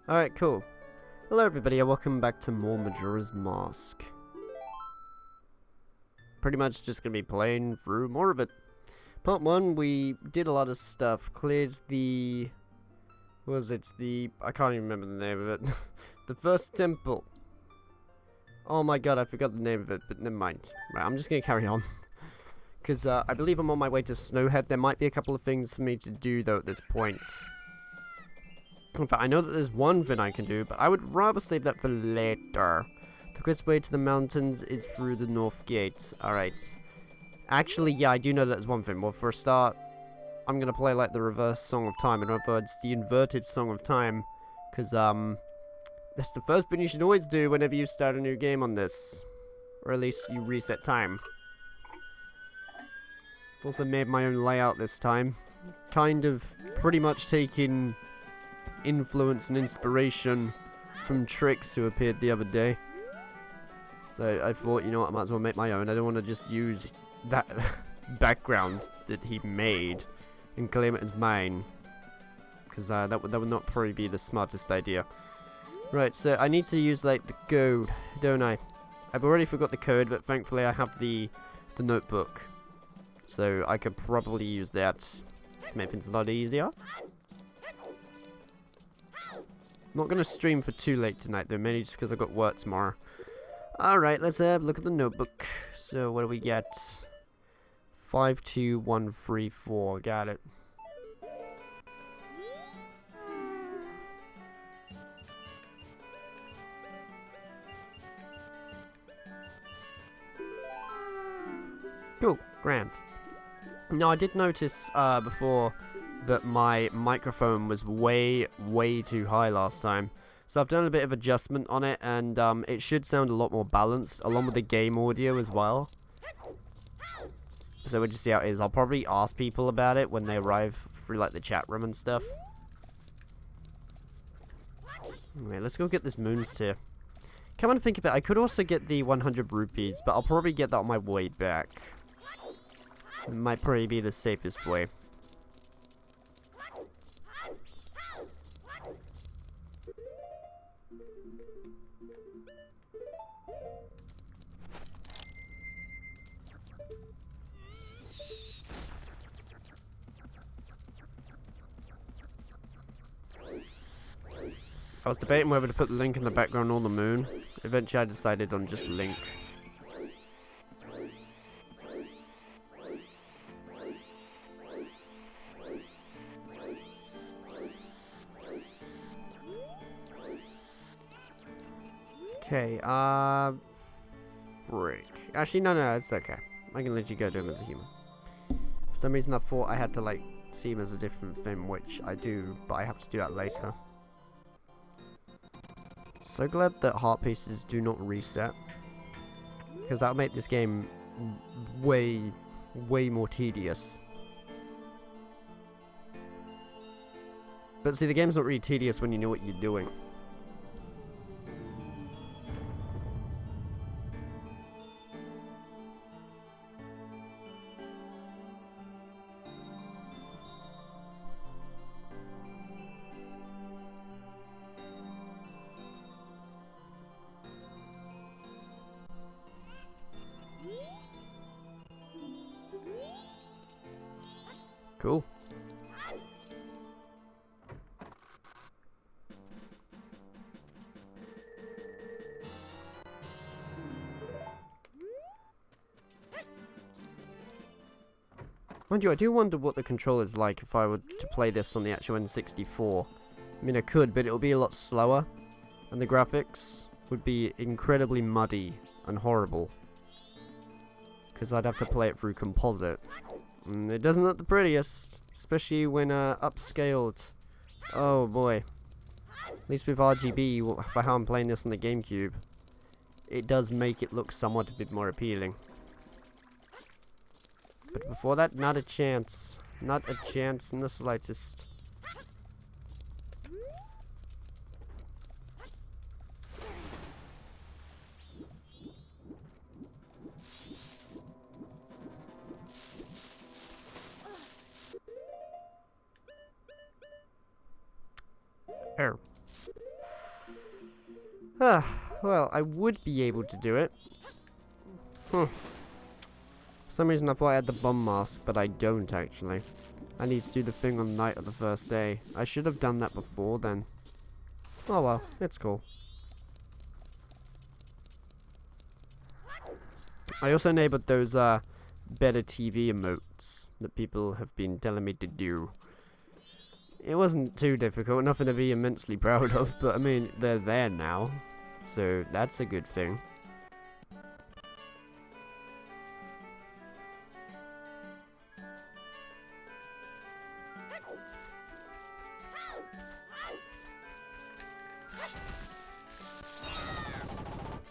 Alright, cool. Hello everybody and welcome back to more Majora's Mask. Pretty much just gonna be playing through more of it. Part 1, we did a lot of stuff. Cleared the... I can't even remember the name of it. The first temple. Oh my god, I forgot the name of it, but never mind. Right, I'm just gonna carry on. Because I believe I'm on my way to Snowhead. There might be a couple of things for me to do though at this point. In fact, I know that there's one thing I can do, but I would rather save that for later. The quickest way to the mountains is through the north gate. Alright. Actually, yeah, I do know that there's one thing. Well, for a start, I'm going to play like the reverse Song of Time. In other words, the inverted Song of Time. Because, that's the first thing you should always do whenever you start a new game on this. Or at least you reset time. I've also made my own layout this time. Kind of pretty much taking influence and inspiration from Tricks who appeared the other day. So I thought, you know what, I might as well make my own. I don't want to just use that background that he made and claim it as mine. Because that would not probably be the smartest idea. Right, so I need to use like the code, don't I? I've already forgot the code, but thankfully I have the notebook. So I could probably use that to make things a lot easier. Not going to stream for too late tonight though, mainly just because I've got work tomorrow. Alright, let's look at the notebook. So what do we get? 52134, got it. Cool, grand. Now I did notice before that my microphone was way too high last time. So I've done a bit of adjustment on it, and it should sound a lot more balanced, along with the game audio as well. So we'll just see how it is. I'll probably ask people about it when they arrive through like the chat room and stuff. Anyway, let's go get this moon's tear. Come on, think of it, I could also get the 100 rupees, but I'll probably get that on my way back. It might probably be the safest way. I was debating whether to put Link in the background or the moon. Eventually I decided on just Link. Okay, frick. Actually, no, it's okay. I can let you go to him as a human. For some reason I thought I had to, like, see him as a different thing, which I do, but I have to do that later. So glad that heart pieces do not reset. Because that'll make this game way more tedious. But see, the game's not really tedious when you know what you're doing. Cool. Mind you, I do wonder what the controller's like if I were to play this on the actual N64. I mean, I could, but it'll be a lot slower. And the graphics would be incredibly muddy and horrible. Because I'd have to play it through composite. And it doesn't look the prettiest, especially when upscaled. Oh boy. At least with RGB, for how I'm playing this on the GameCube, it does make it look somewhat a bit more appealing. But before that, not a chance. Not a chance in the slightest. Well, I would be able to do it. For some reason I thought I had the bum mask, but I don't actually. I need to do the thing on the night of the first day. I should have done that before then. Oh well, it's cool. I also enabled those better TV emotes that people have been telling me to do. It wasn't too difficult, nothing to be immensely proud of, but I mean, they're there now, so that's a good thing.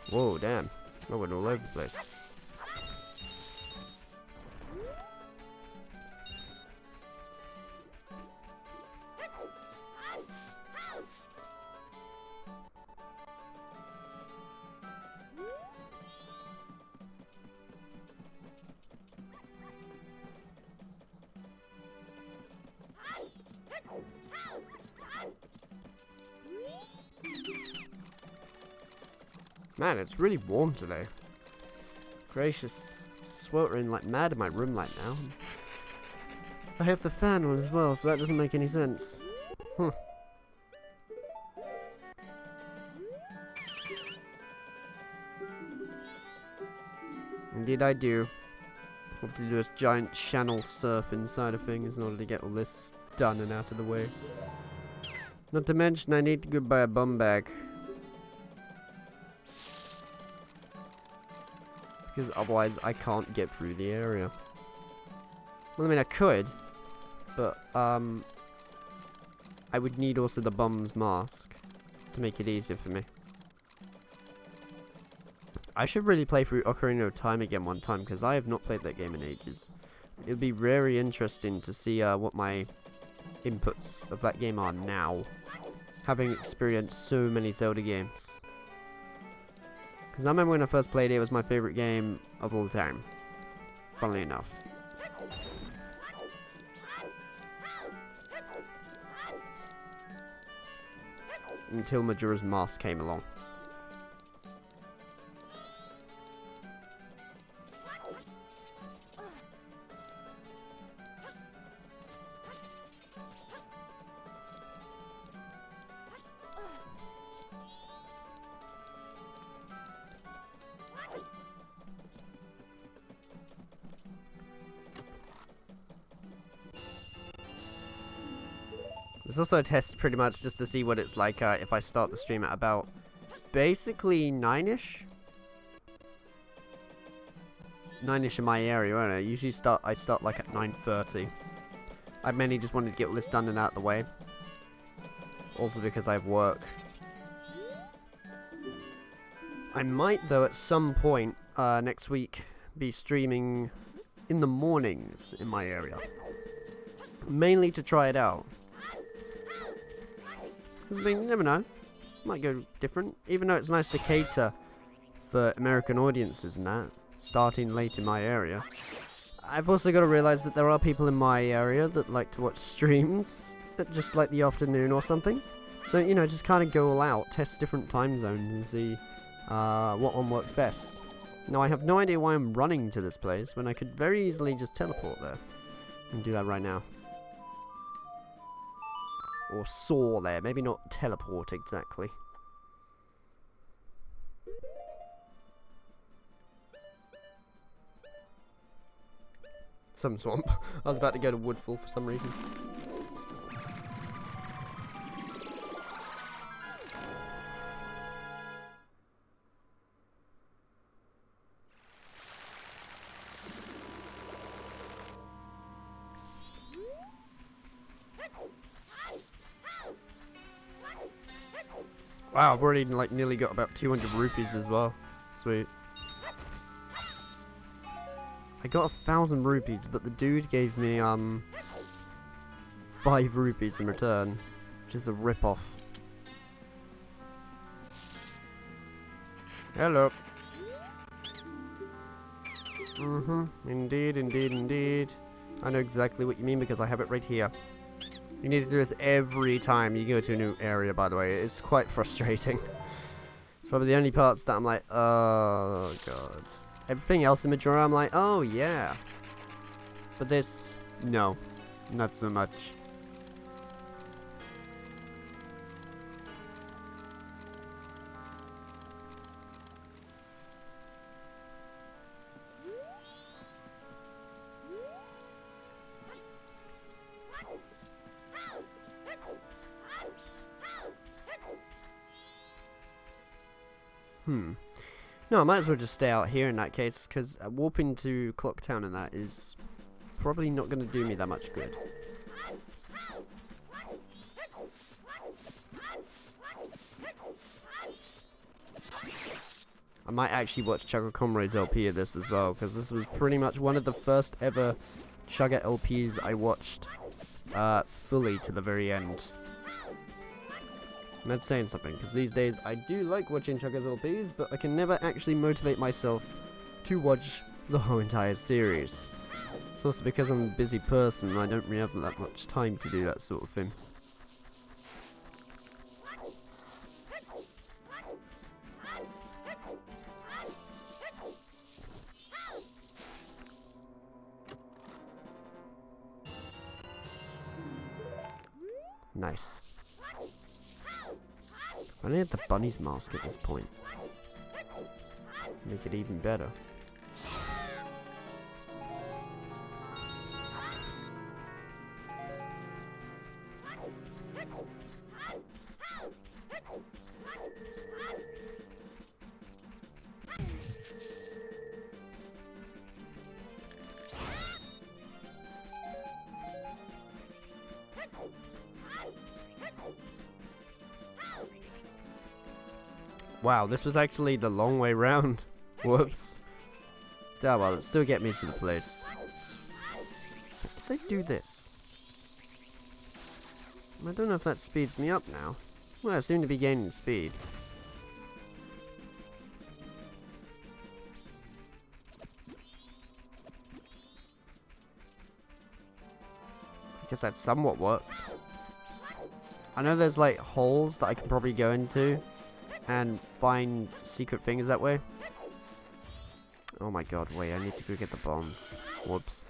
Whoa, damn. I went all over the place. Man, it's really warm today. Gracious. Sweltering like mad in my room right now. I have the fan on as well, so that doesn't make any sense. Indeed I do. Hope to do this giant channel surf inside of things in order to get all this done and out of the way. Not to mention I need to go buy a bum bag. Because otherwise I can't get through the area. Well, I mean I could, but I would need also the bum's mask to make it easier for me. I should really play through Ocarina of Time again one time, because I have not played that game in ages. It would be very interesting to see what my inputs of that game are now, having experienced so many Zelda games. Because I remember when I first played it, it was my favourite game of all time. Funnily enough. Until Majora's Mask came along. There's also a test pretty much just to see what it's like if I start the stream at about basically 9ish. 9ish in my area, won't I? Usually I start like at 9:30. I mainly just wanted to get all this done and out of the way. Also because I have work. I might though at some point next week be streaming in the mornings in my area. Mainly to try it out. Because, I mean, you never know. Might go different. Even though it's nice to cater for American audiences and that. Starting late in my area. I've also got to realise that there are people in my area that like to watch streams at just like the afternoon or something. So, you know, just kind of go all out. Test different time zones and see what one works best. Now, I have no idea why I'm running to this place when I could very easily just teleport there. And do that right now. Or soar there, maybe not teleport exactly. Some swamp. I was about to go to Woodfall for some reason. Wow, I've already like nearly got about 200 rupees as well. Sweet. I got 1,000 rupees, but the dude gave me 5 rupees in return, which is a rip-off. Hello. Indeed, indeed, indeed. I know exactly what you mean because I have it right here. You need to do this every time you go to a new area, by the way. It's quite frustrating. It's probably the only parts that I'm like, oh god. Everything else in Majora, I'm like, oh yeah. But this, no, not so much. No, I might as well just stay out here in that case, because warping to Clocktown and that is probably not going to do me that much good. I might actually watch Chugga Comrade's LP of this as well, because this was pretty much one of the first ever Chugga LPs I watched fully to the very end. And that's saying something, because these days I do like watching Chugga's LPs, but I can never actually motivate myself to watch the whole entire series. It's also because I'm a busy person and I don't really have that much time to do that sort of thing. Nice. I need the bunny's mask at this point. Make it even better. Wow, this was actually the long way round. Whoops. Ah, well, it still get me to the place. Did they do this? I don't know if that speeds me up now. Well, I seem to be gaining speed. I guess that somewhat worked. I know there's like holes that I could probably go into and find secret things that way. Oh my god, wait, I need to go get the bombs. Whoops.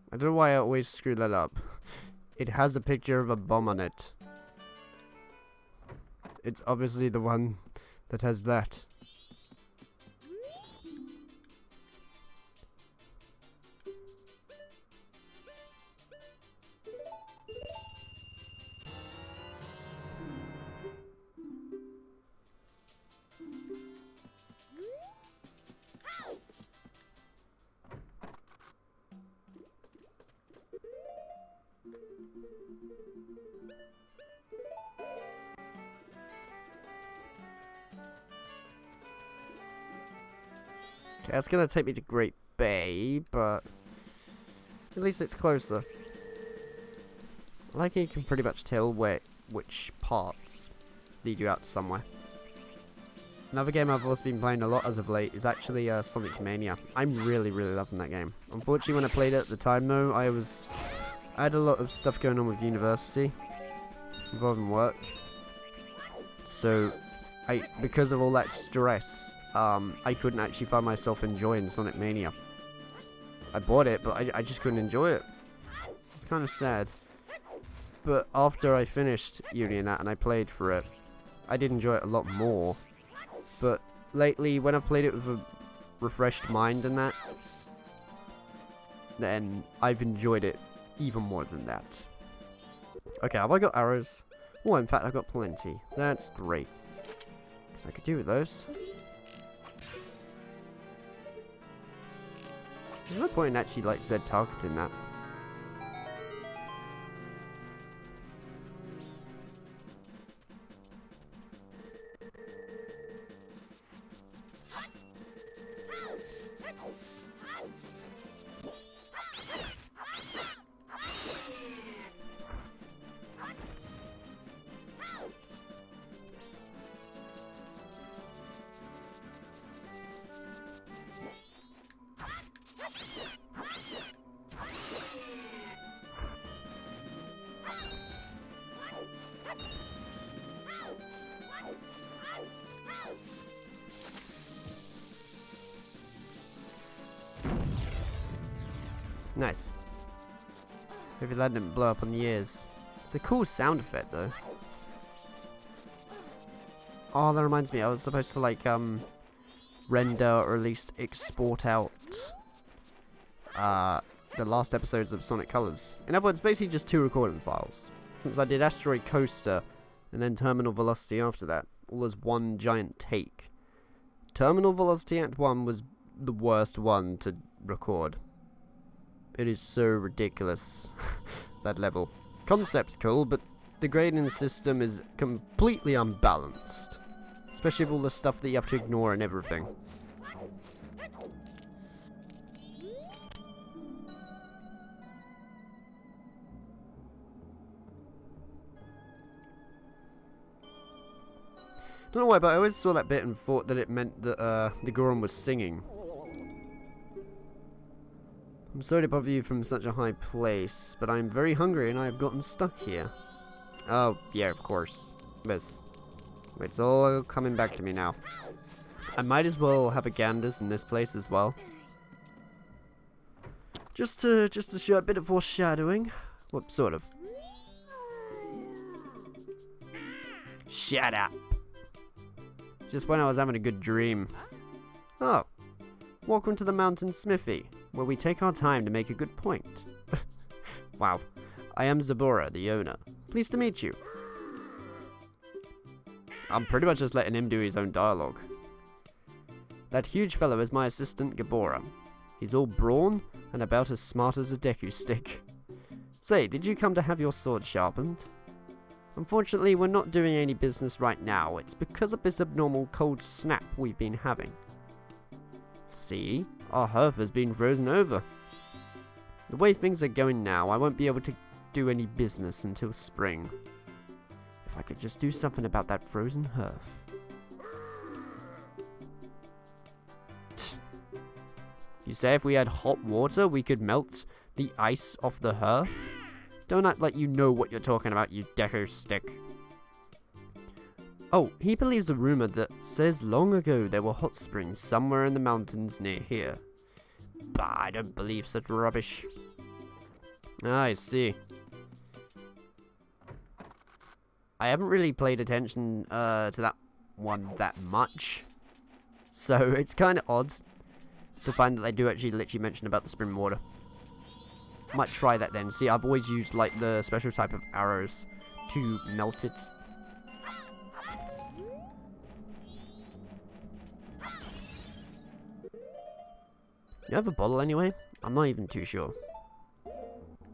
I don't know why I always screw that up. It has a picture of a bomb on it. It's obviously the one that has that. Okay, that's gonna take me to Great Bay, but at least it's closer. I like you can pretty much tell which parts lead you out somewhere. Another game I've also been playing a lot as of late is actually Sonic Mania. I'm really loving that game. Unfortunately, when I played it at the time though, I had a lot of stuff going on with university involving work. So because of all that stress, I couldn't actually find myself enjoying Sonic Mania. I bought it, but I just couldn't enjoy it. It's kind of sad. But after I finished Uni and that and I played for it, I did enjoy it a lot more. But lately, when I've played it with a refreshed mind and that, then I've enjoyed it even more than that. Okay, have I got arrows? Oh, in fact, I've got plenty. That's great. Because I could do with those. There's no point in actually, like, Z targeting that. Nice. Maybe that didn't blow up on the ears. It's a cool sound effect though. Oh, that reminds me, I was supposed to like render or at least export out the last episodes of Sonic Colors. In other words, basically just 2 recording files. Since I did Asteroid Coaster and then Terminal Velocity after that, all as one giant take. Terminal Velocity Act 1 was the worst one to record. It is so ridiculous, that level. Concept's cool, but the grading system is completely unbalanced. Especially with all the stuff that you have to ignore and everything. Don't know why, but I always saw that bit and thought that it meant that the Goron was singing. I'm sorry to bother you from such a high place, but I'm very hungry and I have gotten stuck here. Oh, yeah, of course. Miss. It's all coming back to me now. I might as well have a ganders in this place as well. Just to show a bit of foreshadowing. Well, sort of. Shut up. Just when I was having a good dream. Oh. Welcome to the Mountain Smithy, where we take our time to make a good point. Wow. I am Zabora, the owner. Pleased to meet you. I'm pretty much just letting him do his own dialogue. That huge fellow is my assistant, Gabora. He's all brawn and about as smart as a Deku stick. Say, did you come to have your sword sharpened? Unfortunately, we're not doing any business right now. It's because of this abnormal cold snap we've been having. See? Our hearth has been frozen over. The way things are going now, I won't be able to do any business until spring. If I could just do something about that frozen hearth. You say if we had hot water, we could melt the ice off the hearth? Don't act like you know what you're talking about, you Deku stick. Oh, he believes a rumor that says long ago there were hot springs somewhere in the mountains near here. Bah, I don't believe such rubbish. Ah, I see. I haven't really paid attention to that one that much. So it's kind of odd to find that they do actually literally mention about the spring water. Might try that then. See, I've always used like the special type of arrows to melt it. You have a bottle anyway? I'm not even too sure.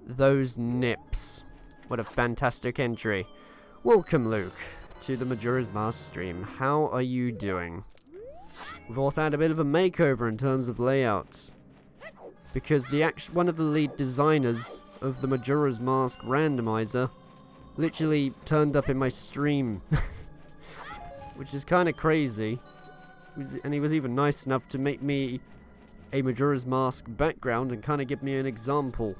Those nips. What a fantastic entry. Welcome, Luke, to the Majora's Mask stream. How are you doing? We've also had a bit of a makeover in terms of layouts. Because one of the lead designers of the Majora's Mask randomizer literally turned up in my stream. Which is kind of crazy. And he was even nice enough to make me a Majora's Mask background and kind of give me an example.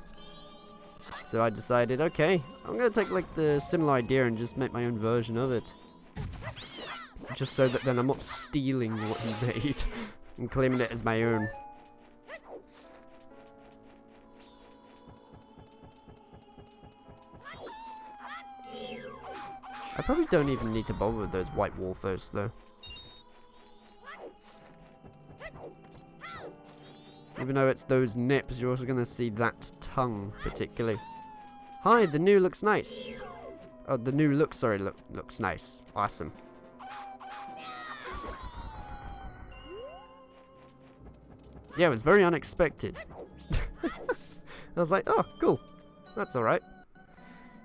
So I decided, okay, I'm going to take like the similar idea and just make my own version of it. Just so that then I'm not stealing what he made and claiming it as my own. I probably don't even need to bother with those white Warfos, though. Even though it's those nips, you're also going to see that tongue, particularly. Hi, the new looks nice. Oh, the new look, sorry, looks nice. Awesome. Yeah, it was very unexpected. I was like, oh, cool. That's alright.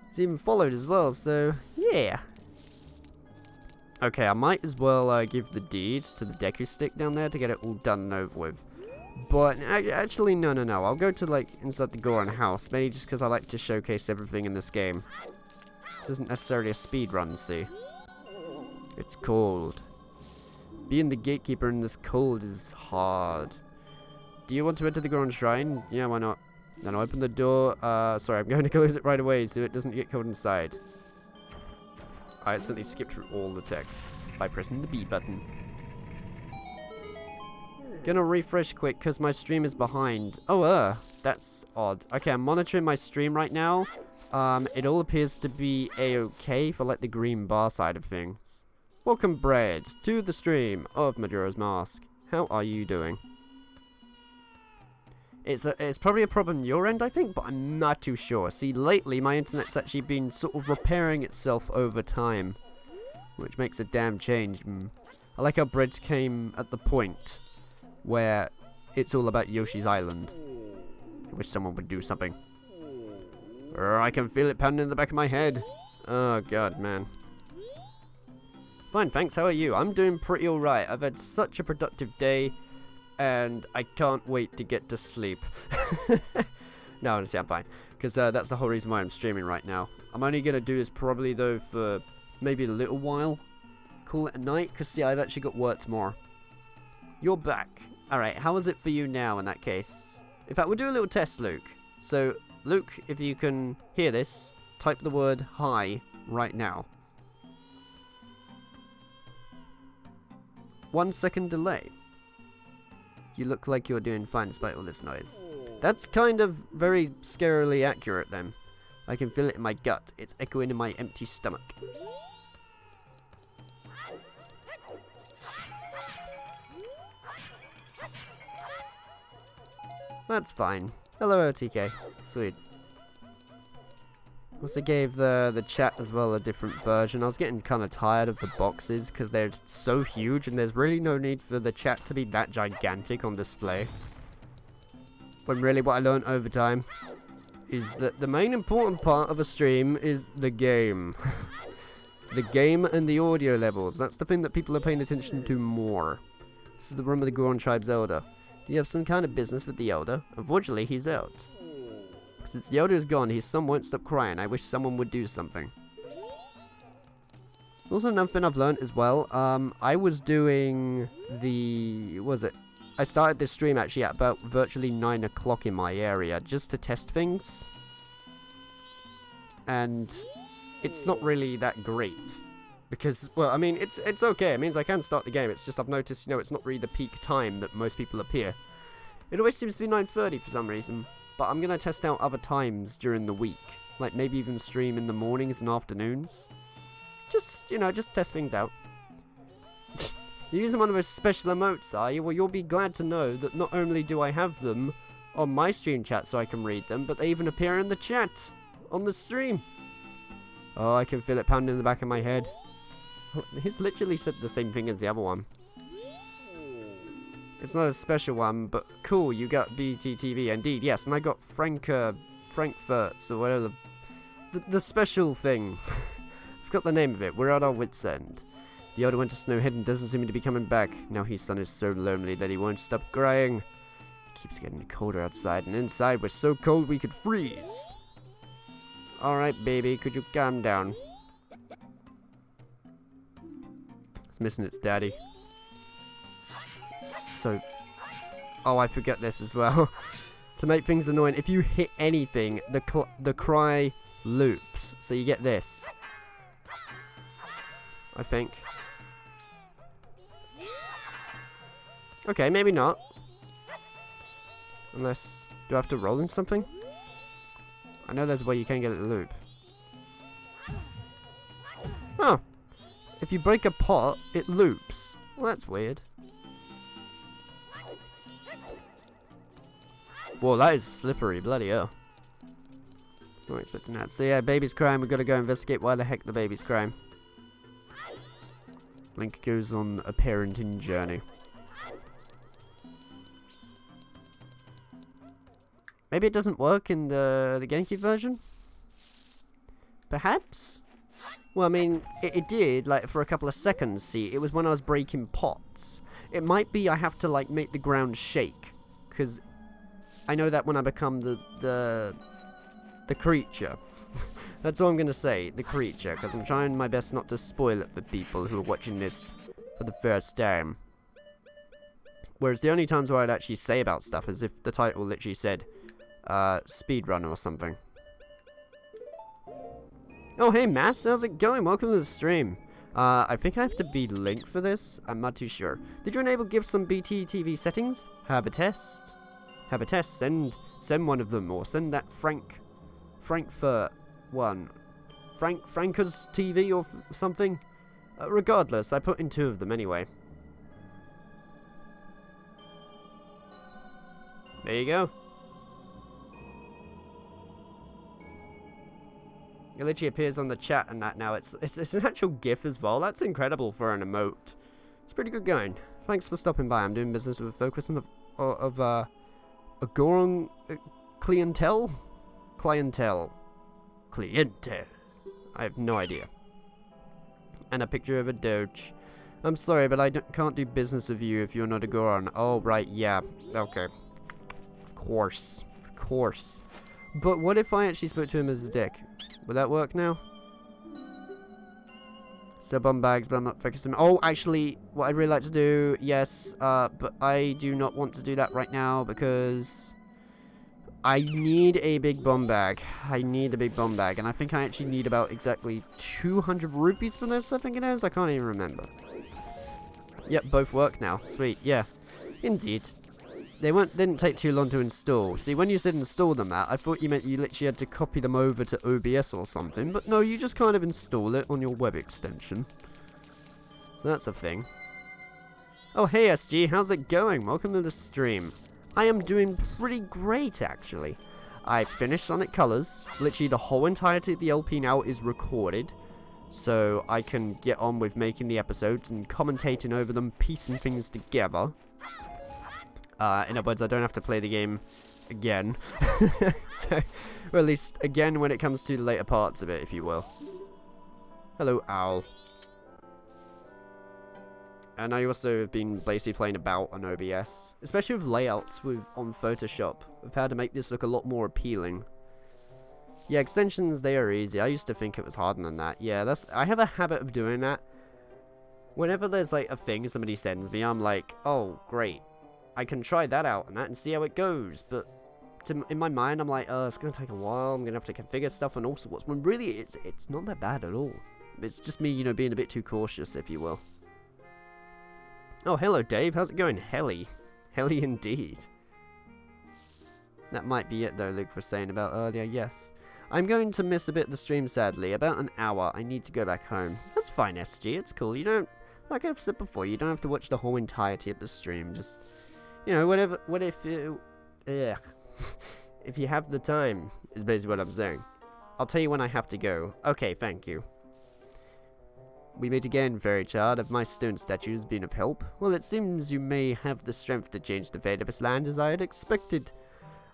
It's even followed as well, so, yeah. Okay, I might as well give the deed to the Deku Stick down there to get it all done and over with. But, actually, no. I'll go to, like, inside the Goron house, mainly just because I like to showcase everything in this game. This isn't necessarily a speed run, see. It's cold. Being the gatekeeper in this cold is hard. Do you want to enter the Goron Shrine? Yeah, why not? Then I'll open the door. Sorry, I'm going to close it right away so it doesn't get cold inside. I accidentally skipped through all the text by pressing the B button. Gonna refresh quick because my stream is behind. Oh, that's odd. Okay, I'm monitoring my stream right now. It all appears to be a-okay for like the green bar side of things. Welcome, Bread, to the stream of Majora's Mask. How are you doing? It's probably a problem on your end, I think, but I'm not too sure. See, lately my internet's actually been sort of repairing itself over time, which makes a damn change. I like how Bread came at the point where it's all about Yoshi's Island. I wish someone would do something. I can feel it pounding in the back of my head. Oh god, man. Fine, thanks, how are you? I'm doing pretty alright. I've had such a productive day, and I can't wait to get to sleep. No, honestly, I'm fine. Because that's the whole reason why I'm streaming right now. I'm only going to do this probably, though, for maybe a little while. Call it a night, because, see, I've actually got work tomorrow. You're back. Alright, how is it for you now in that case? In fact, we'll do a little test, Luke. So, Luke, if you can hear this, type the word hi right now. 1 second delay. You look like you're doing fine despite all this noise. That's kind of very scarily accurate then. I can feel it in my gut. It's echoing in my empty stomach. That's fine. Hello, OTK. Sweet. Also gave the chat as well a different version. I was getting kind of tired of the boxes because they're so huge and there's really no need for the chat to be that gigantic on display. When really what I learned over time is that the main important part of a stream is the game. The game and the audio levels. That's the thing that people are paying attention to more. This is the room of the Goron Tribe's Elder. Do you have some kind of business with the Elder? Unfortunately, he's out. Since the Elder is gone, his son won't stop crying. I wish someone would do something. Also, another thing I've learned as well, I was doing the... what was it? I started this stream actually at about virtually 9 o'clock in my area, just to test things. And it's not really that great. Because, well, I mean, it's okay. It means I can start the game. It's just I've noticed, you know, it's not really the peak time that most people appear. It always seems to be 9:30 for some reason. But I'm going to test out other times during the week. Like, maybe even stream in the mornings and afternoons. Just, you know, just test things out. You're using one of those special emotes, are you? Well, you'll be glad to know that not only do I have them on my stream chat so I can read them, but they even appear in the chat on the stream. Oh, I can feel it pounding in the back of my head. He's literally said the same thing as the other one. It's not a special one, but cool, you got BTTV. Indeed, yes, and I got Frankfurts, or whatever the special thing. I've got the name of it. We're at our wits' end. The Elder went to Snowhead and doesn't seem to be coming back. Now his son is so lonely that he won't stop crying. It keeps getting colder outside, and inside we're so cold we could freeze. Alright, baby, could you calm down? It's missing its daddy. So, oh, I forget this as well. To make things annoying, if you hit anything, the cry loops. So you get this. I think. Okay, maybe not. Unless, do I have to roll in something? I know there's a way you can get it to loop. Oh. If you break a pot, it loops. Well, that's weird. Whoa, that is slippery. Bloody hell. Not expecting that. So yeah, baby's crying. We've got to go investigate why the heck the baby's crying. Link goes on a parenting journey. Maybe it doesn't work in the GameCube version? Perhaps? Well, I mean, it did, like, for a couple of seconds, see? It was when I was breaking pots. It might be I have to, like, make the ground shake. Because I know that when I become the creature. That's all I'm going to say, the creature. Because I'm trying my best not to spoil it for people who are watching this for the first time. Whereas the only times where I'd actually say about stuff is if the title literally said, speedrun or something. Oh, hey, Mass, how's it going? Welcome to the stream. I think I have to be Link for this. I'm not too sure. Did you enable GIF on BTTV settings? Have a test. Have a test. Send one of them, or send that Frankfurt one. Franker's TV or something? Regardless, I put in 2 of them anyway. There you go. It literally appears on the chat and that now. It's an actual GIF as well. That's incredible for an emote. It's pretty good going. Thanks for stopping by. I'm doing business with a focus on a Goron clientele. I have no idea. And a picture of a Doge. I'm sorry, but I can't do business with you if you're not a Goron. Oh, right, yeah. Okay. Of course. But what if I actually spoke to him as a dick? Would that work now? So bum bags, but I'm not focusing. Oh, actually, what I'd really like to do, yes, but I do not want to do that right now because I need a big bum bag. And I think I actually need about exactly 200 rupees for this, I think it is. I can't even remember. Yep, both work now. Sweet, yeah. Indeed. They didn't take too long to install. See, when you said install them I thought you meant you literally had to copy them over to OBS or something. But no, you just kind of install it on your web extension. So that's a thing. Oh, hey SG, how's it going? Welcome to the stream. I am doing pretty great, actually. I finished Sonic Colors. Literally the whole entirety of the LP now is recorded. So I can get on with making the episodes and commentating over them, piecing things together. In other words, I don't have to play the game again. So, or at least again when it comes to the later parts of it, if you will. Hello, Owl. And I also have been basically playing about on OBS, especially with layouts on Photoshop, of how to make this look a lot more appealing. Yeah, extensions, they are easy. I used to think it was harder than that. Yeah, I have a habit of doing that. Whenever there's like a thing somebody sends me, I'm like, oh, great. I can try that out and see how it goes, but in my mind, I'm like, oh, it's going to take a while, I'm going to have to configure stuff and all sorts, when really, it's not that bad at all. It's just me, you know, being a bit too cautious, if you will. Oh, hello, Dave, how's it going? Helly indeed. That might be it, though, Luke was saying about earlier, yes. I'm going to miss a bit of the stream, sadly, about an hour, I need to go back home. That's fine, SG, it's cool, you don't, like I've said before, you don't have to watch the whole entirety of the stream, just... You know, what if you... if you have the time, is basically what I'm saying. I'll tell you when I have to go. Okay, thank you. We meet again, fairy child. Have my stone statues been of help? Well, it seems you may have the strength to change the fate of this land as I had expected.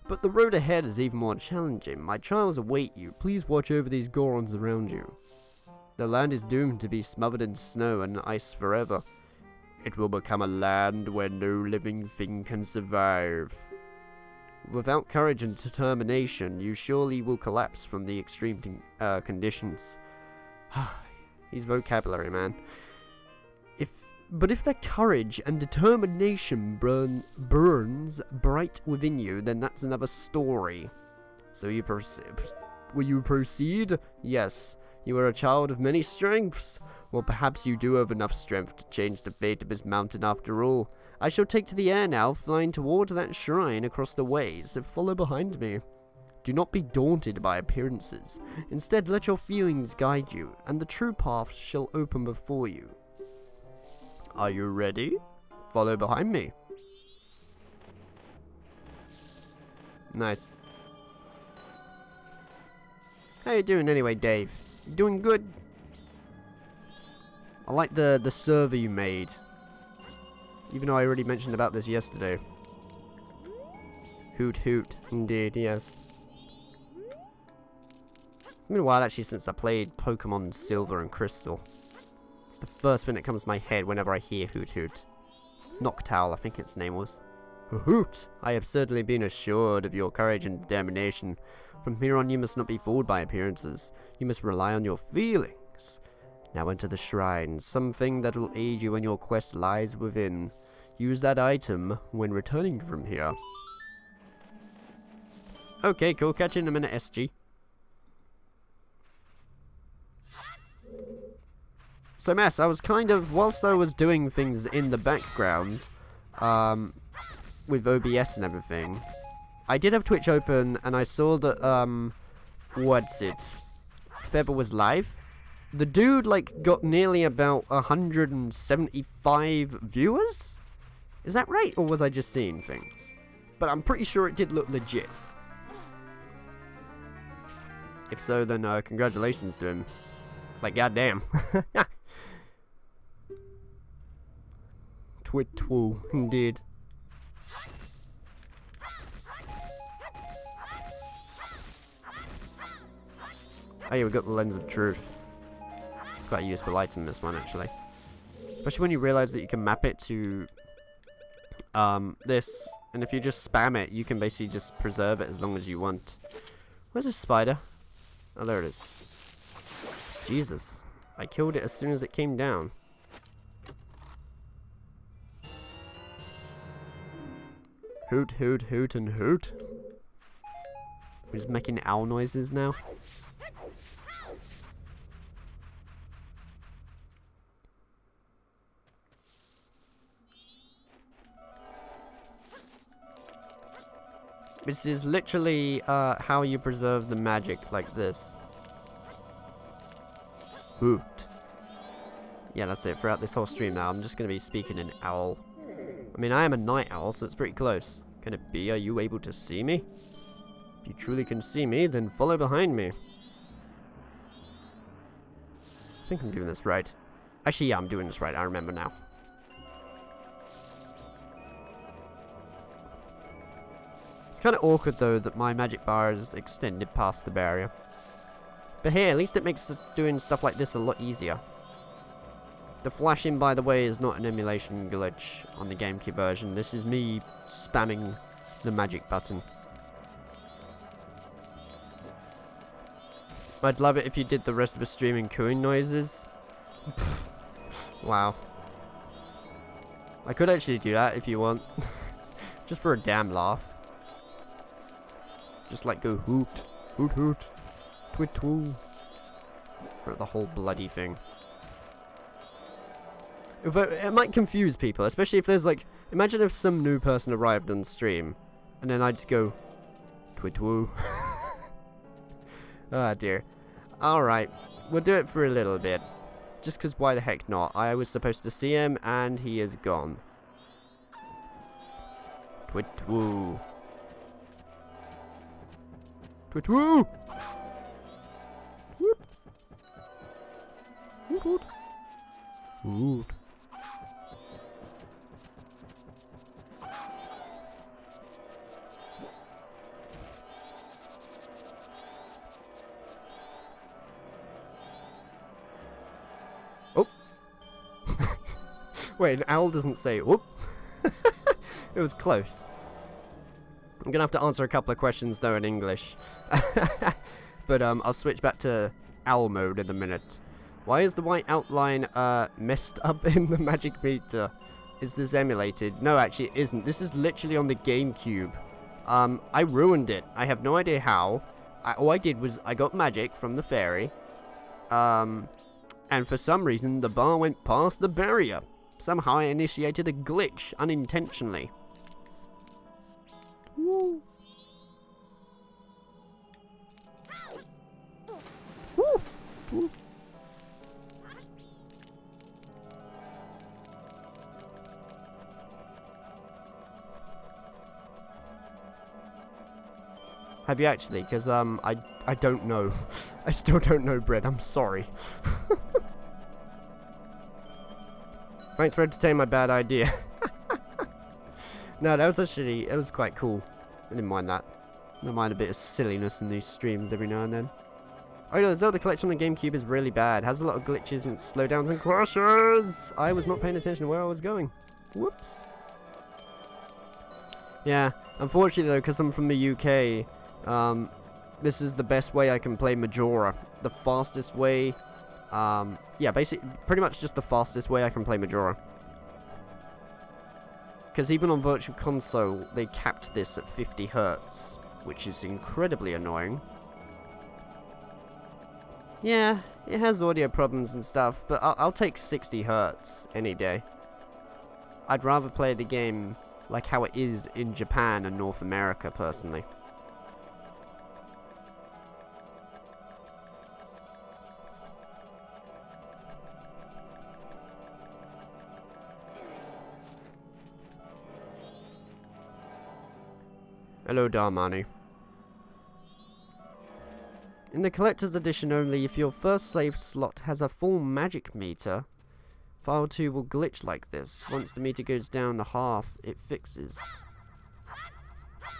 But the road ahead is even more challenging. My trials await you. Please watch over these Gorons around you. The land is doomed to be smothered in snow and ice forever. It will become a land where no living thing can survive. Without courage and determination, you surely will collapse from the extreme conditions. He's vocabulary, man. But if that courage and determination burns bright within you, then that's another story. So will you proceed? Yes. You are a child of many strengths. Well, perhaps you do have enough strength to change the fate of this mountain after all. I shall take to the air now, flying toward that shrine across the way, so follow behind me. Do not be daunted by appearances. Instead, let your feelings guide you, and the true path shall open before you. Are you ready? Follow behind me. Nice. How you doing anyway, Dave? You doing good? I like the server you made. Even though I already mentioned about this yesterday. Hoot hoot, indeed, yes. It's been a while actually since I played Pokemon Silver and Crystal. It's the first thing that comes to my head whenever I hear Hoot Hoot. Noctowl, I think its name was. Hoot! I have certainly been assured of your courage and determination. From here on you must not be fooled by appearances. You must rely on your feelings. Now enter the shrine. Something that will aid you when your quest lies within. Use that item when returning from here. Okay, cool. Catch you in a minute, SG. So, Mess, I was kind of, whilst I was doing things in the background, with OBS and everything, I did have Twitch open, and I saw that, what's it? Feber was live. The dude, like, got nearly about 175 viewers? Is that right, or was I just seeing things? But I'm pretty sure it did look legit. If so, then, congratulations to him. Like, goddamn. Twit-twoo, indeed. Oh yeah, we got the Lens of Truth. It's quite a useful item, this one, actually. Especially when you realize that you can map it to this, and if you just spam it, you can basically just preserve it as long as you want. Where's this spider? Oh, there it is. Jesus. I killed it as soon as it came down. Hoot, hoot, hoot, and hoot. We're just making owl noises now. This is literally how you preserve the magic, like this. Hoot. Yeah, that's it. Throughout this whole stream now, I'm just going to be speaking in owl. I mean, I am a night owl, so it's pretty close. Can it be? Are you able to see me? If you truly can see me, then follow behind me. I think I'm doing this right. Actually, yeah, I'm doing this right. I remember now. It's kind of awkward, though, that my magic bar is extended past the barrier. But hey, at least it makes doing stuff like this a lot easier. The flashing, by the way, is not an emulation glitch on the GameCube version. This is me spamming the magic button. I'd love it if you did the rest of the streaming cooing noises. Wow. I could actually do that if you want. Just for a damn laugh. Just like go hoot, hoot hoot, twit twoo. Or the whole bloody thing. It might confuse people, especially if there's like, imagine if some new person arrived on stream, and then I just go, twit woo. Ah dear. Alright, we'll do it for a little bit. Just because why the heck not? I was supposed to see him, and he is gone. Twit woo. Twit woo! Whoop. Woot woot. Woot. Oh. Wait, an owl doesn't say whoop. It was close. I'm gonna have to answer a couple of questions though in English. But I'll switch back to owl mode in a minute. Why is the white outline messed up in the magic meter? Is this emulated? No, actually it isn't. This is literally on the GameCube. I ruined it. I have no idea how. All I did was I got magic from the fairy. And for some reason the bar went past the barrier. Somehow I initiated a glitch unintentionally. Woo. Woo. Have you actually? Because, I don't know. I still don't know, Bread. I'm sorry. Thanks for entertaining my bad idea. No, that was actually, it was quite cool. I didn't mind that. I don't mind a bit of silliness in these streams every now and then. Oh yeah, the Zelda collection on the GameCube is really bad. Has a lot of glitches and slowdowns and crashes. I was not paying attention to where I was going. Whoops. Yeah, unfortunately though, because I'm from the UK, this is the best way I can play Majora. The fastest way, yeah, basically, pretty much just the fastest way I can play Majora. Because even on Virtual Console, they capped this at 50 Hz, which is incredibly annoying. Yeah, it has audio problems and stuff, but I'll take 60 Hz any day. I'd rather play the game like how it is in Japan and North America, personally. Hello, Darmani. In the collector's edition only, if your first save slot has a full magic meter, File 2 will glitch like this. Once the meter goes down to half, it fixes.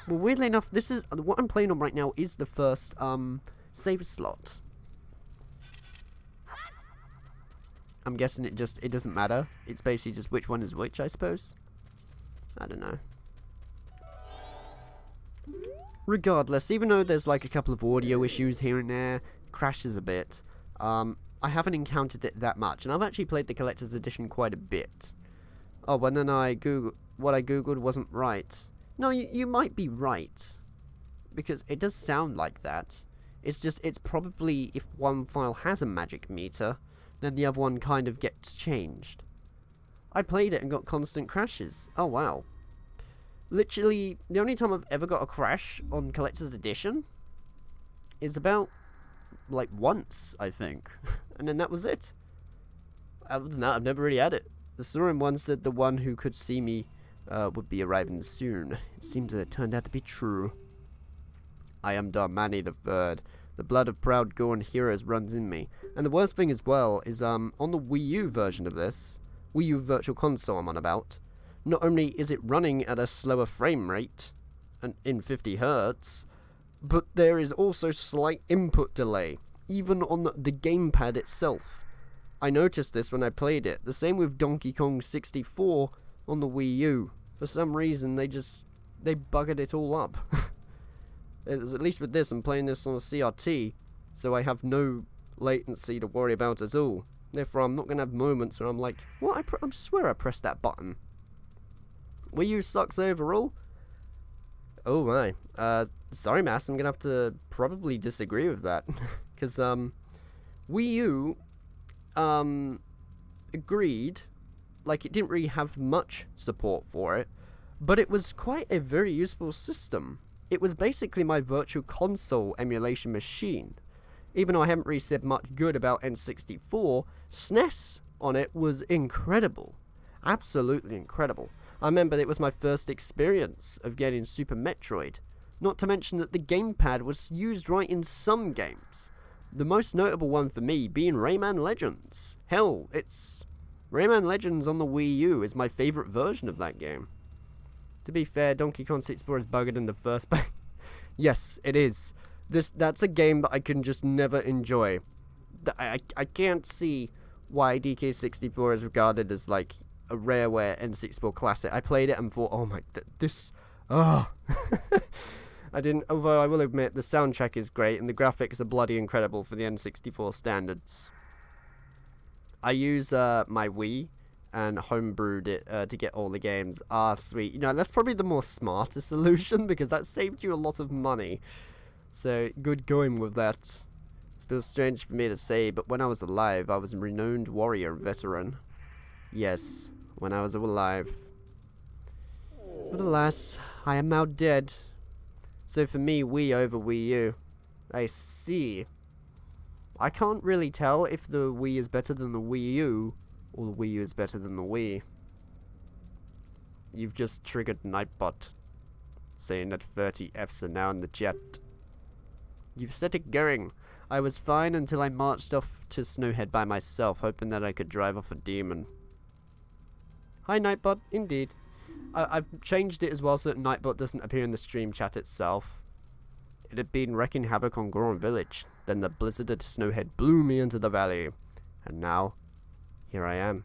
Well, weirdly enough, this is what I'm playing on right now is the first save slot. I'm guessing it doesn't matter. It's basically just which one is which, I suppose. I don't know. Regardless, even though there's like a couple of audio issues here and there, crashes a bit, I haven't encountered it that much, and I've actually played the collector's edition quite a bit. Oh, but then what I googled wasn't right. No, you might be right, because it does sound like that. It's just, it's probably, if one file has a magic meter, then the other one kind of gets changed. I played it and got constant crashes. Oh, wow. Literally, the only time I've ever got a crash on Collector's Edition is about, like, once, I think. And then that was it. Other than that, I've never really had it. The Sauron one said the one who could see me would be arriving soon. It seems that it turned out to be true. I am Darmani the Third. The blood of proud Gorn heroes runs in me. And the worst thing as well is, on the Wii U version of this, Wii U Virtual Console I'm on about, not only is it running at a slower frame rate, and in 50 Hz, but there is also slight input delay, even on the gamepad itself. I noticed this when I played it. The same with Donkey Kong 64 on the Wii U. For some reason, they buggered it all up. At least with this, I'm playing this on a CRT, so I have no latency to worry about at all. Therefore, I'm not going to have moments where I'm like, what? I swear I pressed that button. Wii U sucks overall? Oh my. Sorry, Mass, I'm gonna have to probably disagree with that. Because, Wii U, agreed, like, it didn't really have much support for it, but it was quite a very useful system. It was basically my Virtual Console emulation machine. Even though I haven't really said much good about N64, SNES on it was incredible. Absolutely incredible. I remember it was my first experience of getting Super Metroid. Not to mention that the gamepad was used right in some games. The most notable one for me being Rayman Legends. Hell, it's Rayman Legends on the Wii U is my favourite version of that game. To be fair, Donkey Kong 64 is buggered in the first place. Yes, it is. That's a game that I can just never enjoy. I can't see why DK64 is regarded as like a rareware N64 classic. I played it and thought, oh my, I didn't, although I will admit the soundtrack is great and the graphics are bloody incredible for the N64 standards. I use my Wii and homebrewed it to get all the games. Ah, sweet. You know, that's probably the more smarter solution because that saved you a lot of money. So, good going with that. It feels strange for me to say, but when I was alive, I was a renowned warrior and veteran. Yes, when I was alive. But alas, I am now dead. So for me, Wii over Wii U. I see. I can't really tell if the Wii is better than the Wii U, or the Wii U is better than the Wii. You've just triggered Nightbot, saying that 30 Fs are now in the jet. You've set it going. I was fine until I marched off to Snowhead by myself, hoping that I could drive off a demon. Hi Nightbot, indeed. I've changed it as well so that Nightbot doesn't appear in the stream chat itself. It had been wreaking havoc on Goron Village. Then the blizzarded Snowhead blew me into the valley. And now, here I am.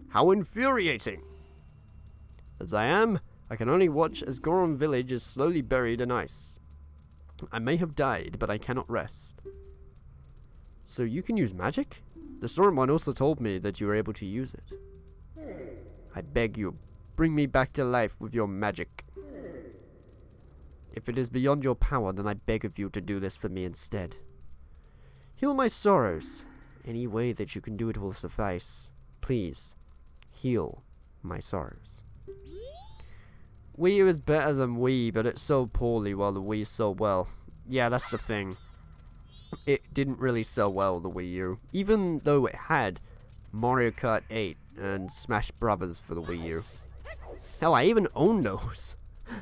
How infuriating! As I am, I can only watch as Goron Village is slowly buried in ice. I may have died, but I cannot rest. So you can use magic? The Storm One also told me that you were able to use it. I beg you, bring me back to life with your magic. If it is beyond your power, then I beg of you to do this for me instead. Heal my sorrows. Any way that you can do it will suffice. Please, heal my sorrows. Wii U is better than Wii, but it sold poorly while the Wii sold well. Yeah, that's the thing. It didn't really sell well, the Wii U. Even though it had Mario Kart 8 and Smash Brothers for the Wii U. Hell, I even own those.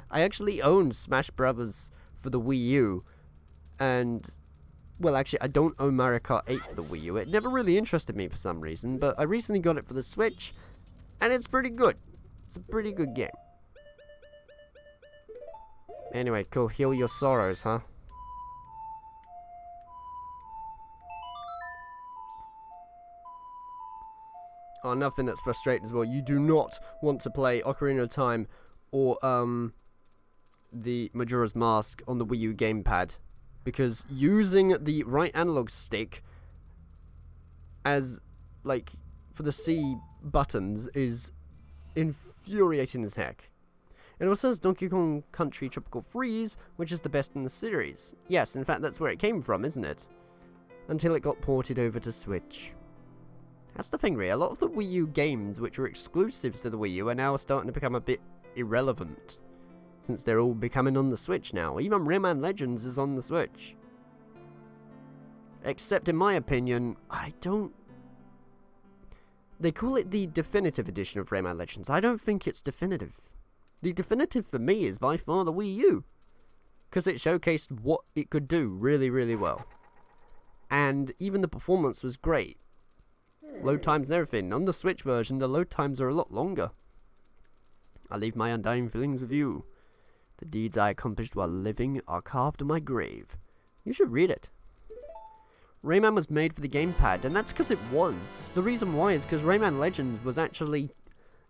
I actually own Smash Brothers for the Wii U. And, well, actually, I don't own Mario Kart 8 for the Wii U. It never really interested me for some reason, but I recently got it for the Switch, and it's pretty good. It's a pretty good game. Anyway, cool. Heal your sorrows, huh? Oh, nothing that's frustrating as well. You do not want to play Ocarina of Time or the Majora's Mask on the Wii U gamepad, because using the right analog stick as, like, for the C buttons is infuriating as heck. It also has Donkey Kong Country Tropical Freeze, which is the best in the series. Yes, in fact, that's where it came from, isn't it? Until it got ported over to Switch. That's the thing, really. A lot of the Wii U games, which were exclusives to the Wii U, are now starting to become a bit irrelevant, since they're all becoming on the Switch now. Even Rayman Legends is on the Switch. Except, in my opinion, I don't... They call it the definitive edition of Rayman Legends. I don't think it's definitive. The definitive for me is by far the Wii U, because it showcased what it could do really, really well. And even the performance was great. Load times and everything. On the Switch version, the load times are a lot longer. I leave my undying feelings with you. The deeds I accomplished while living are carved in my grave. You should read it. Rayman was made for the gamepad, and that's because it was. The reason why is because Rayman Legends was actually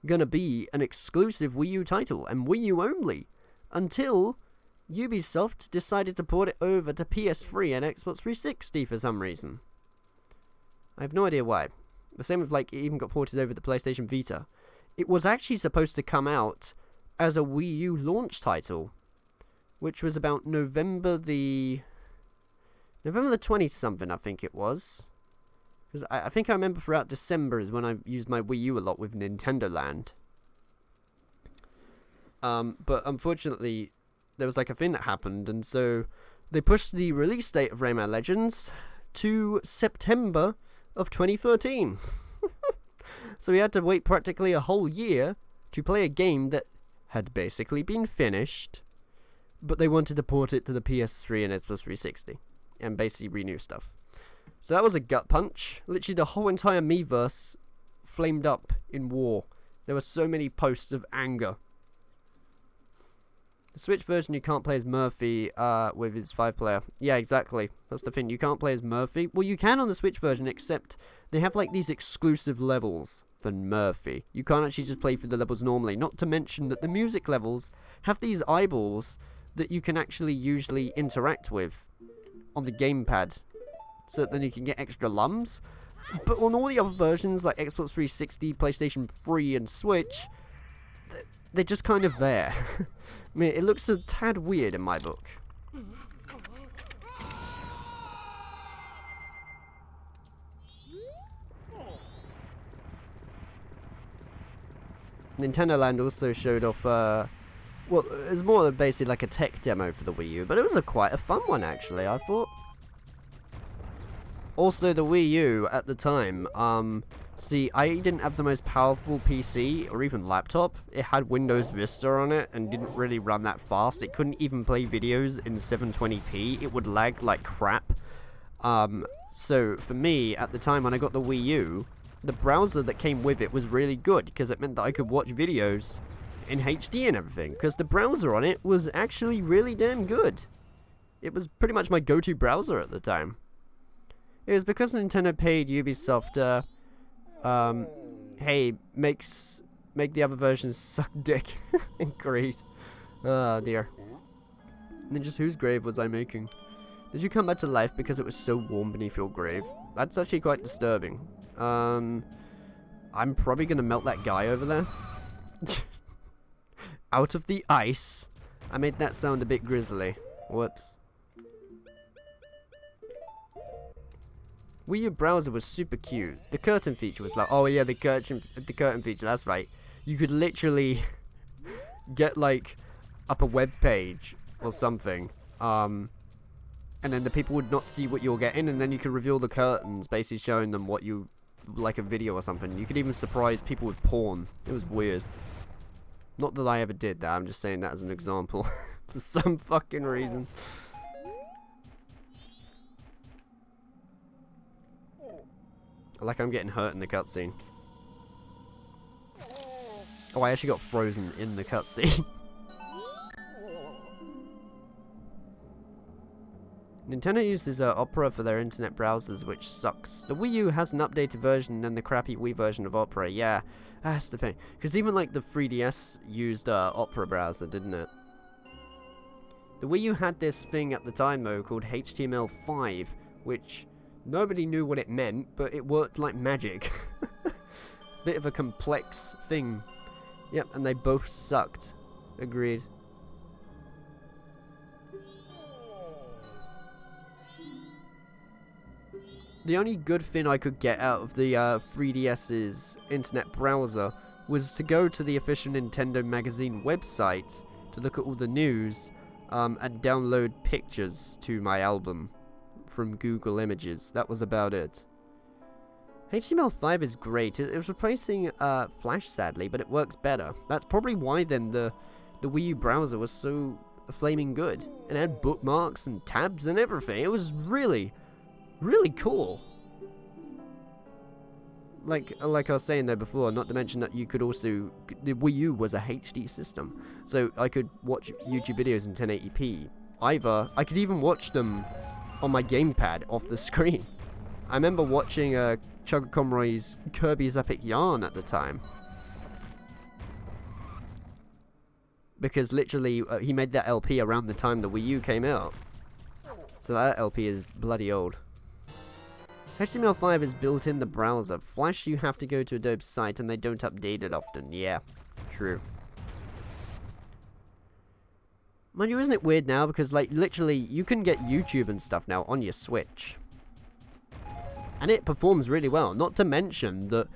gonna be an exclusive Wii U title, and Wii U only, until Ubisoft decided to port it over to PS3 and Xbox 360 for some reason. I have no idea why. The same with, like, it even got ported over to PlayStation Vita. It was actually supposed to come out as a Wii U launch title, which was about November the 20-something, I think it was. Because I think I remember throughout December is when I used my Wii U a lot with Nintendo Land. But unfortunately, there was like a thing that happened, and so they pushed the release date of Rayman Legends to September of 2013. So we had to wait practically a whole year to play a game that had basically been finished, but they wanted to port it to the PS3 and Xbox 360, and basically renew stuff. So that was a gut punch. Literally the whole entire Miiverse flamed up in war. There were so many posts of anger. The Switch version, you can't play as Murphy with his 5-player. Yeah, exactly. That's the thing. You can't play as Murphy. Well, you can on the Switch version, except they have like these exclusive levels for Murphy. You can't actually just play through the levels normally. Not to mention that the music levels have these eyeballs that you can actually usually interact with on the gamepad, so that then you can get extra lums. But on all the other versions, like Xbox 360, PlayStation 3, and Switch, they're just kind of there. I mean, it looks a tad weird in my book. Nintendo Land also showed off, well, it was more basically like a tech demo for the Wii U, but it was quite a fun one, actually, I thought. Also, the Wii U at the time, see, I didn't have the most powerful PC or even laptop. It had Windows Vista on it and didn't really run that fast. It couldn't even play videos in 720p. It would lag like crap. So for me, at the time when I got the Wii U, the browser that came with it was really good because it meant that I could watch videos in HD and everything, because the browser on it was actually really damn good. It was pretty much my go-to browser at the time. It was because Nintendo paid Ubisoft, hey, make the other versions suck dick. Great. Oh dear. And then just whose grave was I making? Did you come back to life because it was so warm beneath your grave? That's actually quite disturbing. I'm probably gonna melt that guy over there. Out of the ice. I made that sound a bit grisly. Whoops. Wii U browser was super cute. The curtain feature was like, oh yeah, the curtain feature, that's right. You could literally get like up a web page or something, and then the people would not see what you're getting, and then you could reveal the curtains, basically showing them what you, like a video or something. You could even surprise people with porn. It was weird. Not that I ever did that, I'm just saying that as an example. For some fucking reason. Like I'm getting hurt in the cutscene. Oh, I actually got frozen in the cutscene. Nintendo uses Opera for their internet browsers, which sucks. The Wii U has an updated version than the crappy Wii version of Opera. Yeah, that's the thing. Because even like the 3DS used Opera browser, didn't it? The Wii U had this thing at the time though called HTML5, which nobody knew what it meant, but it worked like magic. It's a bit of a complex thing. Yep, and they both sucked. Agreed. The only good thing I could get out of the 3DS's internet browser was to go to the official Nintendo magazine website to look at all the news and download pictures to my album from Google Images. That was about it. HTML5 is great. It was replacing Flash, sadly, but it works better. That's probably why then the Wii U browser was so flaming good. It had bookmarks and tabs and everything. It was really cool. Like I was saying there before, not to mention that you could also, the Wii U was a HD system, so I could watch YouTube videos in 1080p. I could even watch them on my gamepad off the screen. I remember watching Chugga Conroy's Kirby's Epic Yarn at the time, because literally he made that LP around the time the Wii U came out, so that LP is bloody old. HTML5 is built in the browser. Flash, you have to go to Adobe's site and they don't update it often. Yeah, true. Mind you, isn't it weird now? Because, like, literally, you can get YouTube and stuff now on your Switch. And it performs really well. Not to mention that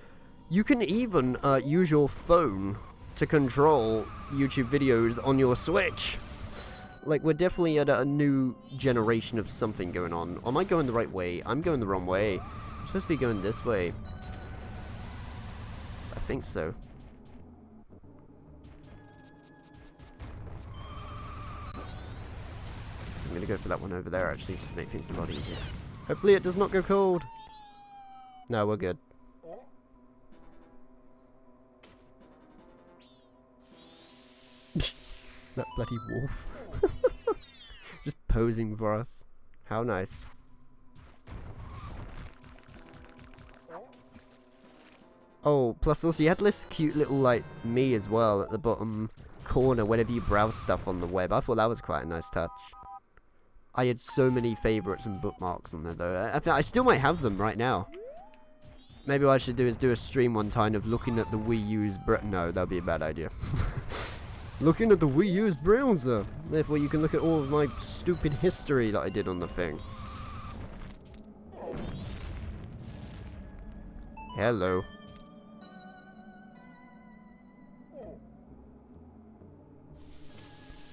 you can even use your phone to control YouTube videos on your Switch. Like, we're definitely at a new generation of something going on. Am I going the right way? I'm going the wrong way. I'm supposed to be going this way. So I think so. I'm gonna go for that one over there, actually, just to make things a lot easier. Hopefully it does not go cold. No, we're good. That bloody wolf. Just posing for us. How nice. Oh, plus also you had this cute little, like, me as well at the bottom corner whenever you browse stuff on the web. I thought that was quite a nice touch. I had so many favorites and bookmarks on there, though. I still might have them right now. Maybe what I should do is do a stream one time of looking at the Wii U's... No, that would be a bad idea. Looking at the Wii U's browser. Therefore, you can look at all of my stupid history that I did on the thing. Hello.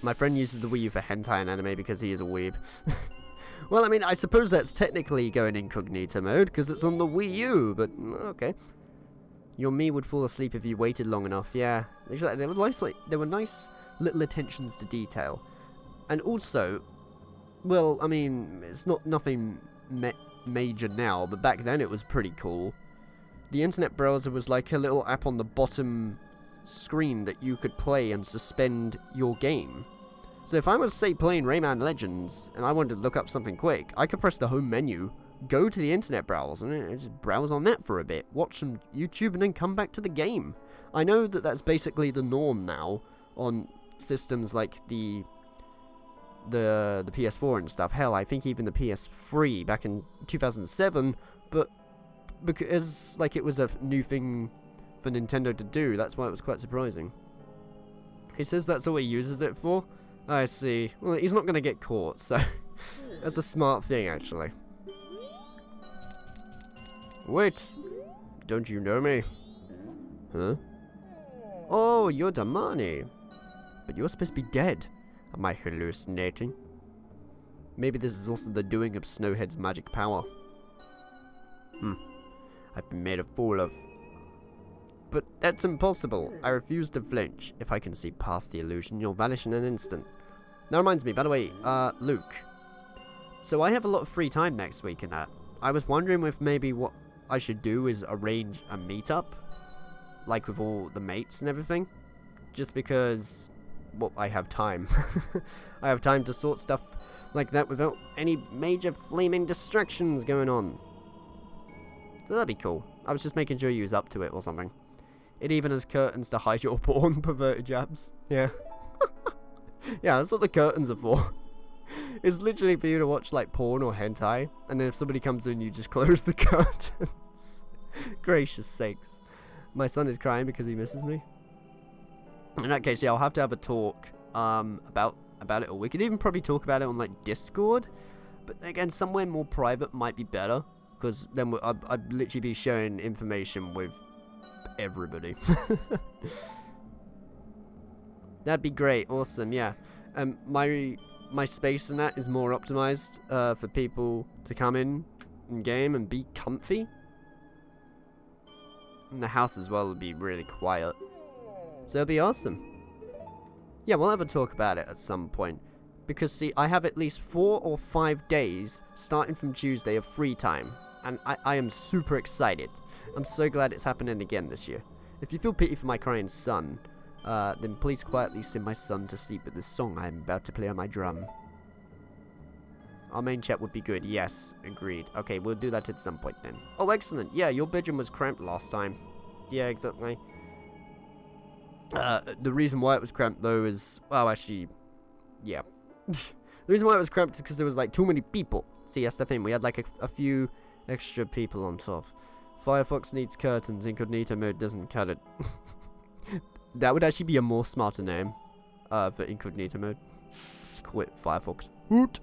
My friend uses the Wii U for hentai and anime because he is a weeb. Well, I mean, I suppose that's technically going incognito mode, because it's on the Wii U, but okay. Your me would fall asleep if you waited long enough, yeah. Exactly, there were nice little attentions to detail. And also, well, I mean, it's not nothing major now, but back then it was pretty cool. The internet browser was like a little app on the bottom screen that you could play and suspend your game. So if I was, say, playing Rayman Legends, and I wanted to look up something quick, I could press the home menu, go to the internet browser, and just browse on that for a bit, watch some YouTube, and then come back to the game. I know that that's basically the norm now on systems like the PS4 and stuff. Hell, I think even the PS3 back in 2007, but because like it was a new thing for Nintendo to do, that's why it was quite surprising. He says that's all he uses it for. I see. Well, he's not going to get caught, so that's a smart thing, actually. Wait, don't you know me? Huh? Oh, you're Damani. But you're supposed to be dead. Am I hallucinating? Maybe this is also the doing of Snowhead's magic power. I've been made a fool of. But that's impossible. I refuse to flinch. If I can see past the illusion, you'll vanish in an instant. That reminds me, by the way, Luke. So I have a lot of free time next week and that. I was wondering if maybe what I should do is arrange a meetup. Like with all the mates and everything. Just because, well, I have time. I have time to sort stuff like that without any major flaming distractions going on. So that'd be cool. I was just making sure you was up to it or something. It even has curtains to hide your porn, perverted jabs. Yeah. Yeah, that's what the curtains are for. It's literally for you to watch, like, porn or hentai, and then if somebody comes in, you just close the curtains. Gracious sakes. My son is crying because he misses me. In that case, yeah, I'll have to have a talk, about it, or we could even probably talk about it on, like, Discord, but again, somewhere more private might be better, because then I'd literally be sharing information with everybody. That'd be great. Awesome. Yeah. My space in that is more optimized for people to come in and game and be comfy. And the house as well will be really quiet. So it'll be awesome. Yeah, we'll have a talk about it at some point. Because see, I have at least 4 or 5 days starting from Tuesday of free time. And I am super excited. I'm so glad it's happening again this year. If you feel pity for my crying son, then please quietly sing my son to sleep with this song I am about to play on my drum. Our main chat would be good. Yes, agreed. Okay, we'll do that at some point then. Oh, excellent. Yeah, your bedroom was cramped last time. Yeah, exactly. The reason why it was cramped, though, is... Well, actually... Yeah. The reason why it was cramped is because there was, like, too many people. See, that's the thing. We had, like, a few extra people on top. Firefox needs curtains. Incognito mode doesn't cut it. That would actually be a more smarter name for incognito mode. Just call it Firefox. Hoot!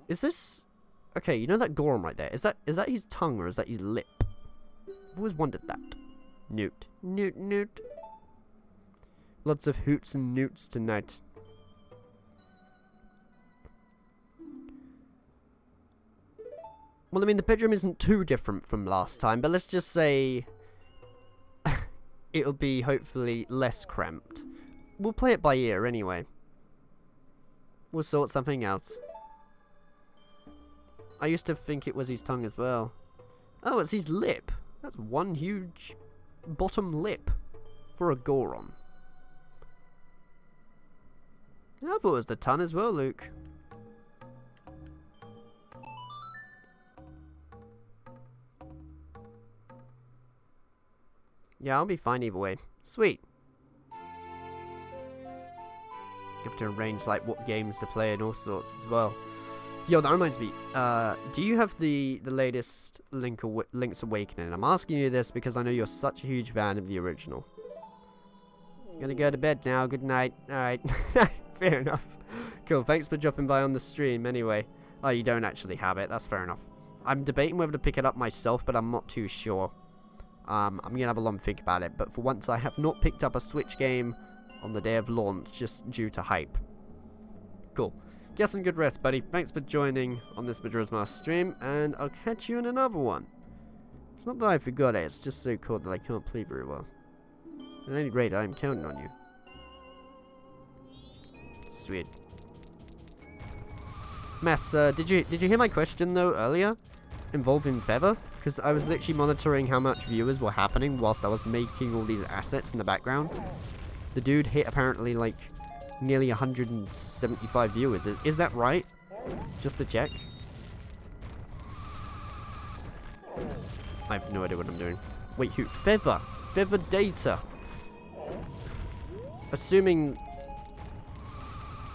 Is this... Okay, you know that Goron right there? Is that his tongue or is that his lip? I've always wondered that. Newt. Newt, newt. Lots of hoots and newts tonight. Well, I mean, the bedroom isn't too different from last time, but let's just say it'll be hopefully less cramped. We'll play it by ear anyway. We'll sort something out. I used to think it was his tongue as well. Oh, it's his lip. That's one huge bottom lip for a Goron. Yeah, I thought it was the tongue as well, Luke. Yeah, I'll be fine either way. Sweet. You have to arrange like what games to play and all sorts as well. Yo, that reminds me. Do you have the latest Link's Awakening? I'm asking you this because I know you're such a huge fan of the original. Gonna go to bed now. Good night. Alright. Fair enough. Cool. Thanks for dropping by on the stream anyway. Oh, you don't actually have it. That's fair enough. I'm debating whether to pick it up myself, but I'm not too sure. I'm gonna have a long think about it. But for once, I have not picked up a Switch game on the day of launch just due to hype. Cool. Get some good rest, buddy. Thanks for joining on this Majora's Mask stream, and I'll catch you in another one. It's not that I forgot it, it's just so cold that I can't play very well. At any rate, I'm counting on you. Sweet. Mass, did you hear my question though earlier? Involving Feather? Because I was literally monitoring how much viewers were happening whilst I was making all these assets in the background. The dude hit apparently like nearly 175 viewers. Is that right? Just to check. I have no idea what I'm doing. Wait, who? Feather. Feather data. Assuming...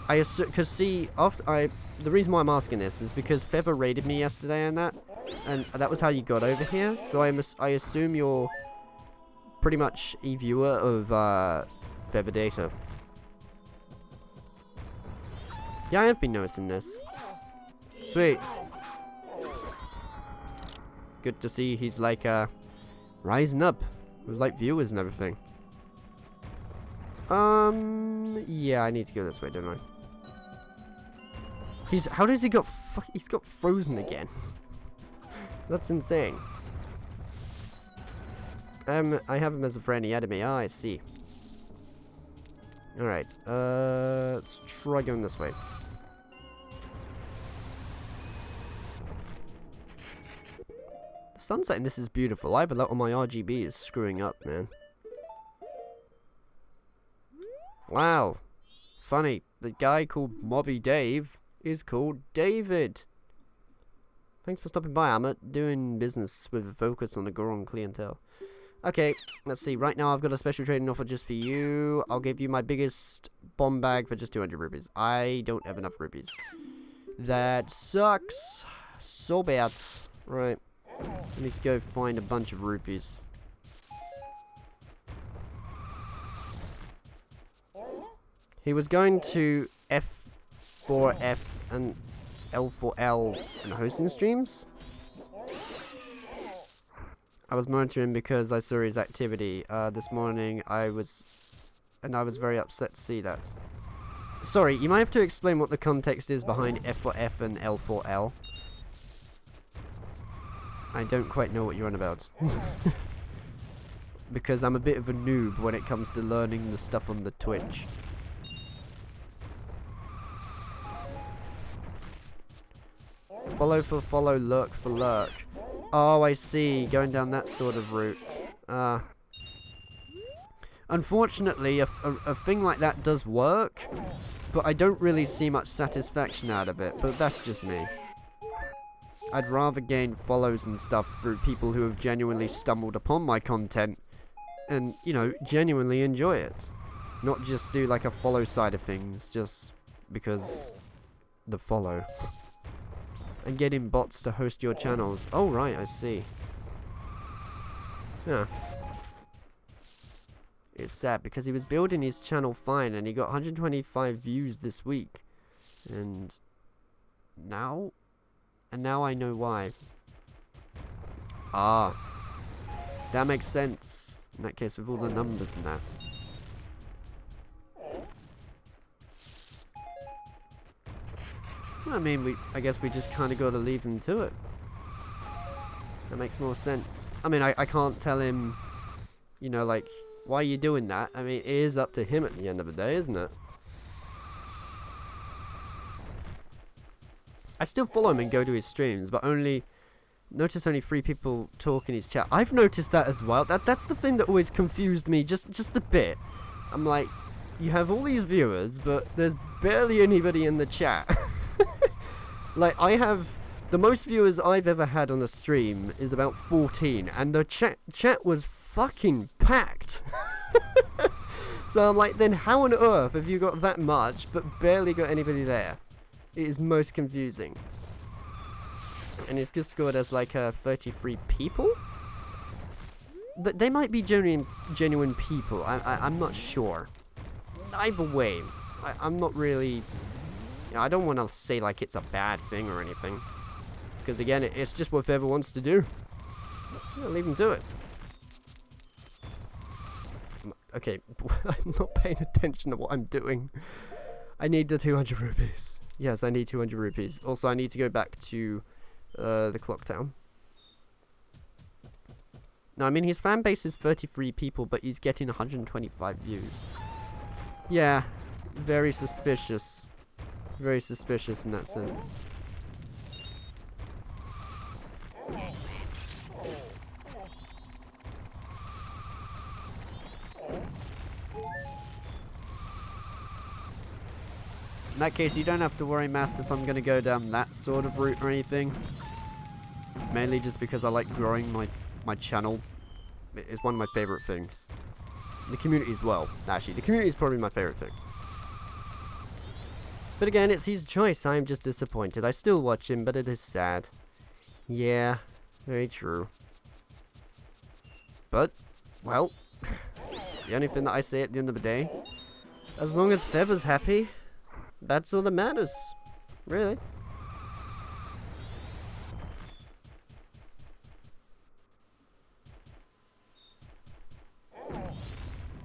because see, the reason why I'm asking this is because Feather raided me yesterday and that was how you got over here. So I assume you're pretty much a viewer of Feather data. Yeah, I have been noticing this. Sweet. Good to see he's like rising up with like viewers and everything. Yeah, I need to go this way, don't I? How does he got he's got frozen again? That's insane. I have him as a friend, he added me. Ah, I see. Alright, let's try going this way. The sunset in this is beautiful. Either that or my RGB is screwing up, man. Wow. Funny. The guy called Mobby Dave is called David. Thanks for stopping by. I'm doing business with a focus on the Goron clientele. Okay, let's see. Right now I've got a special trading offer just for you. I'll give you my biggest bomb bag for just 200 rupees. I don't have enough rupees. That sucks. So bad. Right. Let me just go find a bunch of rupees. He was going to F4F and L4L and hosting streams. I was monitoring because I saw his activity this morning. I was very upset to see that. Sorry, you might have to explain what the context is behind F4F and L4L. I don't quite know what you're on about. Because I'm a bit of a noob when it comes to learning the stuff on the Twitch. Follow for follow, lurk for lurk. Oh, I see. Going down that sort of route. Unfortunately, a thing like that does work, but I don't really see much satisfaction out of it, but that's just me. I'd rather gain follows and stuff through people who have genuinely stumbled upon my content and, you know, genuinely enjoy it. Not just do like a follow side of things just because the follow. And getting bots to host your channels. Oh, right, I see. Yeah. It's sad because he was building his channel fine and he got 125 views this week. And now I know why. Ah. That makes sense. In that case, with all the numbers and that. I mean, I guess we just kind of got to leave him to it. That makes more sense. I mean, I can't tell him, you know, like, why are you doing that? I mean, it is up to him at the end of the day, isn't it? I still follow him and go to his streams, but notice only 3 people talk in his chat. I've noticed that as well. That's the thing that always confused me just a bit. I'm like, you have all these viewers, but there's barely anybody in the chat. Like, I have the most viewers I've ever had on a stream is about 14, and the chat was fucking packed. So I'm like, then how on earth have you got that much but barely got anybody there? It is most confusing. And his Discord has like 33 people? They might be genuine people. I'm not sure. Either way, I'm not really... I don't want to say like it's a bad thing or anything. Because again, it's just what whoever wants to do. Yeah, leave him do it. Okay, I'm not paying attention to what I'm doing. I need the 200 rupees. Yes, I need 200 rupees. Also, I need to go back to the clock town. No, I mean, his fan base is 33 people, but he's getting 125 views. Yeah, very suspicious. Very suspicious in that sense. In that case, you don't have to worry, Mass, if I'm going to go down that sort of route or anything. Mainly just because I like growing my channel. It's one of my favorite things. The community as well. Actually, the community is probably my favorite thing. But again, it's his choice. I am just disappointed. I still watch him, but it is sad. Yeah, very true. But, well, the only thing that I say at the end of the day, as long as Feather's happy, that's all that matters. Really.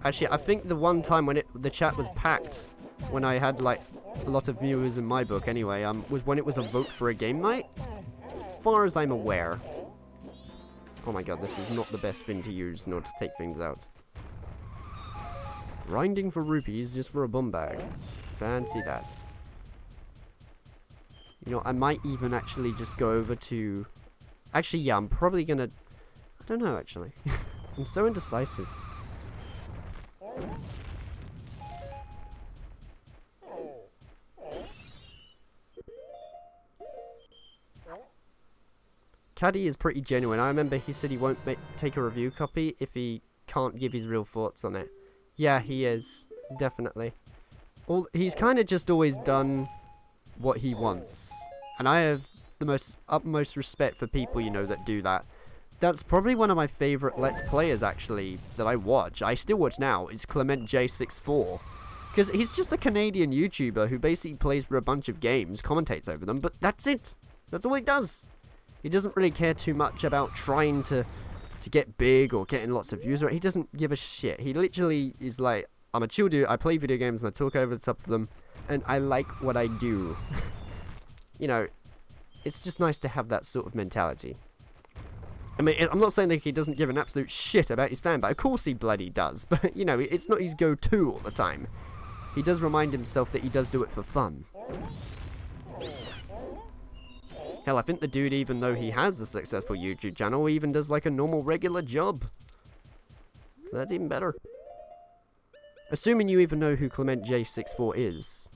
Actually, I think the one time when the chat was packed, when I had like a lot of viewers in my book anyway, was when it was a vote for a game night. As far as I'm aware. Oh my god, this is not the best thing to use in order to take things out. Grinding for rupees just for a bum bag. Fancy that. You know, I might even actually just go over to... Actually, yeah, I'm probably gonna... I don't know, actually. I'm so indecisive. Caddy is pretty genuine. I remember he said he won't take a review copy if he can't give his real thoughts on it. Yeah, he is. Definitely. He's kind of just always done what he wants. And I have the utmost respect for people, you know, that do that. That's probably one of my favorite Let's Players, actually, that I watch. I still watch now, is Clement J64. Because he's just a Canadian YouTuber who basically plays for a bunch of games, commentates over them, but that's it. That's all he does. He doesn't really care too much about trying to get big or getting lots of views. He doesn't give a shit. He literally is like, I'm a chill dude, I play video games and I talk over the top of them, and I like what I do. You know, it's just nice to have that sort of mentality. I mean, I'm not saying that he doesn't give an absolute shit about his fan, but of course he bloody does. But, you know, it's not his go-to all the time. He does remind himself that he does do it for fun. Hell, I think the dude, even though he has a successful YouTube channel, even does like a normal regular job. So that's even better. Assuming you even know who Clement J64 is.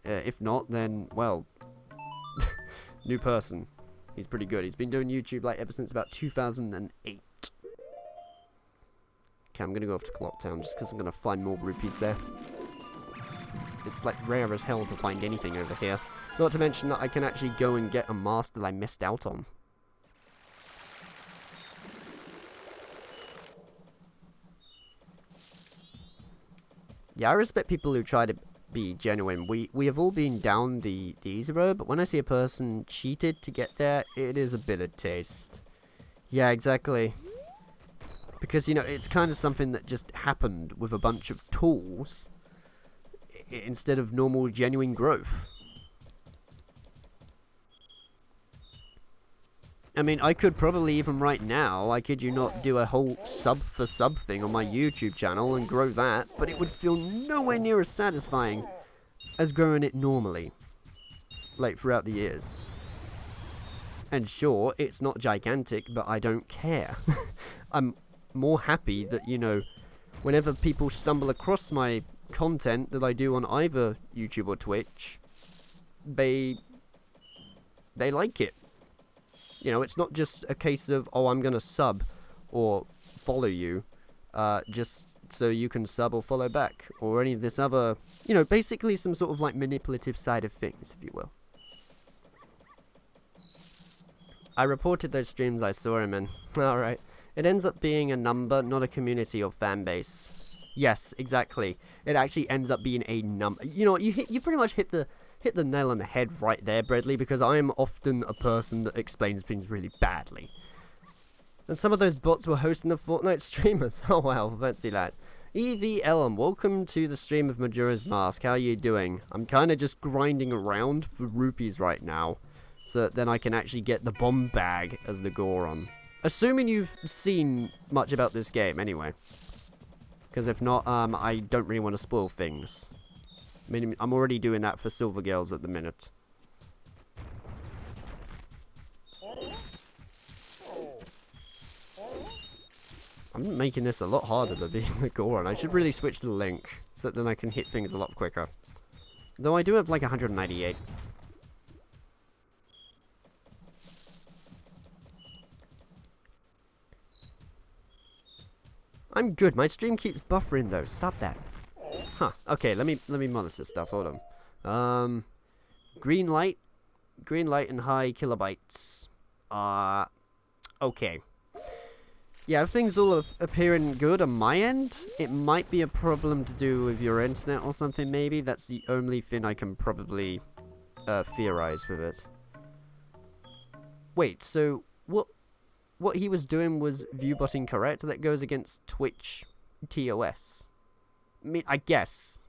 If not, then, well, new person. He's pretty good. He's been doing YouTube like ever since about 2008. Okay, I'm gonna go off to Clock Town just because I'm gonna find more rupees there. It's like rare as hell to find anything over here. Not to mention that I can actually go and get a mask that I missed out on. Yeah, I respect people who try to be genuine. We have all been down the easy road, but when I see a person cheated to get there, it is a bitter taste. Yeah, exactly. Because, you know, it's kind of something that just happened with a bunch of tools instead of normal, genuine growth. I mean, I could probably even right now, I kid you not, do a whole sub-for-sub thing on my YouTube channel and grow that, but it would feel nowhere near as satisfying as growing it normally, like throughout the years. And sure, it's not gigantic, but I don't care. I'm more happy that, you know, whenever people stumble across my content that I do on either YouTube or Twitch, they like it. You know, it's not just a case of, oh, I'm going to sub or follow you just so you can sub or follow back, or any of this other, you know, basically some sort of like manipulative side of things, if you will. I reported those streams I saw him in. Alright. It ends up being a number, not a community or fan base. Yes, exactly. It actually ends up being a number. You know, you pretty much hit the nail on the head right there, Bradley, because I am often a person that explains things really badly. And some of those bots were hosting the Fortnite streamers. Oh wow, fancy that. EV Elm, welcome to the stream of Majora's Mask. How are you doing? I'm kind of just grinding around for rupees right now, so that then I can actually get the bomb bag as the Goron. Assuming you've seen much about this game, anyway. Because if not, I don't really want to spoil things. I mean, I'm already doing that for Silver Girls at the minute. I'm making this a lot harder to be the Goron. I should really switch to the Link, so that then I can hit things a lot quicker. Though I do have like 198. I'm good. My stream keeps buffering though. Stop that. Huh. Okay, let me monitor stuff. Hold on. Green light and high kilobytes. Okay. Yeah, if things all appearing good on my end, it might be a problem to do with your internet or something, maybe. That's the only thing I can probably theorize with it. Wait, so what he was doing was viewbotting correct? That goes against Twitch TOS. I mean, I guess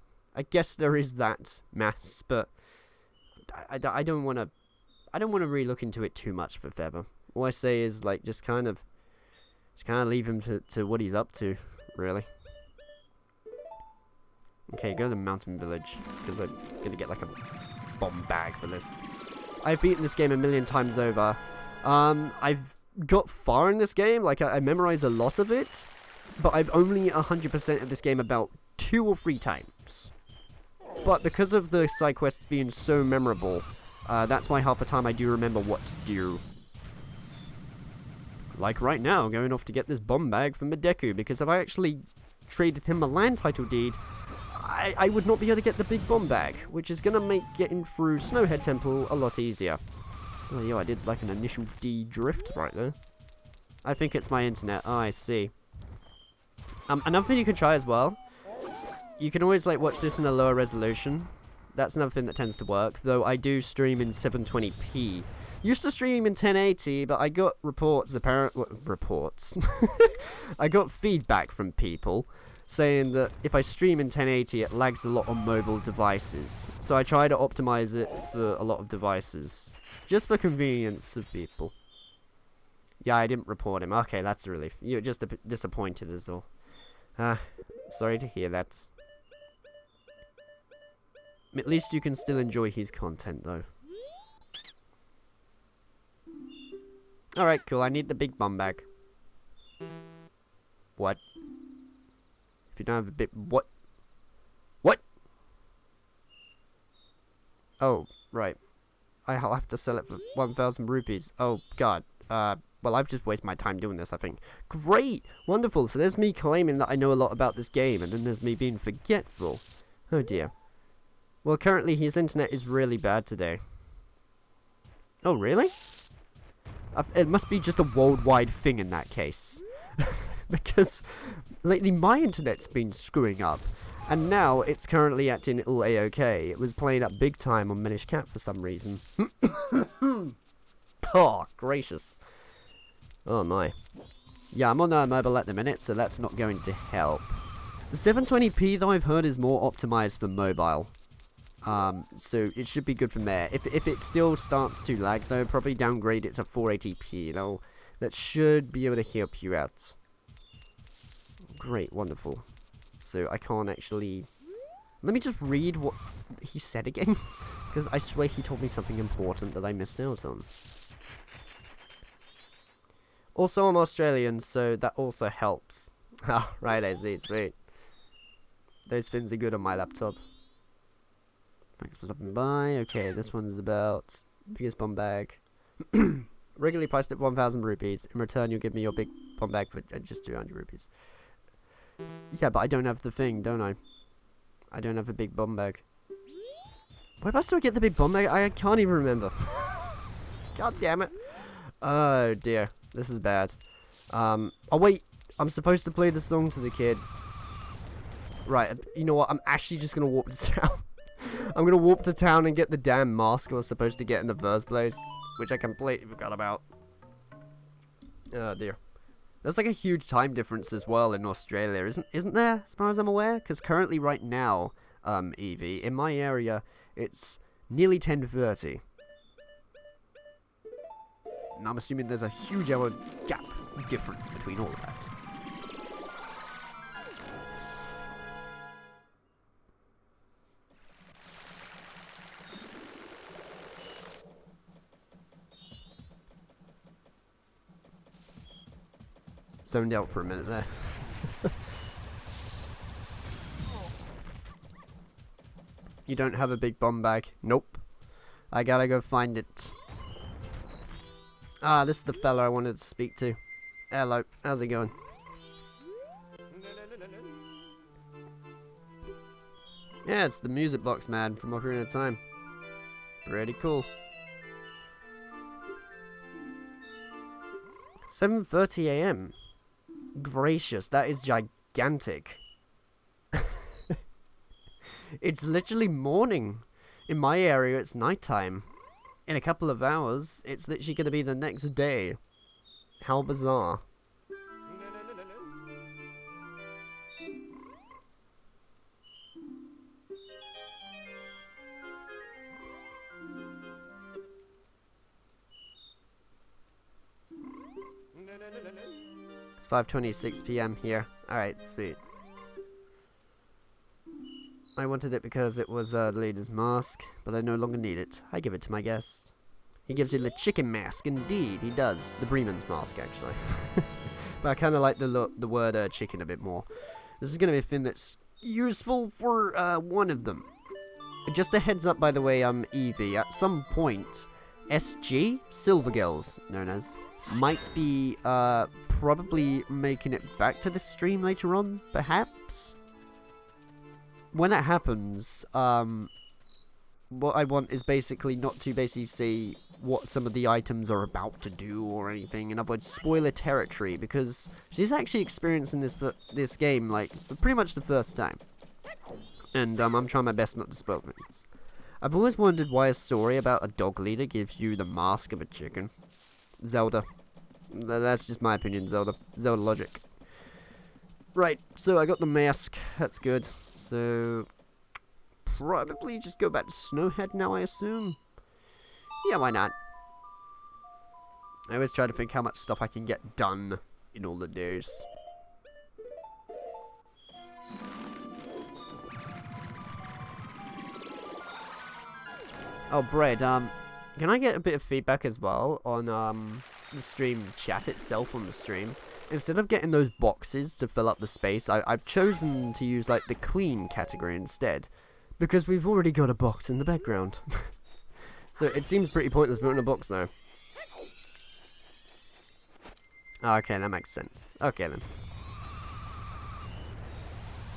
there is that mass, but I don't want to really look into it too much for Feather. All I say is like just kind of leave him to what he's up to, really. Okay, go to Mountain Village, because I'm gonna get like a bomb bag for this. I've beaten this game a million times over. I've got far in this game, like I memorized a lot of it, but I've only 100% of this game about 2 or 3 times. But because of the side quests being so memorable, that's why half the time I do remember what to do. Like right now, going off to get this bomb bag from Mideku, because if I actually traded him a land title deed, I would not be able to get the big bomb bag, which is going to make getting through Snowhead Temple a lot easier. Oh, yo, I did like an initial D drift right there. I think it's my internet. Oh, I see. Another thing you can try as well, you can always like watch this in a lower resolution. That's another thing that tends to work, though I do stream in 720p. Used to stream in 1080, but I got reports, reports. I got feedback from people saying that if I stream in 1080, it lags a lot on mobile devices. So I try to optimize it for a lot of devices, just for convenience of people. Yeah, I didn't report him. Okay, that's a relief. You're just a bit disappointed is all. Sorry to hear that. At least you can still enjoy his content, though. Alright, cool. I need the big bomb bag. What? If you don't have a bit... What? What? Oh, right. I'll have to sell it for 1,000 rupees. Oh, God. Well, I've just wasted my time doing this, I think. Great! Wonderful. So there's me claiming that I know a lot about this game, and then there's me being forgetful. Oh, dear. Well, currently his internet is really bad today. Oh, really? It must be just a worldwide thing in that case. Because lately my internet's been screwing up. And now it's currently acting all A-OK. It was playing up big time on Minish Cap for some reason. Oh, gracious. Oh my. Yeah, I'm on mobile at the minute, so that's not going to help. 720p, though, I've heard is more optimized for mobile. So it should be good from there. If it still starts to lag, though, probably downgrade it to 480p. That should be able to help you out. Great, wonderful. So I can't actually... Let me just read what he said again. Because I swear he told me something important that I missed out on. Also, I'm Australian, so that also helps. Ah, right, I see, sweet. Those fins are good on my laptop. Thanks for stopping by. Okay, this one's about biggest bomb bag. Regularly priced at 1,000 rupees. In return, you'll give me your big bomb bag for just 200 rupees. Yeah, but I don't have the thing, don't I? I don't have a big bomb bag. Where else do I get the big bomb bag? I can't even remember. God damn it. Oh dear. This is bad. Oh wait. I'm supposed to play the song to the kid. Right, you know what? I'm actually just gonna walk to town. I'm gonna walk to town and get the damn mask I was supposed to get in the first place, which I completely forgot about. Oh dear. There's like a huge time difference as well in Australia, isn't there? As far as I'm aware, because currently right now, Evie, in my area, it's nearly 10:30. And I'm assuming there's a huge hour gap difference between all of that. Zoned out for a minute there. You don't have a big bomb bag? Nope. I gotta go find it. Ah, this is the fella I wanted to speak to. Hello, how's it going? Yeah, it's the music box man from Ocarina of Time. Pretty cool. 7:30 AM. Gracious, that is gigantic. It's literally morning. In my area, it's nighttime. In a couple of hours, it's literally going to be the next day. How bizarre. It's 5:26 PM here. Alright, sweet. I wanted it because it was the leader's mask, but I no longer need it. I give it to my guest. He gives you the chicken mask. Indeed, he does. The Bremen's mask, actually. But I kind of like the word chicken a bit more. This is going to be a thing that's useful for one of them. Just a heads up, by the way, Evie, at some point, SG, Silvergirls, known as, might be probably making it back to the stream later on, perhaps? When that happens, what I want is basically not to basically say what some of the items are about to do or anything, and avoid spoiler territory, because she's actually experiencing this game, like, for pretty much the first time. And I'm trying my best not to spoil things. I've always wondered why a story about a dog leader gives you the mask of a chicken. Zelda. That's just my opinion, Zelda. Zelda logic. Right, so I got the mask. That's good. So, probably just go back to Snowhead now, I assume? Yeah, why not? I always try to think how much stuff I can get done in all the days. Oh, Bread, can I get a bit of feedback as well on, the stream chat itself on the stream? Instead of getting those boxes to fill up the space, I've chosen to use, like, the clean category instead. Because we've already got a box in the background. So it seems pretty pointless putting a box now. Okay, that makes sense. Okay, then.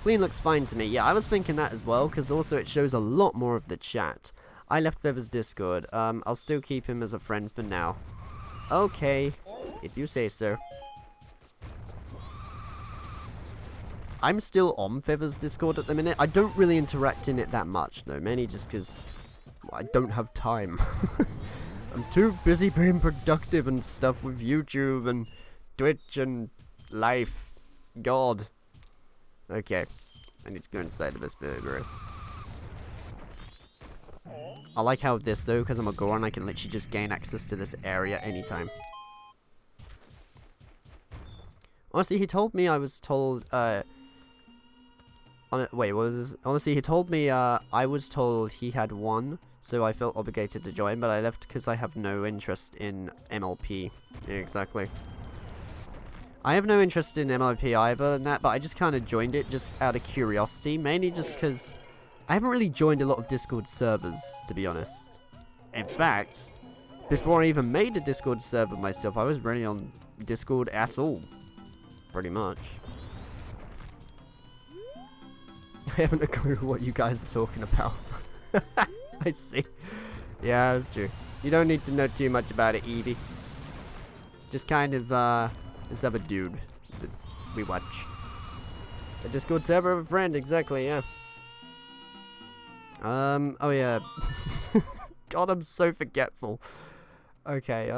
Clean looks fine to me. Yeah, I was thinking that as well, because also it shows a lot more of the chat. I left Feather's Discord. I'll still keep him as a friend for now. Okay, if you say so. I'm still on Feather's Discord at the minute. I don't really interact in it that much, though. Mainly just because I don't have time. I'm too busy being productive and stuff with YouTube and Twitch and life. God. Okay. I need to go inside of this burger. I like how this, though, because I'm a Goron, I can literally just gain access to this area anytime. Honestly, he told me I was told, wait, what was this? Honestly, he told me, I was told he had won, so I felt obligated to join, but I left because I have no interest in MLP. Yeah, exactly. I have no interest in MLP either and that, but I just kind of joined it just out of curiosity, mainly just because I haven't really joined a lot of Discord servers, to be honest. In fact, before I even made a Discord server myself, I was really on Discord at all. Pretty much. I haven't a clue what you guys are talking about. I see. Yeah, that's true. You don't need to know too much about it, Evie. Just kind of, this other dude that we watch. A Discord server of a friend, exactly, yeah. Oh yeah. God, I'm so forgetful. Okay,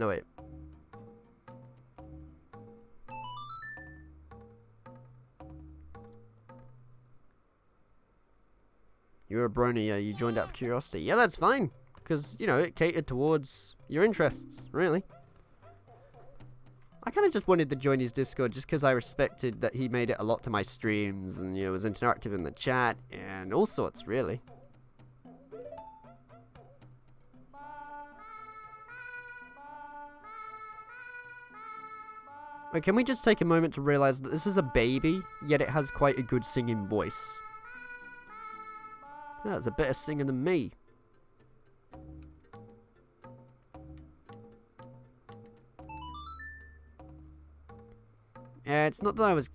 No, wait. You're a brony, you joined out of curiosity. Yeah, that's fine. Because, you know, it catered towards your interests, really. I kind of just wanted to join his Discord just because I respected that he made it a lot to my streams and, you know, was interactive in the chat and all sorts, really. Wait, can we just take a moment to realize that this is a baby, yet it has quite a good singing voice? Yeah, it's a better singer than me. It's not that I was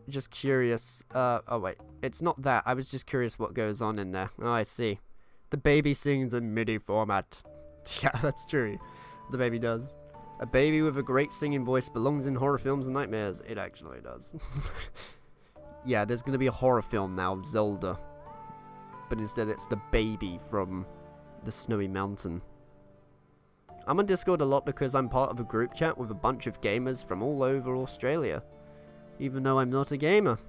just curious. Oh wait, it's not that. I was just curious what goes on in there. Oh, I see. The baby sings in MIDI format. Yeah, that's true. The baby does. A baby with a great singing voice belongs in horror films and nightmares. It actually does. Yeah, there's gonna be a horror film now of Zelda. But instead it's the baby from the Snowy Mountain. I'm on Discord a lot because I'm part of a group chat with a bunch of gamers from all over Australia. Even though I'm not a gamer.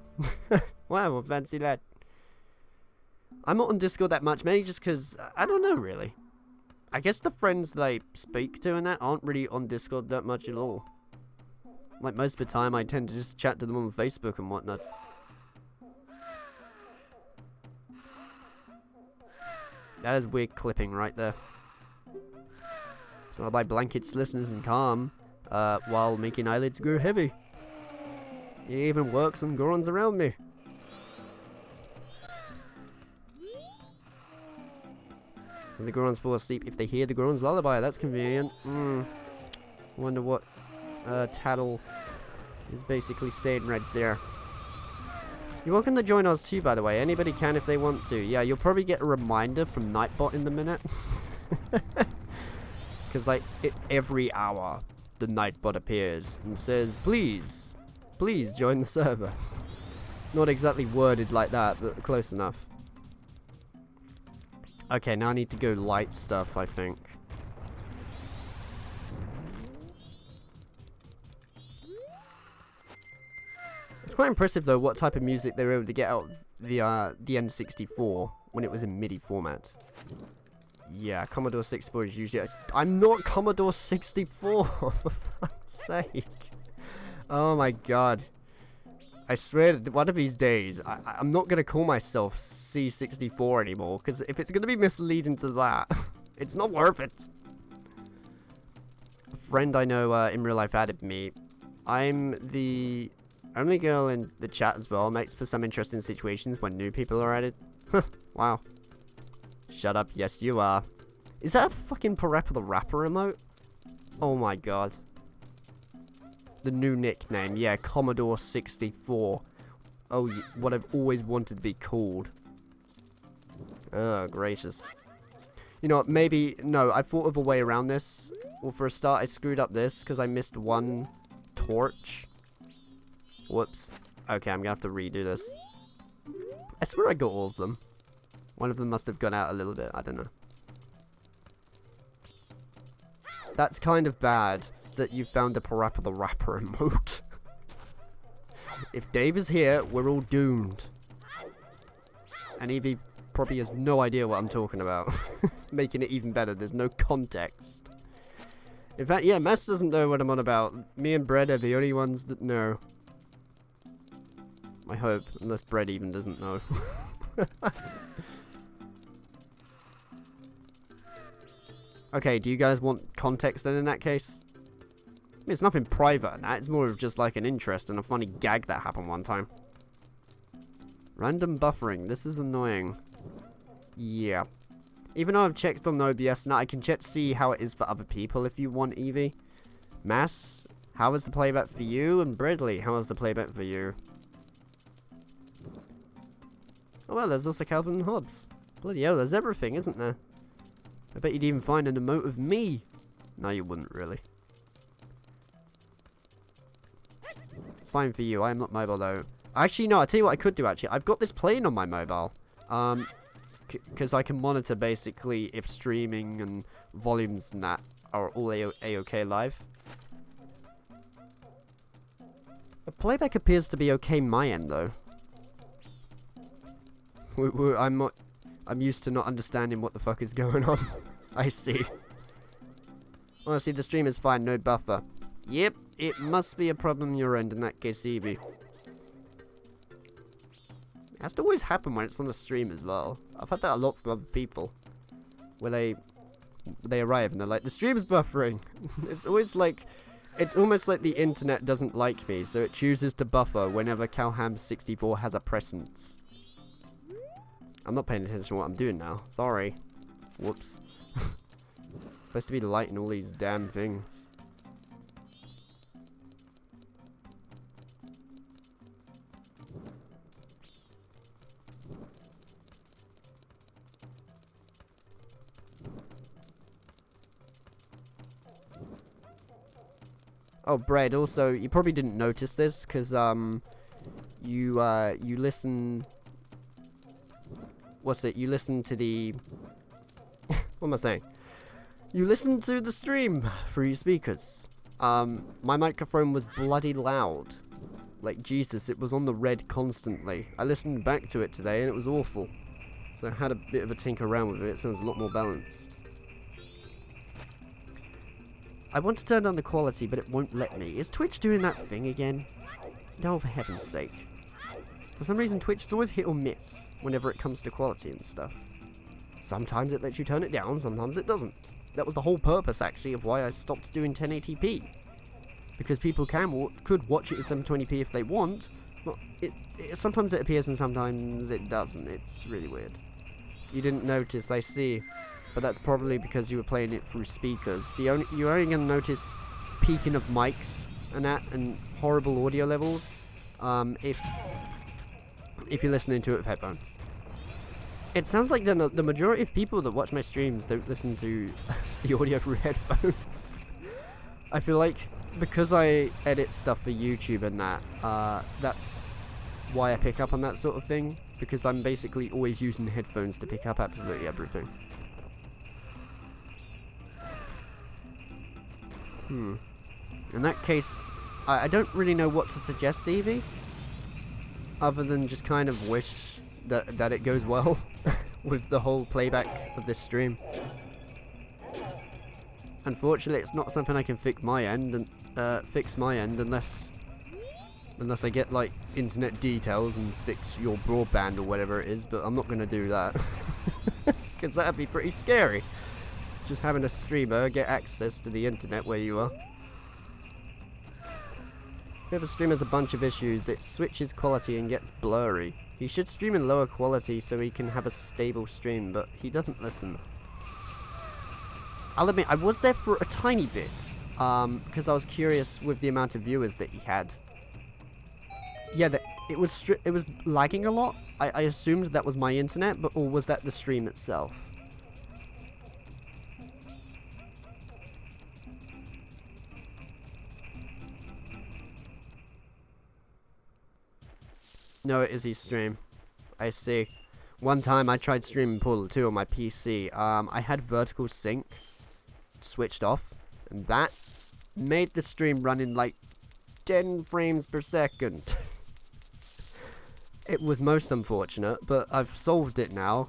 Wow, well, fancy that. I'm not on Discord that much, mainly just because, I don't know really. I guess the friends that I speak to and that aren't really on Discord that much at all. Like most of the time I tend to just chat to them on Facebook and whatnot. That is weird clipping right there. So I'll buy blankets, listeners, and calm, while making eyelids grow heavy. It even works on Gorons around me. So the Gorons fall asleep if they hear the Goron's lullaby. That's convenient. Wonder what Tattle is basically saying right there. You're welcome to join us too, by the way. Anybody can if they want to. Yeah, you'll probably get a reminder from Nightbot in a minute. Because, like, every hour, the Nightbot appears and says, please join the server. Not exactly worded like that, but close enough. Okay, now I need to go light stuff, I think. It's quite impressive, though, what type of music they were able to get out of the N64 when it was in MIDI format. Yeah, Commodore 64 is usually... I'm not Commodore 64, for fuck's sake. Oh my god. I swear, one of these days, I'm not going to call myself C64 anymore, because if it's going to be misleading to that, it's not worth it. A friend I know in real life added me. I'm the only girl in the chat as well, makes for some interesting situations when new people are added. Wow. Shut up, yes you are. Is that a fucking Parappa the Rapper emote? Oh my god. The new nickname, yeah, Commodore 64. Oh, what I've always wanted to be called. Oh, gracious. You know what, maybe, no, I thought of a way around this. Well, for a start, I screwed up this, because I missed one torch. Whoops. Okay, I'm gonna have to redo this. I swear I got all of them. One of them must have gone out a little bit, I don't know. That's kind of bad that you found a Parappa the Rapper emote. If Dave is here, we're all doomed. And Evie probably has no idea what I'm talking about. Making it even better, there's no context. In fact, yeah, Mass doesn't know what I'm on about. Me and Brett are the only ones that know. I hope, unless Brett even doesn't know. Okay, do you guys want context then in that case? I mean, it's nothing private in that, it's more of just like an interest and a funny gag that happened one time. Random buffering, this is annoying. Yeah. Even though I've checked on OBS now, I can check to see how it is for other people if you want, Evie. Mass, how is the playback for you? And Bradley, how is the playback for you? Oh well, there's also Calvin and Hobbs. Bloody hell, there's everything, isn't there? I bet you'd even find an emote of me. No, you wouldn't really. Fine for you, I am not mobile though. Actually, no, I'll tell you what I could do actually. I've got this playing on my mobile. Because I can monitor basically if streaming and volumes and that are all A-OK live. The playback appears to be okay my end, though. I'm used to not understanding what the fuck is going on. I see. Honestly, the stream is fine, no buffer. Yep, it must be a problem your end in that case, Evie. It has to always happen when it's on the stream as well. I've had that a lot from other people. Where they arrive and they're like, the stream's buffering. It's always like, it's almost like the internet doesn't like me, so it chooses to buffer whenever Calham64 has a presence. I'm not paying attention to what I'm doing now. Sorry. Whoops. It's supposed to be lighting all these damn things. Oh, Bread, also, you probably didn't notice this, because, you listen... What's it? You listen to the... What am I saying? You listen to the stream through your speakers. My microphone was bloody loud. Like, Jesus, it was on the red constantly. I listened back to it today, and it was awful. So I had a bit of a tinker around with it. It sounds a lot more balanced. I want to turn down the quality, but it won't let me. Is Twitch doing that thing again? No, for heaven's sake. For some reason, Twitch is always hit or miss whenever it comes to quality and stuff. Sometimes it lets you turn it down, sometimes it doesn't. That was the whole purpose, actually, of why I stopped doing 1080p. Because people could watch it at 720p if they want, but sometimes it appears and sometimes it doesn't. It's really weird. You didn't notice, I see. But that's probably because you were playing it through speakers. So you're only going to notice peaking of mics and that, and horrible audio levels, if you're listening to it with headphones. It sounds like the majority of people that watch my streams don't listen to the audio through headphones. I feel like because I edit stuff for YouTube and that, that's why I pick up on that sort of thing. Because I'm basically always using headphones to pick up absolutely everything. In that case, I don't really know what to suggest, Evie. Other than just kind of wish that it goes well with the whole playback of this stream. Unfortunately, it's not something I can fix my end unless I get like internet details and fix your broadband or whatever it is. But I'm not gonna do that because that'd be pretty scary. Just having a streamer get access to the internet where you are. If a stream has a bunch of issues, it switches quality and gets blurry. He should stream in lower quality so he can have a stable stream, but he doesn't listen. I'll admit, I was there for a tiny bit, because I was curious with the amount of viewers that he had. Yeah, it was lagging a lot. I assumed that was my internet, or was that the stream itself? No, it is his stream. I see. One time I tried streaming Portal 2 on my PC. I had vertical sync switched off, and that made the stream run in like 10 frames per second. It was most unfortunate, but I've solved it now.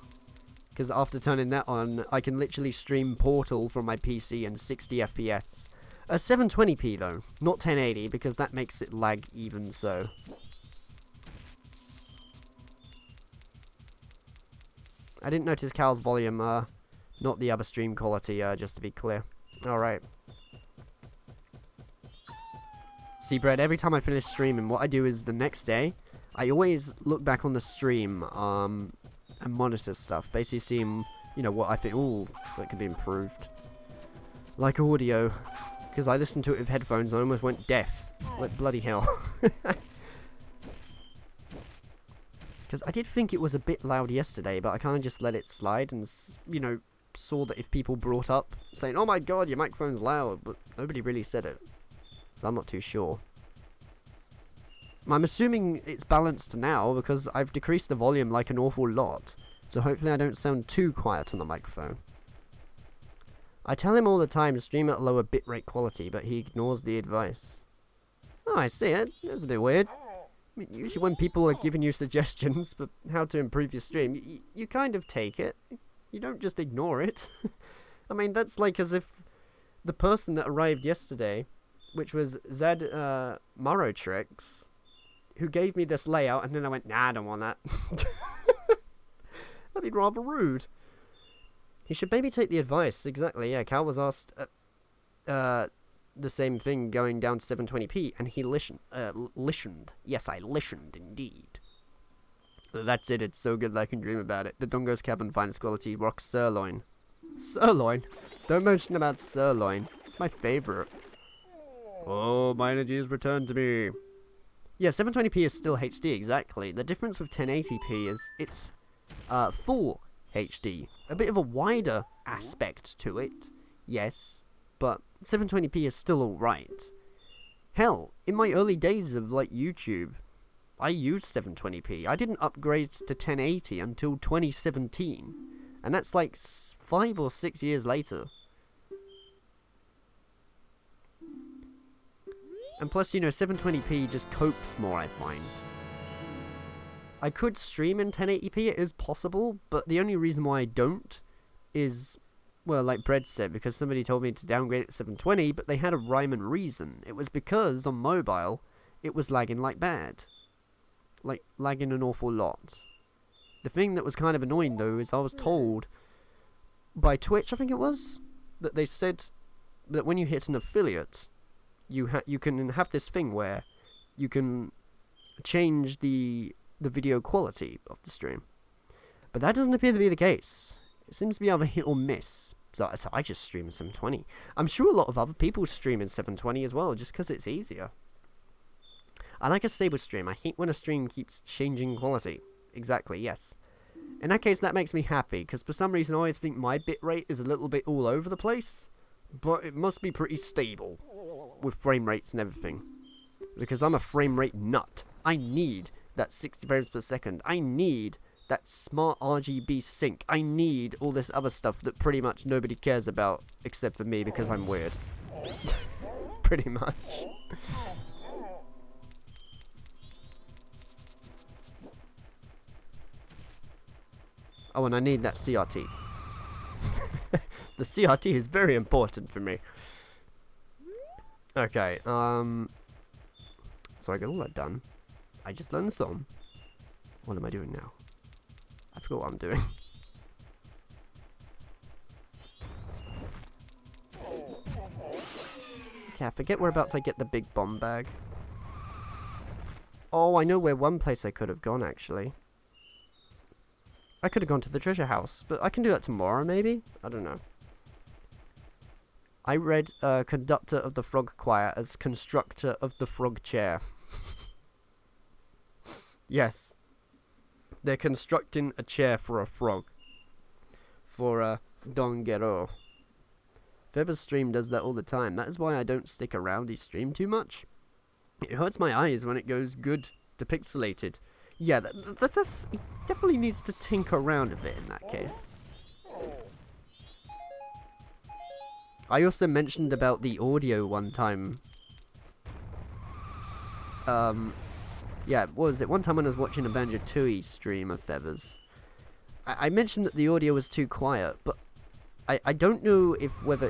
Because after turning that on, I can literally stream Portal from my PC in 60 FPS. 720p though, not 1080, because that makes it lag even so. I didn't notice Cal's volume, not the other stream quality, just to be clear. Alright. See, Brett, every time I finish streaming, what I do is the next day, I always look back on the stream, and monitor stuff. Basically seeing, you know, what I think, ooh, that could be improved. Like audio. Because I listened to it with headphones and I almost went deaf. Like, bloody hell. Because I did think it was a bit loud yesterday, but I kind of just let it slide and, you know, saw that if people brought up saying, oh my god, your microphone's loud, but nobody really said it. So I'm not too sure. I'm assuming it's balanced now because I've decreased the volume like an awful lot. So hopefully I don't sound too quiet on the microphone. I tell him all the time to stream at a lower bitrate quality, but he ignores the advice. Oh, I see it. That's a bit weird. I mean, usually when people are giving you suggestions for how to improve your stream, you kind of take it. You don't just ignore it. I mean, that's like as if the person that arrived yesterday, which was Zed Marotrix, who gave me this layout, and then I went, nah, I don't want that. That'd be rather rude. He should maybe take the advice. Exactly, yeah. Cal was asked the same thing going down to 720p, and he listened. Yes, I listened, indeed. That's it. It's so good that I can dream about it. The Dongo's Cabin, finest quality, rock sirloin. Sirloin? Don't mention about sirloin. It's my favorite. Oh, my energy has returned to me. Yeah, 720p is still HD, exactly. The difference with 1080p is it's full HD. A bit of a wider aspect to it, yes, but 720p is still alright. Hell, in my early days of, like, YouTube, I used 720p. I didn't upgrade to 1080 until 2017, and that's like 5 or 6 years later. And plus, you know, 720p just copes more, I find. I could stream in 1080p, it is possible, but the only reason why I don't is, well, like Brett said, because somebody told me to downgrade it to 720, but they had a rhyme and reason. It was because, on mobile, it was lagging like bad. Like, lagging an awful lot. The thing that was kind of annoying, though, is I was told by Twitch, I think it was, that they said that when you hit an affiliate, you can have this thing where you can change the video quality of the stream. But that doesn't appear to be the case. It seems to be either hit or miss. So I just stream in 720. I'm sure a lot of other people stream in 720 as well, just because it's easier. I like a stable stream. I hate when a stream keeps changing quality. Exactly, yes. In that case, that makes me happy, because for some reason I always think my bitrate is a little bit all over the place. But it must be pretty stable, with frame rates and everything. Because I'm a frame rate nut. I need that 60 frames per second. I need that smart RGB sync. I need all this other stuff that pretty much nobody cares about, except for me, because I'm weird. Pretty much. Oh, and I need that CRT. The CRT is very important for me. Okay, so I got all that done. I just learned the song. What am I doing now? I forgot what I'm doing. Okay, I forget whereabouts I get the big bomb bag. Oh, I know where one place I could have gone, actually. I could have gone to the treasure house, but I can do that tomorrow, maybe? I don't know. I read conductor of the frog choir as constructor of the frog chair. Yes. They're constructing a chair for a frog. For Don Guerrero. Feather's stream does that all the time. That is why I don't stick around his stream too much. It hurts my eyes when it goes good to pixelated. Yeah, that's he definitely needs to tinker around a bit in that case. I also mentioned about the audio one time. Yeah, what was it? One time when I was watching a Banjo-Tooie stream of Feathers, I mentioned that the audio was too quiet, but I don't know whether...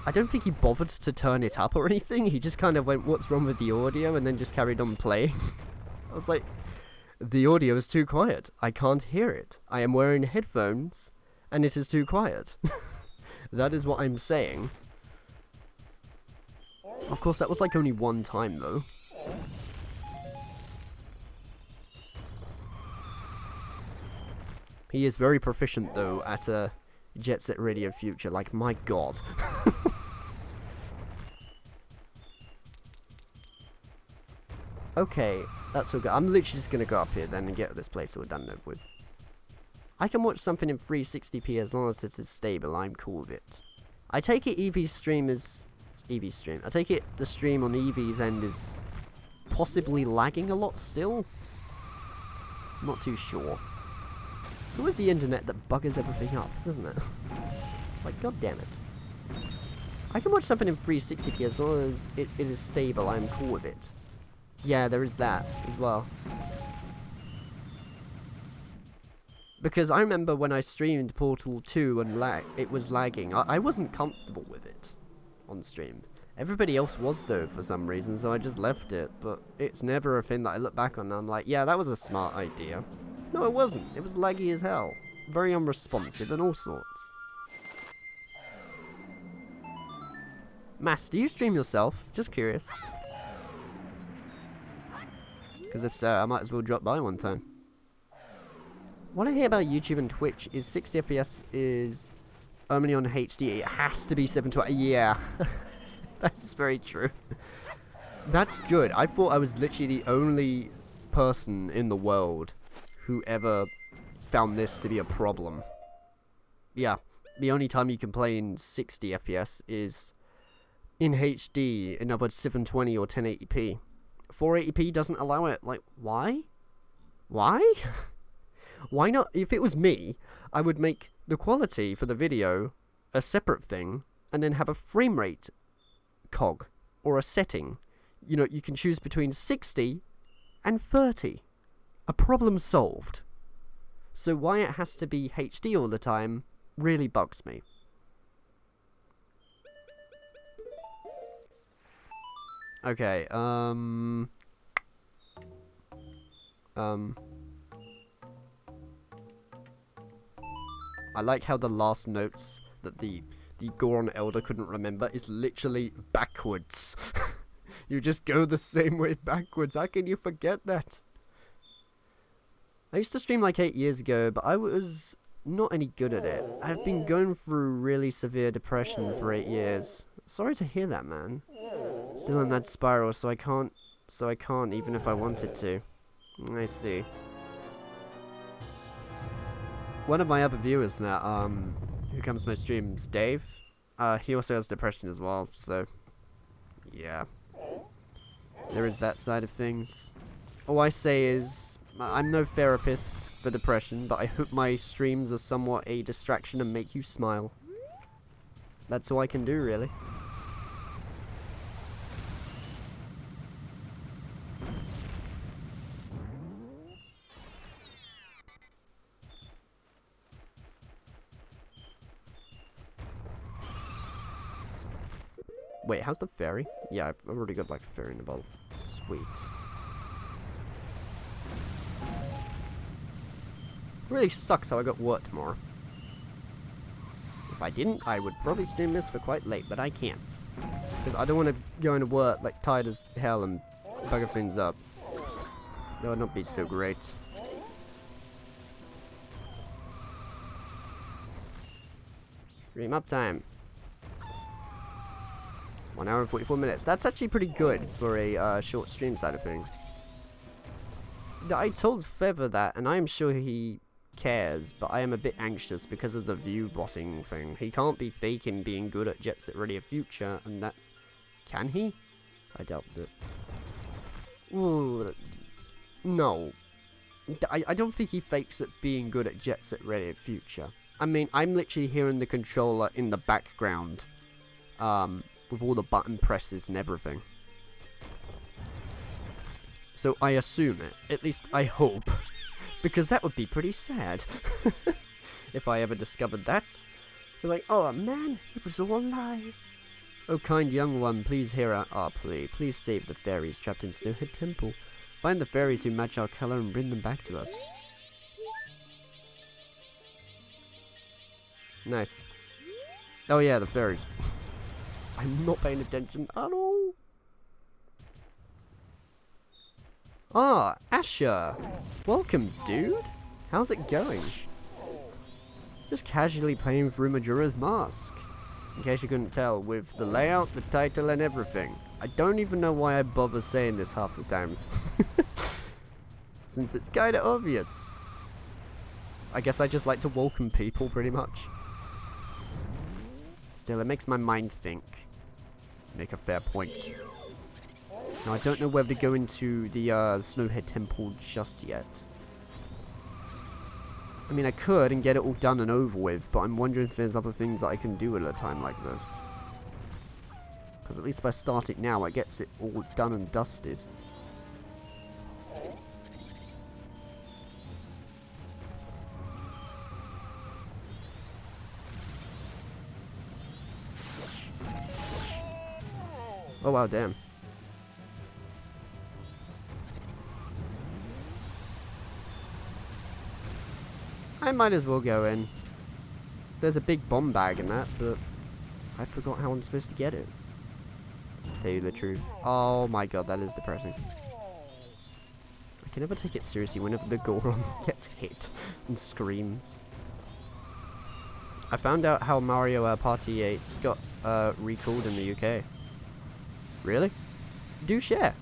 I don't think he bothered to turn it up or anything. He just kind of went, what's wrong with the audio? And then just carried on playing. I was like, the audio is too quiet. I can't hear it. I am wearing headphones, and it is too quiet. That is what I'm saying. Of course, that was like only one time, though. He is very proficient, though, at Jet Set Radio Future. Like, my god. Okay, that's all good. I'm literally just going to go up here then and get this place all done with. I can watch something in 360p as long as it is stable. I'm cool with it. I take it Eevee's stream is... Eevee's stream. I take it the stream on Eevee's end is possibly lagging a lot still? I'm not too sure. It's always the internet that buggers everything up, doesn't it? Like, god damn it. I can watch something in 360p as long as it is stable. I'm cool with it. Yeah, there is that as well. Because I remember when I streamed Portal 2 and it was lagging. I wasn't comfortable with it on stream. Everybody else was though for some reason, so I just left it. But it's never a thing that I look back on and I'm like, yeah, that was a smart idea. No, it wasn't. It was laggy as hell. Very unresponsive and all sorts. Mass, do you stream yourself? Just curious. Because if so, I might as well drop by one time. What I hear about YouTube and Twitch is 60 FPS is only on HD. It has to be 720. Yeah, that's very true. That's good. I thought I was literally the only person in the world who ever found this to be a problem. Yeah, the only time you can play in 60 FPS is in HD, in other words 720 or 1080p. 480p doesn't allow it. Like, why? Why? Why not? If it was me, I would make the quality for the video a separate thing and then have a frame rate cog or a setting. You know, you can choose between 60 and 30. A problem solved. So why it has to be HD all the time really bugs me. Okay, I like how the last notes that the Goron Elder couldn't remember is literally backwards. You just go the same way backwards. How can you forget that? I used to stream like 8 years ago, but I was not any good at it. I've been going through really severe depression for 8 years. Sorry to hear that, man. Still in that spiral, so I can't even if I wanted to. I see. One of my other viewers now, who comes to my streams, Dave, he also has depression as well, so yeah. There is that side of things. All I say is, I'm no therapist for depression, but I hope my streams are somewhat a distraction and make you smile. That's all I can do, really. Wait, how's the ferry? Yeah, I've already got like a ferry in the boat. Sweet. Really sucks how I got work tomorrow. If I didn't, I would probably stream this for quite late, but I can't. Because I don't want to go into work like tired as hell and bugger things up. That would not be so great. Stream up time. 1 hour and 44 minutes. That's actually pretty good for a short stream side of things. I told Feather that, and I am sure he cares, but I am a bit anxious because of the view botting thing. He can't be faking being good at Jet Set Radio Future, and that... Can he? I doubt it. Ooh, no. I don't think he fakes at being good at Jet Set Radio Future. I mean, I'm literally hearing the controller in the background. With all the button presses and everything. So I assume it. At least I hope. Because that would be pretty sad. If I ever discovered that. You're like, oh man, it was all a lie. Oh kind young one, please hear our plea. Please save the fairies trapped in Snowhead Temple. Find the fairies who match our color and bring them back to us. Nice. Oh yeah, the fairies. I'm not paying attention at all. Ah, Asher. Welcome, dude. How's it going? Just casually playing through Majora's Mask. In case you couldn't tell, with the layout, the title, and everything. I don't even know why I bother saying this half the time. Since it's kinda obvious. I guess I just like to welcome people, pretty much. Still, it makes my mind think. Make a fair point. Now, I don't know whether to go into the Snowhead Temple just yet. I mean, I could and get it all done and over with, but I'm wondering if there's other things that I can do at a time like this. Because at least if I start it now, it gets it all done and dusted. Oh wow, damn. I might as well go in. There's a big bomb bag in that, but I forgot how I'm supposed to get it. Tell you the truth. Oh my god, that is depressing. I can never take it seriously whenever the Goron gets hit and screams. I found out how Mario Party 8 got recalled in the UK. Really? Do share.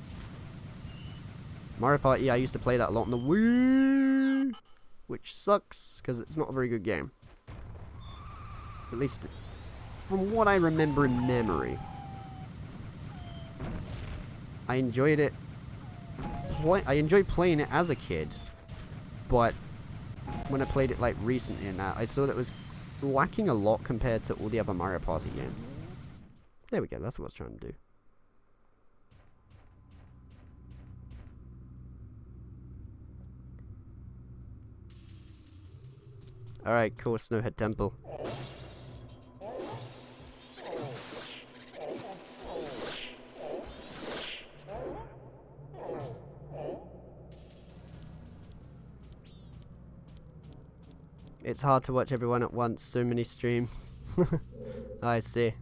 Mario Party, I used to play that a lot on the Wii, which sucks because it's not a very good game. At least from what I remember in memory. I enjoyed it. I enjoyed playing it as a kid, but when I played it like recently and that, I saw that it was lacking a lot compared to all the other Mario Party games. There we go, that's what I was trying to do. Alright, cool, Snowhead Temple. It's hard to watch everyone at once, so many streams. I see.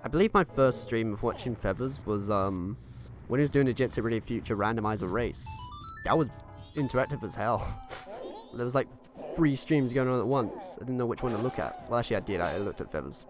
I believe my first stream of watching Feathers was when he was doing a Jet Set Radio Future randomizer race. That was interactive as hell. There was like 3 streams going on at once. I didn't know which one to look at. Well, actually I did. I looked at Feathers.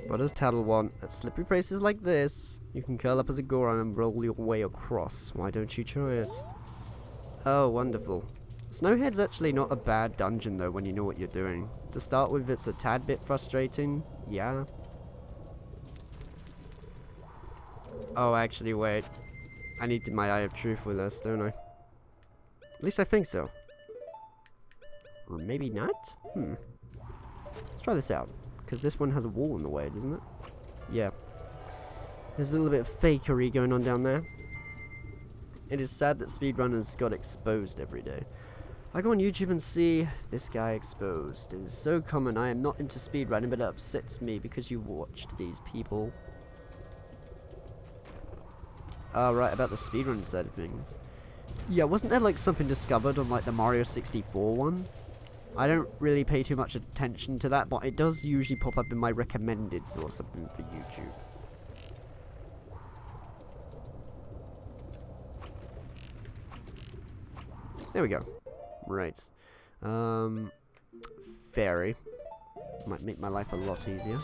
What does Tattle want? At slippery places like this, you can curl up as a Goron and roll your way across. Why don't you try it? Oh, wonderful. Snowhead's actually not a bad dungeon though when you know what you're doing. To start with, it's a tad bit frustrating. Yeah. Oh, actually, wait. I need my Eye of Truth with this, don't I? At least I think so. Or maybe not? Let's try this out. Because this one has a wall in the way, doesn't it? Yeah. There's a little bit of fakery going on down there. It is sad that speedrunners got exposed every day. I go on YouTube and see this guy exposed. It is so common. I am not into speedrunning, but it upsets me because you watched these people. Right, about the speedrun side of things. Yeah, wasn't there like something discovered on like the Mario 64 one? I don't really pay too much attention to that, but it does usually pop up in my recommendeds or something for YouTube. There we go. Right. Fairy. Might make my life a lot easier.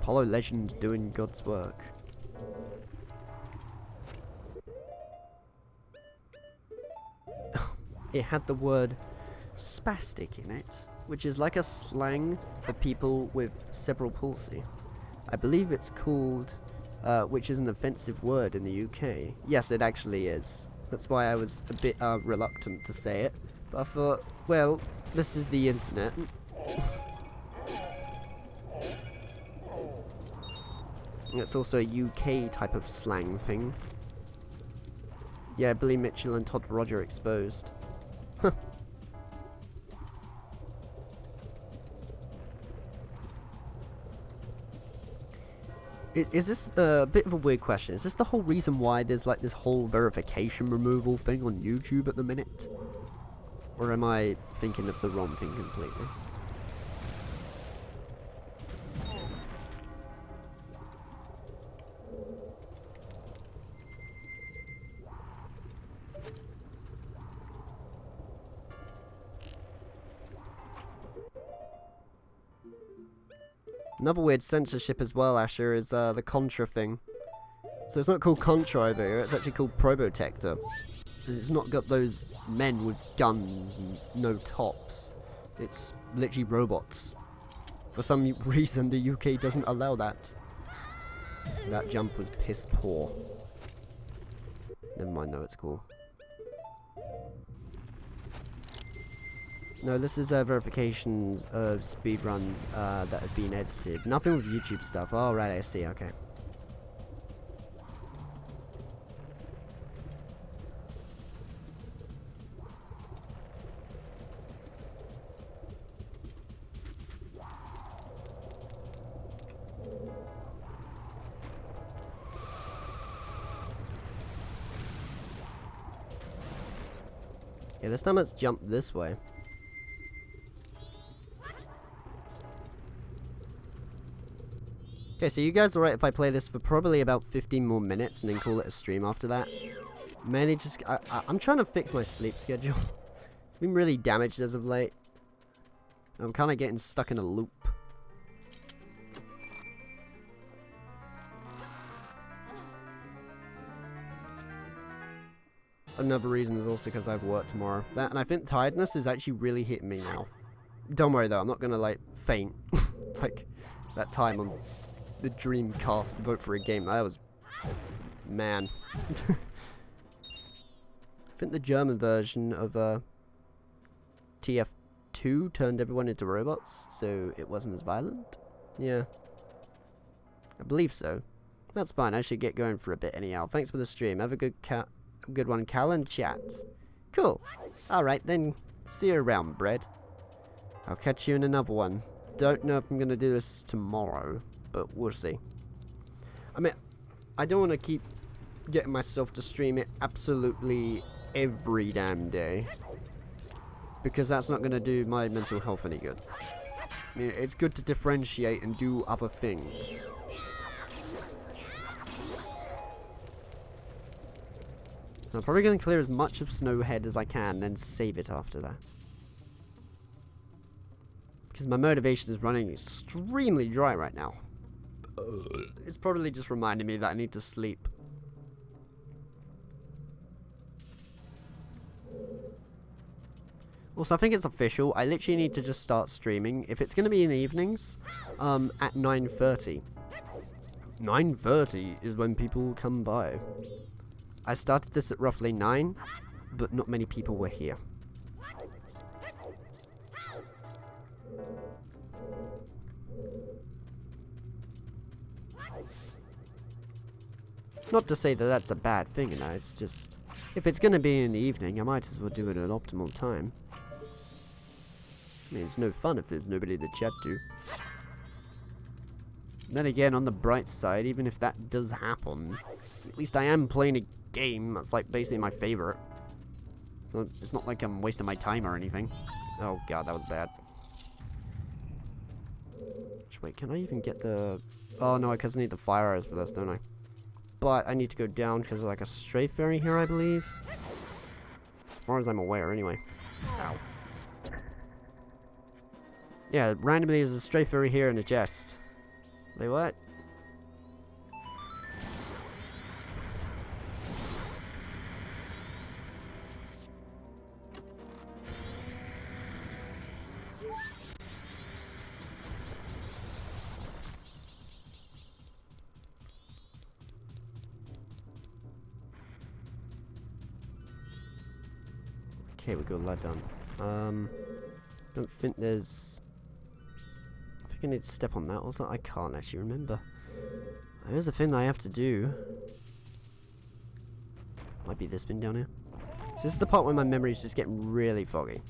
Apollo Legend doing God's work. It had the word spastic in it, which is like a slang for people with cerebral palsy. I believe it's called, which is an offensive word in the UK. Yes, it actually is. That's why I was a bit reluctant to say it. But I thought, well, this is the internet. It's also a UK type of slang thing. Yeah, Billy Mitchell and Todd Roger exposed. Is this a bit of a weird question? Is this the whole reason why there's like this whole verification removal thing on YouTube at the minute? Or am I thinking of the wrong thing completely? Another weird censorship as well, Asher, is the Contra thing. So it's not called Contra over here, it's actually called Probotector. And it's not got those men with guns and no tops. It's literally robots. For some reason, the UK doesn't allow that. That jump was piss poor. Never mind though, it's cool. No, this is verifications of speedruns that have been edited. Nothing with YouTube stuff. Oh, right, I see, okay. Yeah, this time let's jump this way. Okay, so you guys alright if I play this for probably about 15 more minutes and then call it a stream after that? Mainly just, I'm trying to fix my sleep schedule. It's been really damaged as of late. I'm kind of getting stuck in a loop. Another reason is also because I've worked tomorrow. That, and I think tiredness is actually really hitting me now. Don't worry though, I'm not gonna like faint. Like that time on the Dreamcast vote for a game. That was, man. I think the German version of TF2 turned everyone into robots, so it wasn't as violent. Yeah, I believe so. That's fine. I should get going for a bit anyhow. Thanks for the stream. Have a good one, Cal, and chat. Cool. Alright, then see you around, Bread. I'll catch you in another one. Don't know if I'm going to do this tomorrow, but we'll see. I mean, I don't want to keep getting myself to stream it absolutely every damn day, because that's not going to do my mental health any good. I mean, it's good to differentiate and do other things. I'm probably going to clear as much of Snowhead as I can, then save it after that. Because my motivation is running extremely dry right now. It's probably just reminding me that I need to sleep. Also, I think it's official. I literally need to just start streaming. If it's going to be in the evenings, at 9:30. 9:30 is when people come by. I started this at roughly 9, but not many people were here. Not to say that that's a bad thing, you know, it's just, if it's going to be in the evening, I might as well do it at an optimal time. I mean, it's no fun if there's nobody to chat to. Then again, on the bright side, even if that does happen, at least I am playing a game that's like basically my favorite. So it's not like I'm wasting my time or anything. Oh god, that was bad. Wait, can I even get the... Oh no, because I need the fire arrows for this, don't I? But I need to go down because there's like a stray fairy here, I believe. As far as I'm aware, anyway. Ow. Yeah, randomly there's a stray fairy here in a chest. Wait, what? Okay, we got that done. Don't think there's... I think I need to step on that or something. I can't actually remember. There's a thing that I have to do. Might be this bin down here. So this is the part where my memory is just getting really foggy.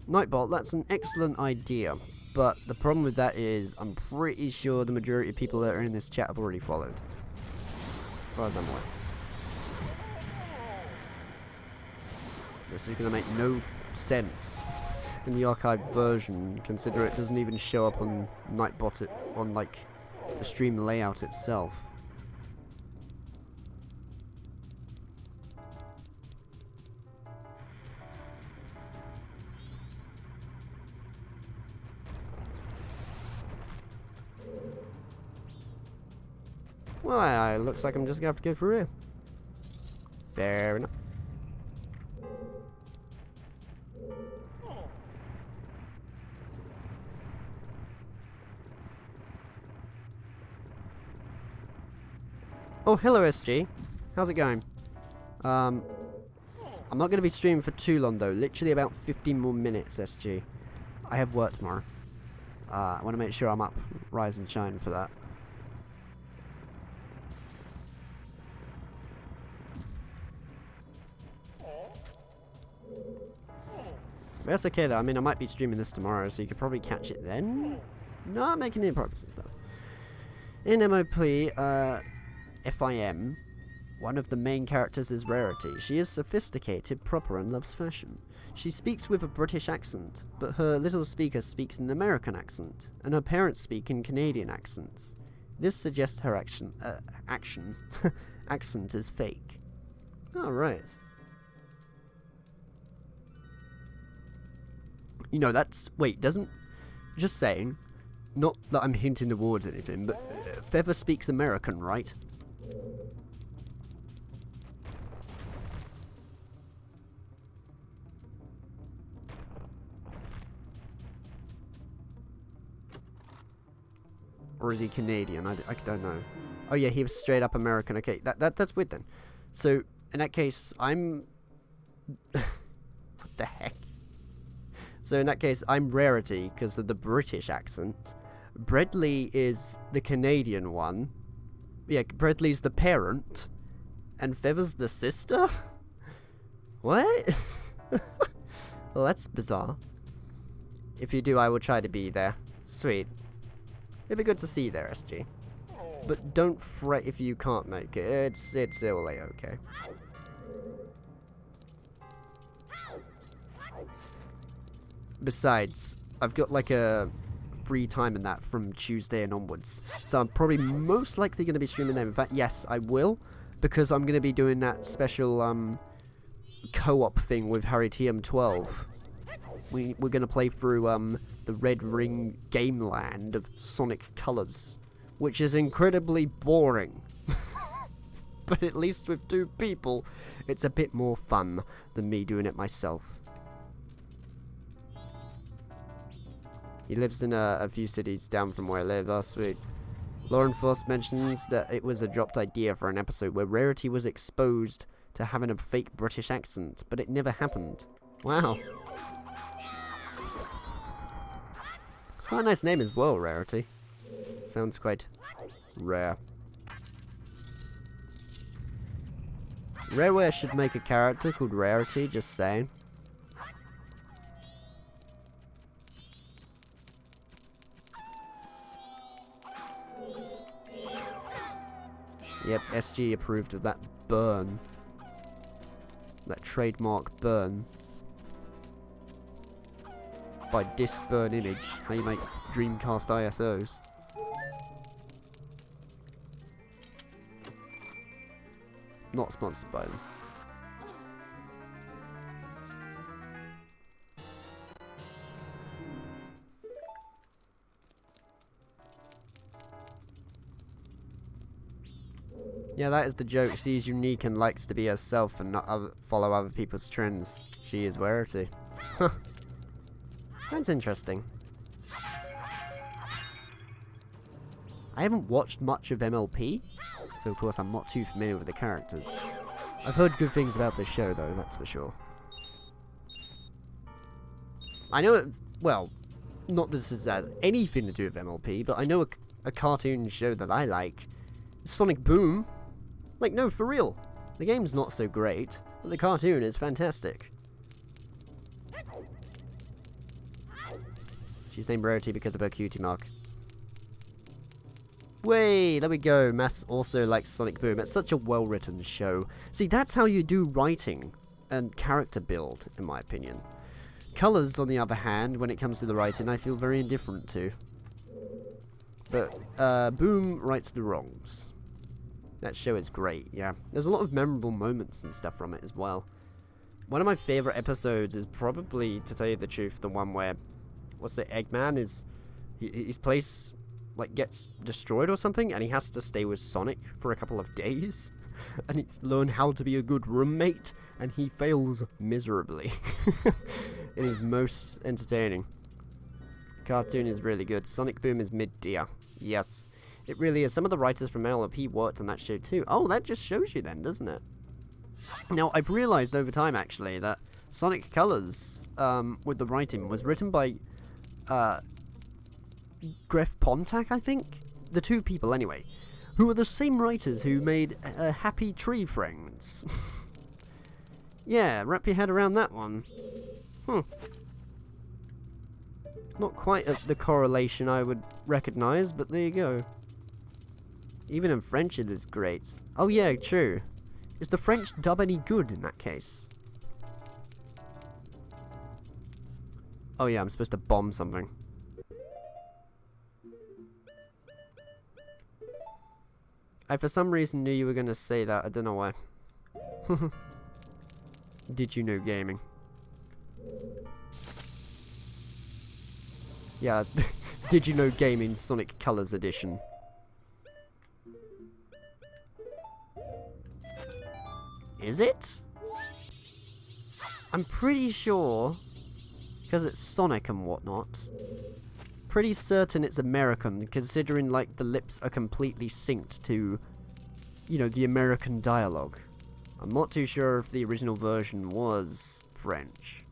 Nightbot, that's an excellent idea. But the problem with that is I'm pretty sure the majority of people that are in this chat have already followed. As far as I'm aware. This is going to make no sense in the archived version, consider it doesn't even show up on Nightbot on like the stream layout itself. Well, looks like I'm just gonna have to go through here. Fair enough. Oh, hello SG. How's it going? I'm not going to be streaming for too long though. Literally about 15 more minutes, SG. I have work tomorrow. I want to make sure I'm up, rise and shine for that. But that's okay though. I mean, I might be streaming this tomorrow, so you could probably catch it then. Not making any progress and stuff. In MOP, FIM, one of the main characters is Rarity. She is sophisticated, proper, and loves fashion. She speaks with a British accent, but her little speaker speaks an American accent, and her parents speak in Canadian accents. This suggests her accent is fake. Oh, right. You know, that's... Wait, doesn't... Just saying, not that I'm hinting towards anything, but Feather speaks American, right? Or is he Canadian? I don't know. Oh yeah, he was straight up American. Okay, that's weird then. So, in that case, I'm... what the heck? So in that case, I'm Rarity because of the British accent. Bradley is the Canadian one. Yeah, Bradley's the parent. And Feather's the sister? What? Well, that's bizarre. If you do, I will try to be there. Sweet. It'd be good to see you there, SG. But don't fret if you can't make it. It's all okay. Besides, I've got like a free time in that from Tuesday and onwards. So I'm probably most likely going to be streaming them. In fact, yes, I will. Because I'm going to be doing that special co-op thing with Harry TM12. We're going to play through the Red Ring game land of Sonic Colors, which is incredibly boring. But at least with 2 people, it's a bit more fun than me doing it myself. He lives in a few cities down from where I live. Last week, Lauren Foss mentions that it was a dropped idea for an episode where Rarity was exposed to having a fake British accent, but it never happened. Wow. It's quite a nice name as well, Rarity. Sounds quite rare. Rareware should make a character called Rarity, just saying. Yep, SG approved of that burn. That trademark burn. By Disk Burn Image, how you make Dreamcast ISOs. Not sponsored by them. Yeah, that is the joke. She is unique and likes to be herself and not follow other people's trends. She is Rarity. Huh. That's interesting. I haven't watched much of MLP, so of course I'm not too familiar with the characters. I've heard good things about this show though, that's for sure. I know it, well, not that this has anything to do with MLP, but I know a cartoon show that I like. Sonic Boom. Like, no, for real. The game's not so great, but the cartoon is fantastic. She's named Rarity because of her cutie mark. Way, there we go. Mass also likes Sonic Boom. It's such a well-written show. See, that's how you do writing and character build, in my opinion. Colors, on the other hand, when it comes to the writing, I feel very indifferent to. But, Boom rights the wrongs. That show is great, yeah. There's a lot of memorable moments and stuff from it as well. One of my favourite episodes is probably, to tell you the truth, the one where... What's the Eggman is... His place... like gets destroyed or something, and he has to stay with Sonic for a couple of days, and he learn how to be a good roommate, and he fails miserably. It is most entertaining. Cartoon is really good. Sonic Boom is mid-tier. Yes, it really is. Some of the writers from LLP worked on that show too. Oh, that just shows you then, doesn't it? Now, I've realised over time, actually, that Sonic Colors, with the writing, was written by Gref Pontac, I think? The two people, anyway, who are the same writers who made Happy Tree Friends. Yeah, wrap your head around that one. Not quite the correlation I would recognise, but there you go. Even in French it is great. Oh yeah, true. Is the French dub any good in that case? Oh yeah, I'm supposed to bomb something. I for some reason knew you were going to say that, I don't know why. Did you know gaming? Yeah, Did you know gaming Sonic Colors Edition? Is it? I'm pretty sure, because it's Sonic and whatnot, pretty certain it's American, considering like the lips are completely synced to, you know, the American dialogue. I'm not too sure if the original version was French.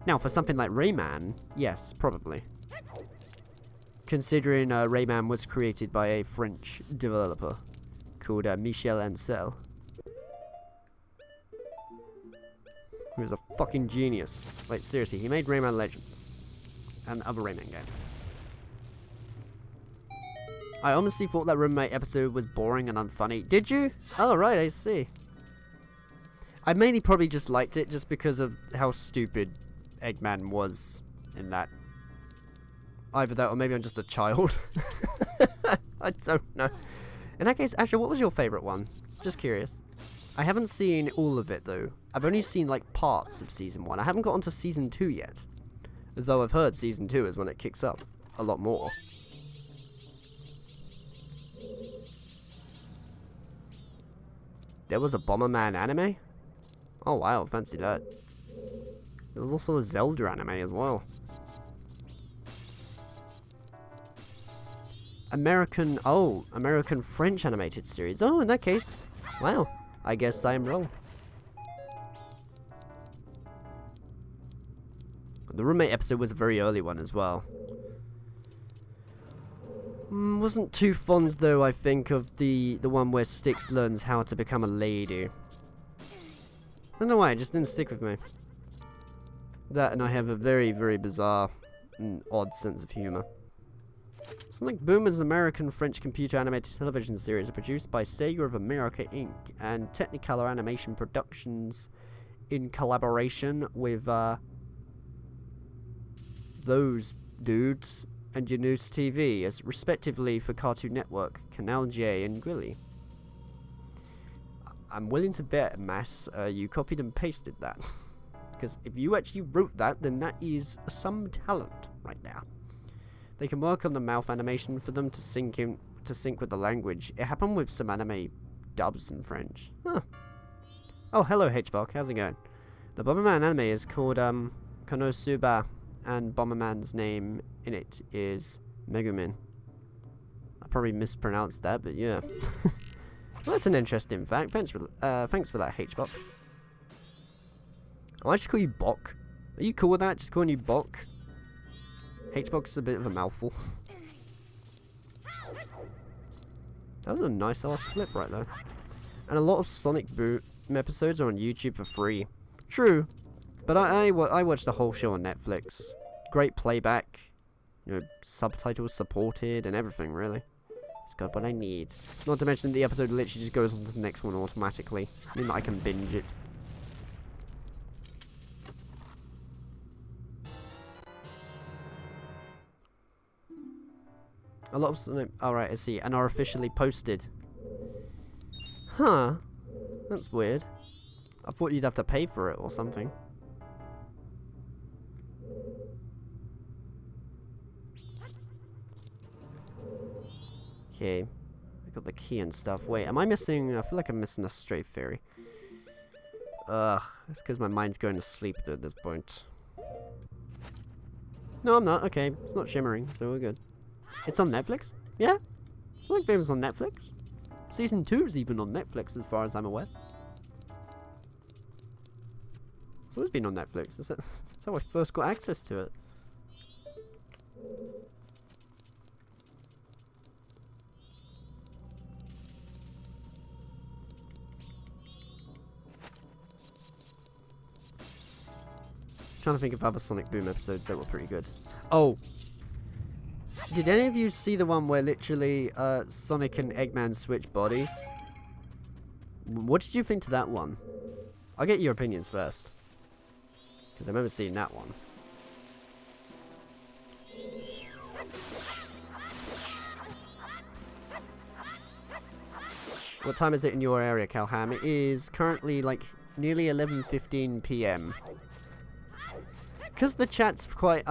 Now, for something like Rayman, yes, probably. Considering Rayman was created by a French developer called Michel Ancel. He was a fucking genius. Like, seriously, he made Rayman Legends. And other Rayman games. I honestly thought that roommate episode was boring and unfunny. Did you? Oh, right, I see. I mainly probably just liked it just because of how stupid Eggman was in that. Either that or maybe I'm just a child. I don't know. In that case, actually, what was your favourite one? Just curious. I haven't seen all of it, though. I've only seen, like, parts of Season 1. I haven't got onto Season 2 yet. Though I've heard Season 2 is when it kicks up a lot more. There was a Bomberman anime? Oh, wow, fancy that. There was also a Zelda anime as well. American French animated series. Oh, in that case, wow, I guess I'm wrong. The roommate episode was a very early one as well. Wasn't too fond though, I think, of the one where Styx learns how to become a lady. I don't know why, it just didn't stick with me. That, and I have a very, very bizarre and odd sense of humour. Sonic Boom is an American-French computer animated television series produced by Sega of America Inc. and Technicolor Animation Productions in collaboration with those dudes and Janus TV, as respectively for Cartoon Network, Canal J, and Grilly. I'm willing to bet, Mass, you copied and pasted that. Because if you actually wrote that, then that is some talent right there. They can work on the mouth animation for them to sync with the language. It happened with some anime dubs in French. Huh. Oh, hello H-Bok, how's it going? The Bomberman anime is called Konosuba, and Bomberman's name in it is Megumin. I probably mispronounced that, but yeah. Well, that's an interesting fact. Thanks for that, H-Bok. Oh, I just call you Bok. Are you cool with that? Just calling you Bok? H-Bok's a bit of a mouthful. That was a nice ass flip right there. And a lot of Sonic Boom episodes are on YouTube for free. True. But I watched the whole show on Netflix. Great playback. You know, subtitles supported and everything, really. It's got what I need. Not to mention the episode literally just goes on to the next one automatically. I mean, I can binge it. A lot of Sonic... Alright, I see. And are officially posted. Huh. That's weird. I thought you'd have to pay for it or something. Okay. I got the key and stuff. Wait, am I missing... I feel like I'm missing a stray fairy. Ugh. It's because my mind's going to sleep at this point. No, I'm not. Okay. It's not shimmering, so we're good. It's on Netflix? Yeah? Sonic Boom is on Netflix. Season 2 is even on Netflix, as far as I'm aware. It's always been on Netflix. That's how I first got access to it. Trying to think of other Sonic Boom episodes that were pretty good. Oh! Did any of you see the one where literally Sonic and Eggman switch bodies? What did you think to that one? I'll get your opinions first. Because I remember seeing that one. What time is it in your area, Calham? It is currently like nearly 11:15 PM. Because the chat's quite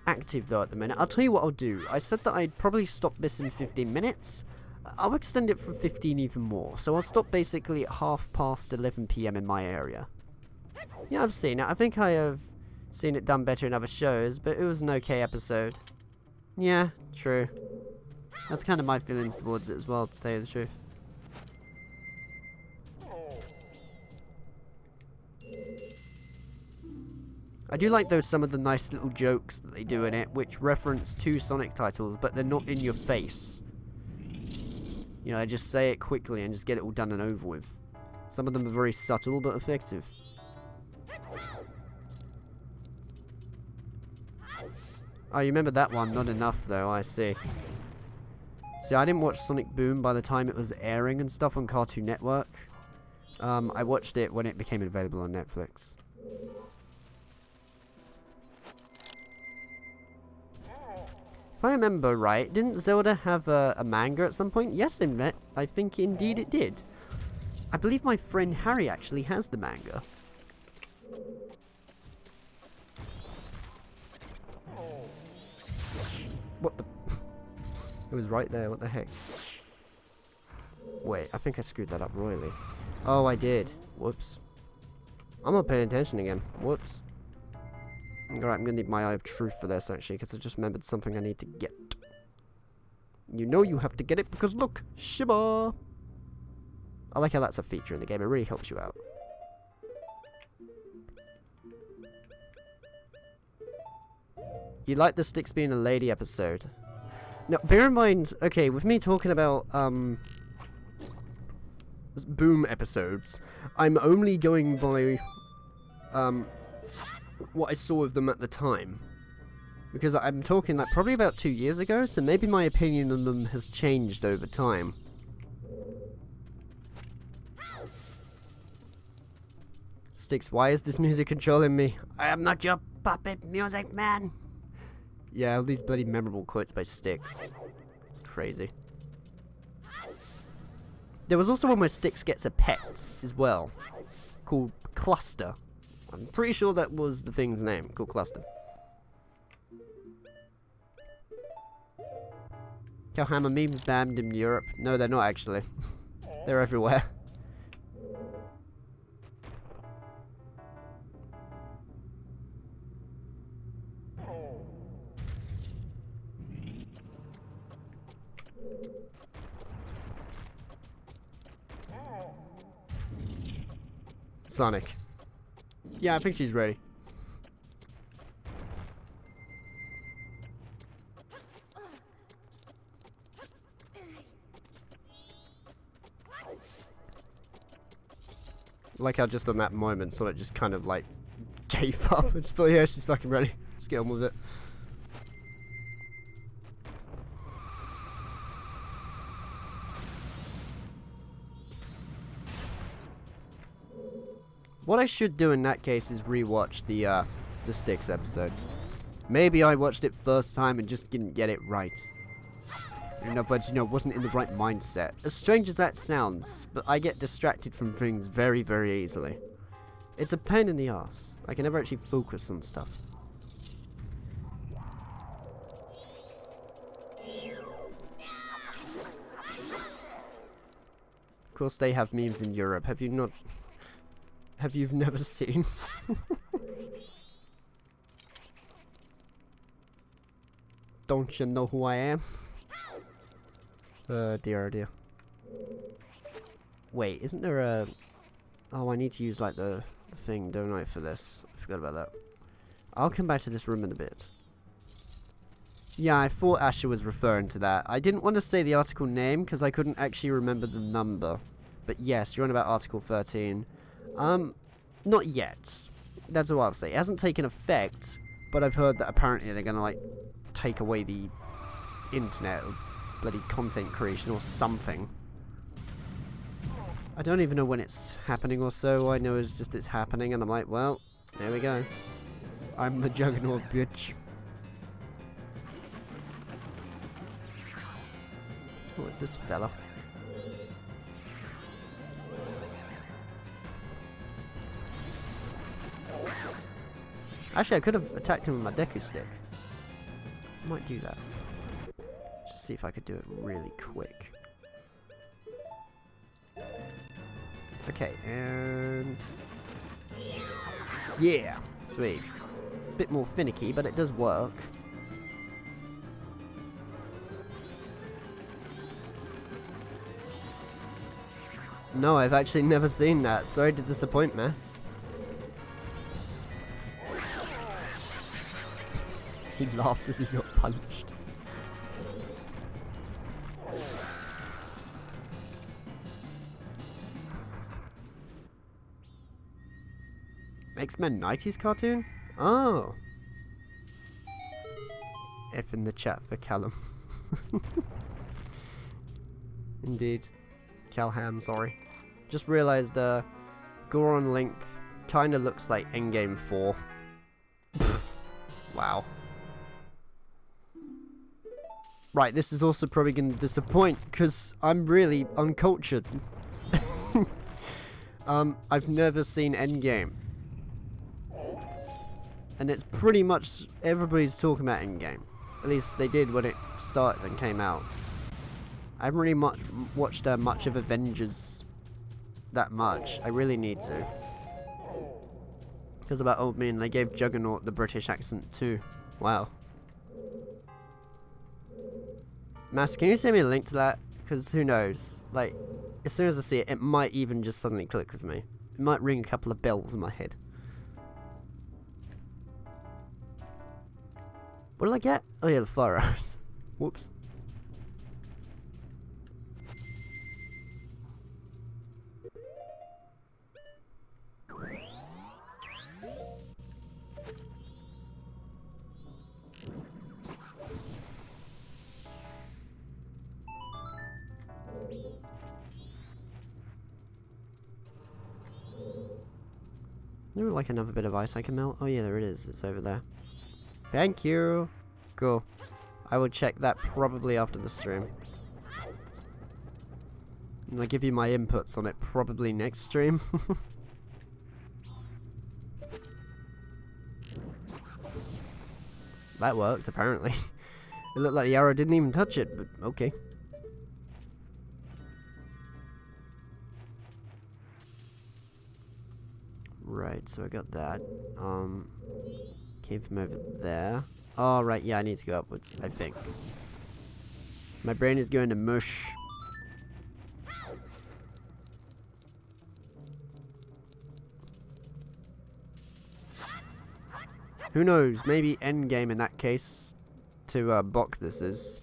active though at the minute, I'll tell you what I'll do. I said that I'd probably stop this in 15 minutes. I'll extend it for 15 even more. So I'll stop basically at 11:30 PM in my area. Yeah, I've seen it. I think I have seen it done better in other shows, but it was an okay episode. Yeah, true. That's kind of my feelings towards it as well, to tell you the truth. I do like though some of the nice little jokes that they do in it, which reference to Sonic titles, but they're not in your face. You know, I just say it quickly and just get it all done and over with. Some of them are very subtle but effective. Oh, you remember that one? Not enough though, I see. See, I didn't watch Sonic Boom by the time it was airing and stuff on Cartoon Network. I watched it when it became available on Netflix. If I remember right, didn't Zelda have a manga at some point? Yes, I think indeed it did. I believe my friend Harry actually has the manga. What the... It was right there, what the heck? Wait, I think I screwed that up royally. Oh, I did. Whoops. I'm not paying attention again. Whoops. Alright, I'm gonna need my Eye of Truth for this, actually, because I just remembered something I need to get. You know you have to get it, because look! Shiba! I like how that's a feature in the game, it really helps you out. You like the Sticks being a lady episode. Now, bear in mind, okay, with me talking about, Boom episodes, I'm only going by, what I saw of them at the time. Because I'm talking like probably about 2 years ago, so maybe my opinion on them has changed over time. Sticks, why is this music controlling me? I am not your puppet music man. Yeah, all these bloody memorable quotes by Sticks. Crazy. There was also one where Sticks gets a pet as well, called Cluster. I'm pretty sure that was the thing's name, called Cluster. Cowhammer memes banned in Europe. No, they're not actually. They're everywhere. Sonic. Yeah, I think she's ready. Like how just on that moment, Sonic just kind of like gave up. Just thought, yeah, she's fucking ready. Just get on with it. What I should do in that case is rewatch the Sticks episode. Maybe I watched it first time and just didn't get it right. In other words, you know, wasn't in the right mindset. As strange as that sounds, but I get distracted from things very, very easily. It's a pain in the ass. I can never actually focus on stuff. course they have memes in Europe. Have you not... Have you never seen? Don't you know who I am? Dear, oh dear. Wait, isn't there a... Oh, I need to use like the thing, don't I, for this? I forgot about that. I'll come back to this room in a bit. Yeah, I thought Asher was referring to that. I didn't want to say the article name because I couldn't actually remember the number. But yes, you're on about Article 13. Not yet. That's all I'll say. It hasn't taken effect, but I've heard that apparently they're gonna like take away the internet of bloody content creation or something. I don't even know when it's happening or so. All I know is just it's happening, and I'm like, well, there we go. I'm the juggernaut, bitch. Oh, it's this fella. Actually, I could have attacked him with my Deku stick. I might do that. Just see if I could do it really quick. Okay, and... yeah! Sweet. Bit more finicky, but it does work. No, I've actually never seen that. Sorry to disappoint, Mess. He laughed as he got punched. X-Men 90s cartoon? Oh. F in the chat for Callum. Indeed. Calham, sorry. Just realised Goron Link kinda looks like Endgame 4. Wow. Right, this is also probably going to disappoint, because I'm really uncultured. I've never seen Endgame. And it's pretty much, everybody's talking about Endgame. At least they did when it started and came out. I haven't really watched much of Avengers that much. I really need to. Because about old me, and they gave Juggernaut the British accent too. Wow. Mass, can you send me a link to that? Because who knows? Like, as soon as I see it, it might even just suddenly click with me. It might ring a couple of bells in my head. What did I get? Oh yeah, the fire arrows. Whoops. There would like another bit of ice I can melt. Oh yeah, there it is. It's over there. Thank you. Cool. I will check that probably after the stream. And I'll give you my inputs on it probably next stream. That worked, apparently. It looked like the arrow didn't even touch it, but okay. Right, so I got that. Came from over there. Oh, right, yeah, I need to go upwards, I think. My brain is going to mush. Who knows, maybe endgame in that case to Bok this is.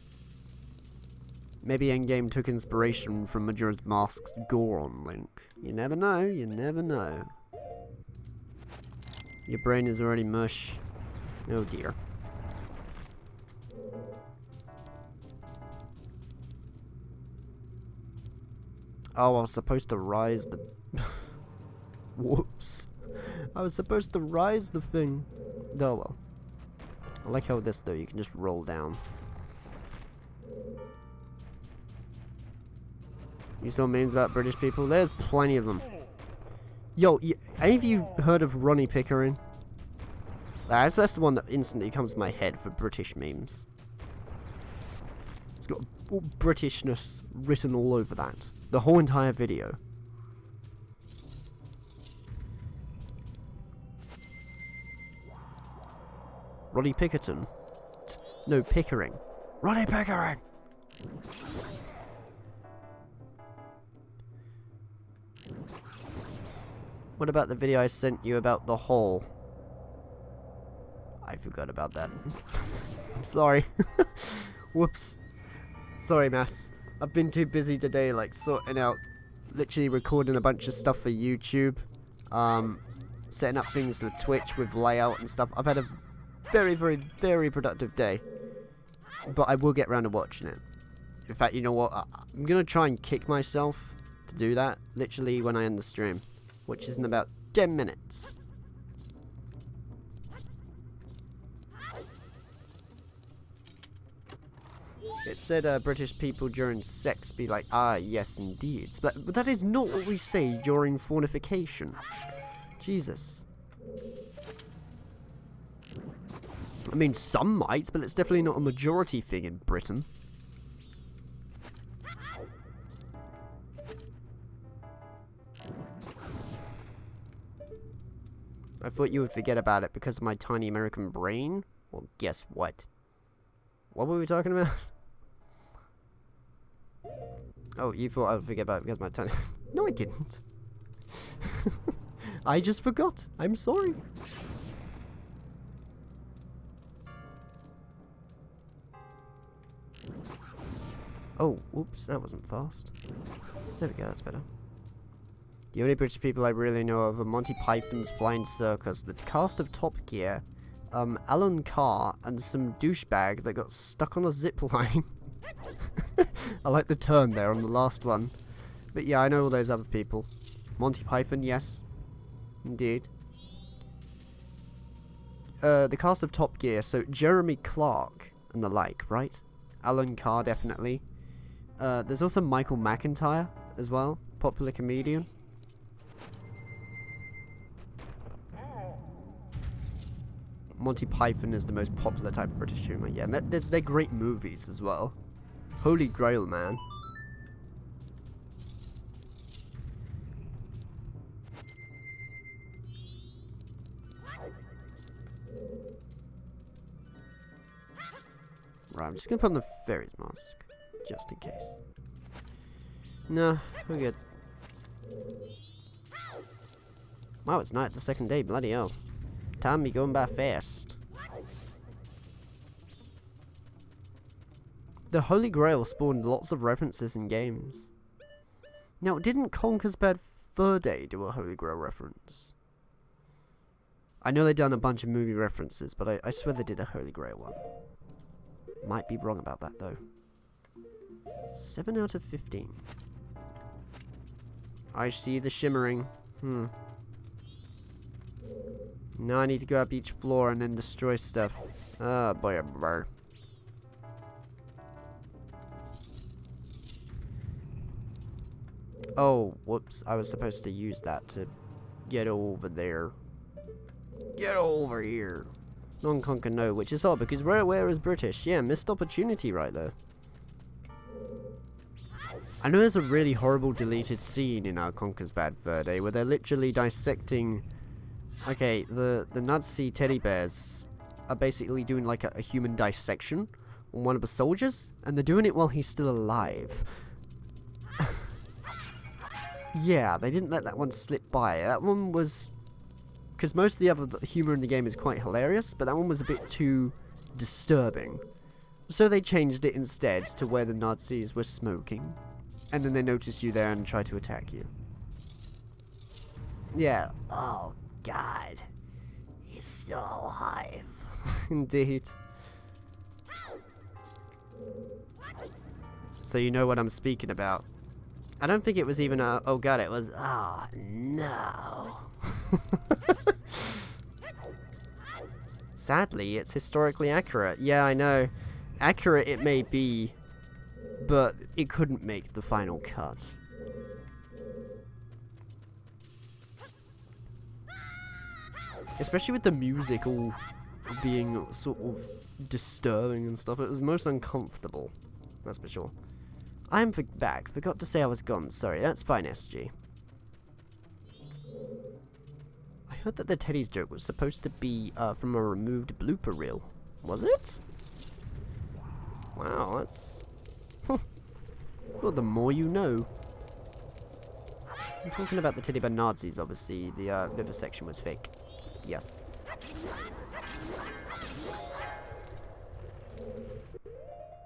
Maybe endgame took inspiration from Majora's Mask's Goron Link. You never know, you never know. Your brain is already mush. Oh dear. Oh, I was supposed to rise the... Whoops. I was supposed to rise the thing. Oh well. I like how this though, you can just roll down. You saw memes about British people? There's plenty of them. Yo, any of you heard of Ronnie Pickering? That's the one that instantly comes to my head for British memes. It's got Britishness written all over that. The whole entire video. Roddy Pickerton. No, Pickering. Roddy Pickering! What about the video I sent you about the hole? I forgot about that. I'm sorry. Whoops. Sorry, Mass. I've been too busy today, like, sorting out, literally recording a bunch of stuff for YouTube. Setting up things with Twitch with layout and stuff. I've had a very, very, very productive day. But I will get around to watching it. In fact, you know what? I'm going to try and kick myself to do that, literally when I end the stream. Which is in about 10 minutes. It said British people during sex be like, ah, yes indeed. But that is not what we say during fornication. Jesus. I mean, some might, but it's definitely not a majority thing in Britain. I thought you would forget about it because of my tiny American brain. Well, guess what? What were we talking about? Oh, you thought I would forget about it because of my tiny... No, I didn't. I just forgot. I'm sorry. Oh, oops, that wasn't fast. There we go, that's better. The only British people I really know of are Monty Python's Flying Circus, the cast of Top Gear, Alan Carr, and some douchebag that got stuck on a zip line. I like the turn there on the last one. But yeah, I know all those other people. Monty Python, yes. Indeed. The cast of Top Gear, so Jeremy Clark and the like, right? Alan Carr, definitely. There's also Michael McIntyre as well, popular comedian. Monty Python is the most popular type of British humour, yeah, and they're great movies as well. Holy Grail, man. Right, I'm just gonna put on the fairy's mask, just in case. No, we're good. Wow, it's night the second day, bloody hell. Time be going by fast. The Holy Grail spawned lots of references in games. Now, didn't Conker's Bad Fur Day do a Holy Grail reference? I know they've done a bunch of movie references, but I swear they did a Holy Grail one. Might be wrong about that, though. 7 out of 15. I see the shimmering. Now I need to go up each floor and then destroy stuff. Ah, boy, boy. Oh, whoops. I was supposed to use that to get over there. Get over here. Non-Conquer no, which is odd because Rareware is British. Yeah, missed opportunity right there. I know there's a really horrible deleted scene in our Conker's Bad Fur Day where they're literally dissecting... Okay, the Nazi teddy bears are basically doing like a human dissection on one of the soldiers, and they're doing it while he's still alive. Yeah, they didn't let that one slip by. That one was... Because most of the other humor in the game is quite hilarious, but that one was a bit too disturbing. So they changed it instead to where the Nazis were smoking. And then they noticed you there and tried to attack you. Yeah. Oh, God. He's still alive. Indeed. So you know what I'm speaking about. I don't think it was even a... Oh, God, it was... Oh, no. Sadly, it's historically accurate. Yeah, I know. Accurate it may be, but it couldn't make the final cut. Especially with the music all being sort of disturbing and stuff. It was most uncomfortable. That's for sure. I'm back. Forgot to say I was gone. Sorry, that's fine, SG. I heard that the Teddy's joke was supposed to be from a removed blooper reel. Was it? Wow, that's... Well, the more you know. I'm talking about the Teddy Bear Nazis, obviously. The vivisection was fake. Yes.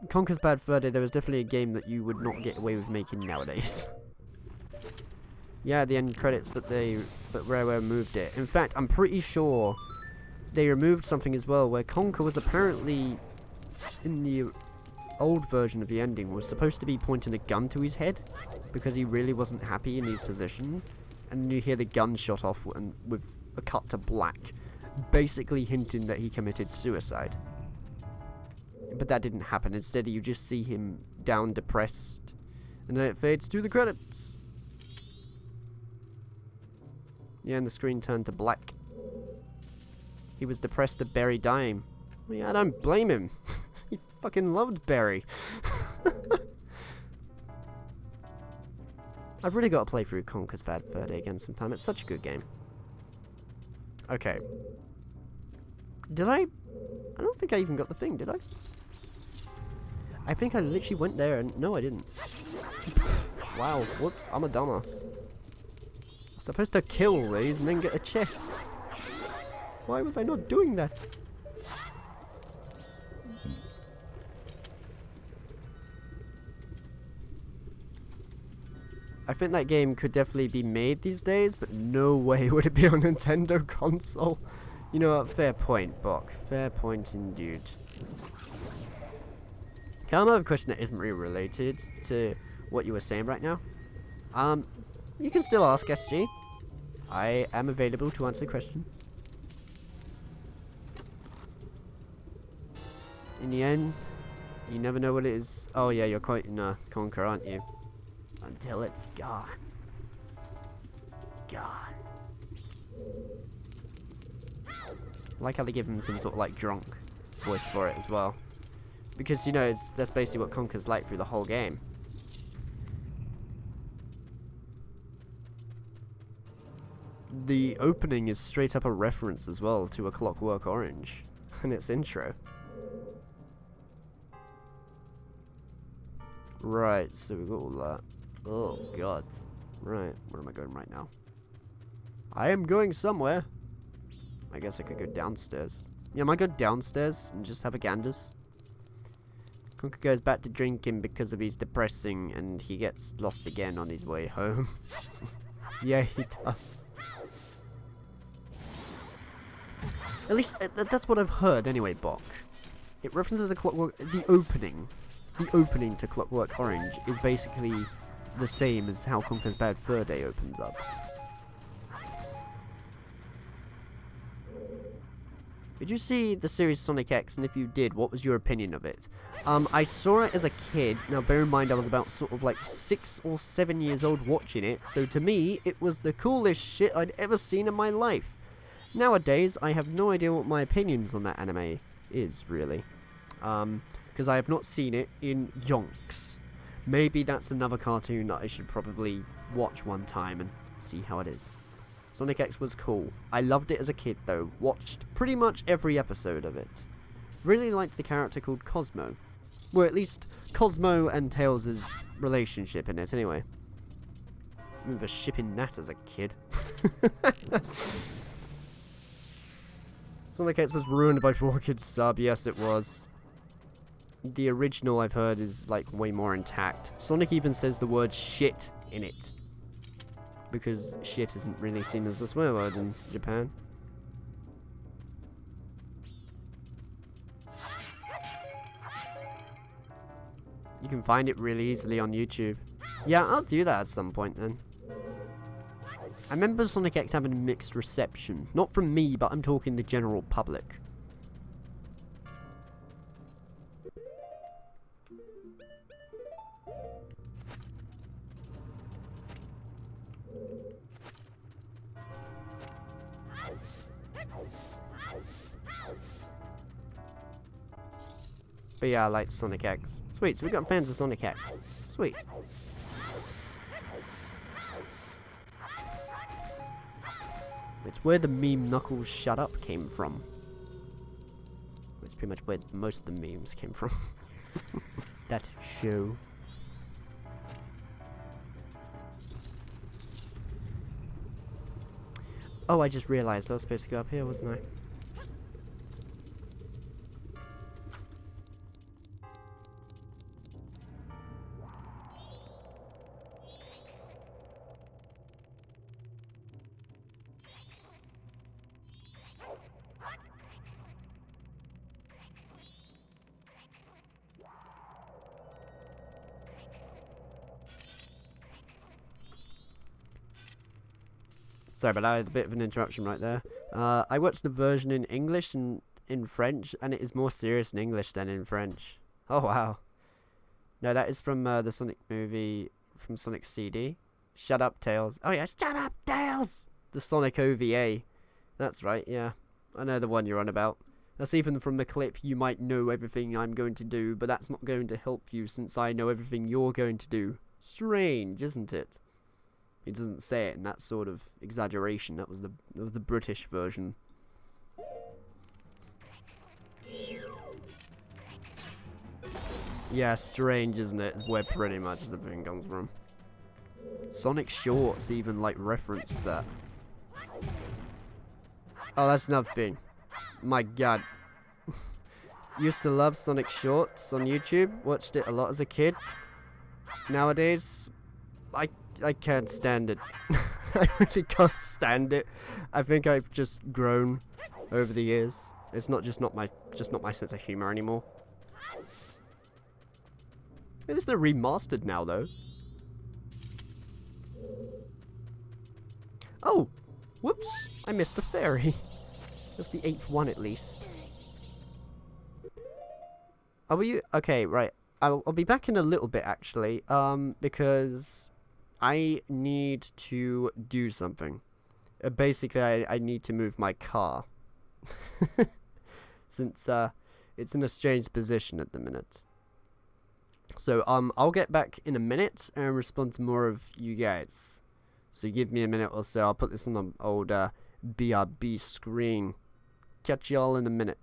Conker's Bad Fur Day, there was definitely a game that you would not get away with making nowadays. Yeah, the end credits, but Rareware removed it. In fact, I'm pretty sure they removed something as well, where Conker was apparently, in the old version of the ending, was supposed to be pointing a gun to his head, because he really wasn't happy in his position, and you hear the gun shot off and with a cut to black, basically hinting that he committed suicide. But that didn't happen. Instead, you just see him down, depressed, and then it fades to the credits. Yeah, and the screen turned to black. He was depressed at Barry dying. Well, yeah, I don't blame him. He fucking loved Barry. I've really got to play through Conker's Bad Fur Day again sometime. It's such a good game. Okay. Did I don't think I even got the thing, did I? I think I literally went there and... No, I didn't. Wow, whoops, I'm a dumbass. I'm supposed to kill these and then get a chest. Why was I not doing that? I think that game could definitely be made these days, but no way would it be on Nintendo console. You know what? Fair point, Bok. Fair point indeed. Okay, I have a question that isn't really related to what you were saying right now. You can still ask, SG. I am available to answer questions. In the end, you never know what it is. Oh yeah, you're quite in Conker, aren't you? Until it's gone. Gone. I like how they give him some sort of like drunk voice for it as well. Because, you know, that's basically what Conker's like through the whole game. The opening is straight up a reference as well to A Clockwork Orange in its intro. Right, so we've got all that. Oh, God. Right, where am I going right now? I am going somewhere. I guess I could go downstairs. Yeah, I might go downstairs and just have a ganders. Conker goes back to drinking because of his depressing, and he gets lost again on his way home. Yeah, he does. At least, that's what I've heard anyway, Bok. It references a Clockwork... The opening to Clockwork Orange is basically the same as how Conker's Bad Fur Day opens up. Did you see the series Sonic X, and if you did, what was your opinion of it? I saw it as a kid. Now, bear in mind, I was about sort of like 6 or 7 years old watching it, so to me, it was the coolest shit I'd ever seen in my life. Nowadays, I have no idea what my opinions on that anime is, really. Because I have not seen it in yonks. Maybe that's another cartoon that I should probably watch one time and see how it is. Sonic X was cool. I loved it as a kid, though. Watched pretty much every episode of it. Really liked the character called Cosmo. Well, at least Cosmo and Tails' relationship in it, anyway. I remember shipping that as a kid. Sonic X was ruined by 4Kids sub. Yes, it was. The original, I've heard, is like way more intact. Sonic even says the word shit in it. Because shit isn't really seen as a swear word in Japan. You can find it really easily on YouTube. Yeah, I'll do that at some point then. I remember Sonic X having a mixed reception. Not from me, but I'm talking the general public. But yeah, I liked Sonic X. Sweet, so we got fans of Sonic X. Sweet. It's where the meme Knuckles Shut Up came from. It's pretty much where most of the memes came from. That show. Oh, I just realized I was supposed to go up here, wasn't I? Sorry, but I had a bit of an interruption right there. I watched the version in English and in French, and it is more serious in English than in French. Oh, wow. No, that is from the Sonic movie, from Sonic CD. Shut Up, Tails. Oh, yeah, Shut Up, Tails! The Sonic OVA. That's right, yeah. I know the one you're on about. That's even from the clip, you might know everything I'm going to do, but that's not going to help you since I know everything you're going to do. Strange, isn't it? He doesn't say it in that sort of exaggeration. That was the British version. Yeah, strange, isn't it? It's where pretty much the thing comes from. Sonic Shorts even like referenced that. Oh, that's another thing. My god. Used to love Sonic Shorts on YouTube. Watched it a lot as a kid. Nowadays, I can't stand it. I really can't stand it. I think I've just grown over the years. It's not my sense of humor anymore. At least they're remastered now, though. Oh, whoops! I missed a fairy. That's the 8th one, at least. Are we okay? Right. I'll be back in a little bit, actually. Because I need to do something. Basically, I need to move my car. Since it's in a strange position at the minute. So I'll get back in a minute and respond to more of you guys. So give me a minute or so. I'll put this on the old BRB screen. Catch y'all in a minute.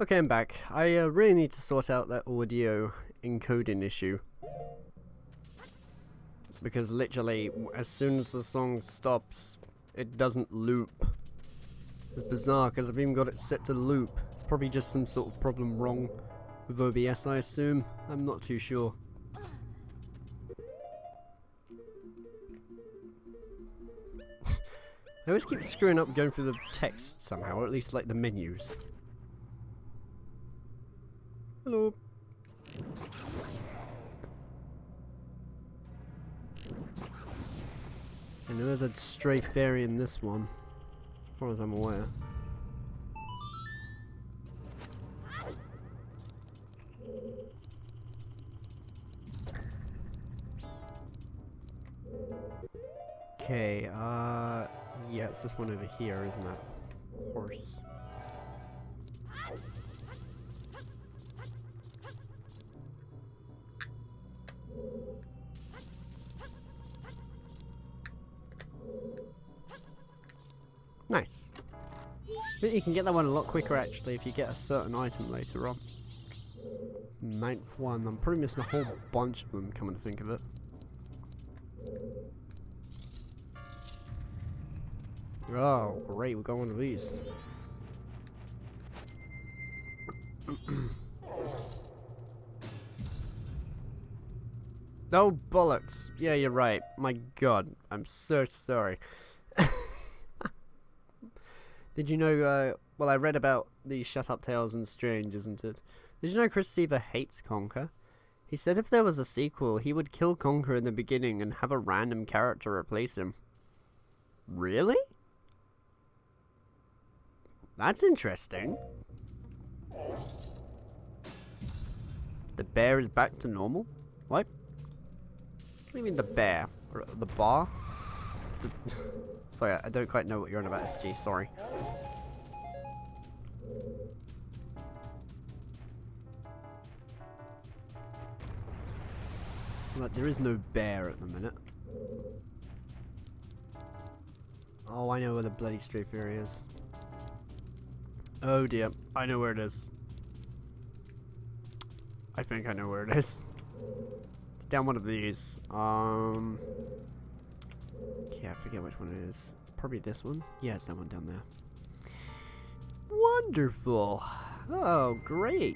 Okay, I'm back. I really need to sort out that audio encoding issue. Because literally, as soon as the song stops, it doesn't loop. It's bizarre, because I've even got it set to loop. It's probably just some sort of problem wrong with OBS, I assume. I'm not too sure. I always keep screwing up going through the text somehow, or at least like the menus. Hello. I know there's a stray fairy in this one, as far as I'm aware. Okay, yeah, it's this one over here, isn't it? Horse. Nice. But you can get that one a lot quicker actually if you get a certain item later on. Ninth one. I'm probably missing a whole bunch of them, coming to think of it. Oh, great, we got one of these. Oh, bollocks. Yeah, you're right. My god, I'm so sorry. Did you know, well, I read about the Shut Up Tales and Strange, isn't it? Did you know Chris Seaver hates Conker? He said if there was a sequel, he would kill Conker in the beginning and have a random character replace him. Really? That's interesting. The bear is back to normal? What? What do you mean the bear? Or the bar? Sorry, I don't quite know what you're on about, SG, sorry. Like, there is no bear at the minute. Oh, I know where the bloody stray fairy is. Oh dear, I know where it is. I think I know where it is. It's down one of these. Okay, I forget which one it is. Probably this one? Yeah, it's that one down there. Wonderful. Oh, great.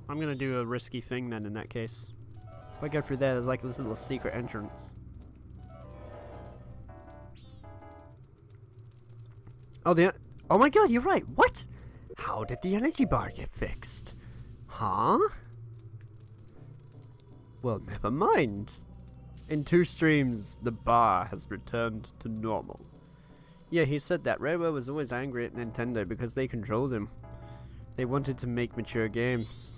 I'm gonna do a risky thing then in that case. So if I go through there, there's like this little secret entrance. Oh, oh my god, you're right. What? How did the energy bar get fixed? Huh? Well, never mind. In 2 streams, the bar has returned to normal. Yeah, he said that Rareware was always angry at Nintendo because they controlled him. They wanted to make mature games.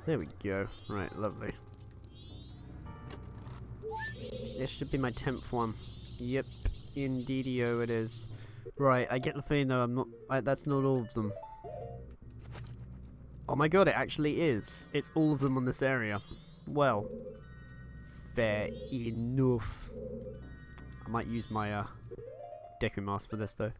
There we go. Right, lovely. This should be my 10th one. Yep, indeedio it is. Right, I get the feeling though I'm not. That's not all of them. Oh my god, it actually is. It's all of them on this area. Well, fair enough. I might use my Deku Mask for this though.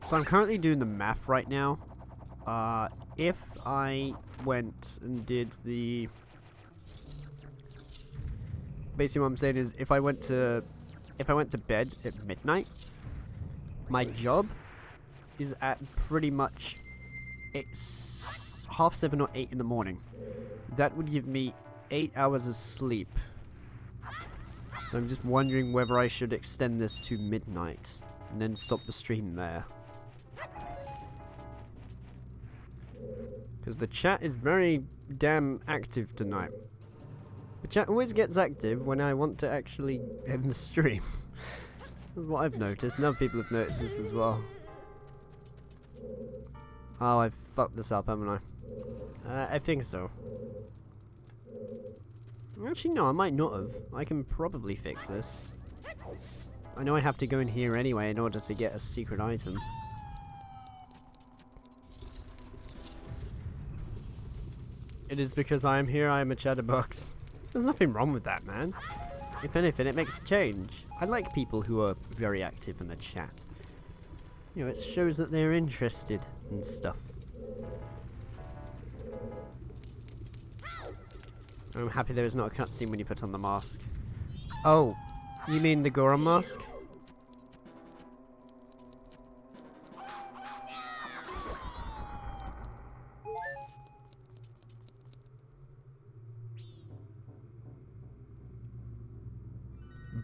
So I'm currently doing the math right now. If I went and did the... Basically what I'm saying is if I went to bed at midnight, my job is at pretty much it's 7:30 or 8 in the morning. That would give me 8 hours of sleep. So I'm just wondering whether I should extend this to midnight and then stop the stream there. Because the chat is very damn active tonight. The chat always gets active when I want to actually end the stream. That's what I've noticed, and other people have noticed this as well. Oh, I've fucked this up, haven't I? I think so. Actually, no, I might not have. I can probably fix this. I know I have to go in here anyway in order to get a secret item. It is because I am here, I am a chatterbox. There's nothing wrong with that, man. If anything, it makes a change. I like people who are very active in the chat. You know, it shows that they're interested in stuff. I'm happy there is not a cutscene when you put on the mask. Oh, you mean the Goron mask?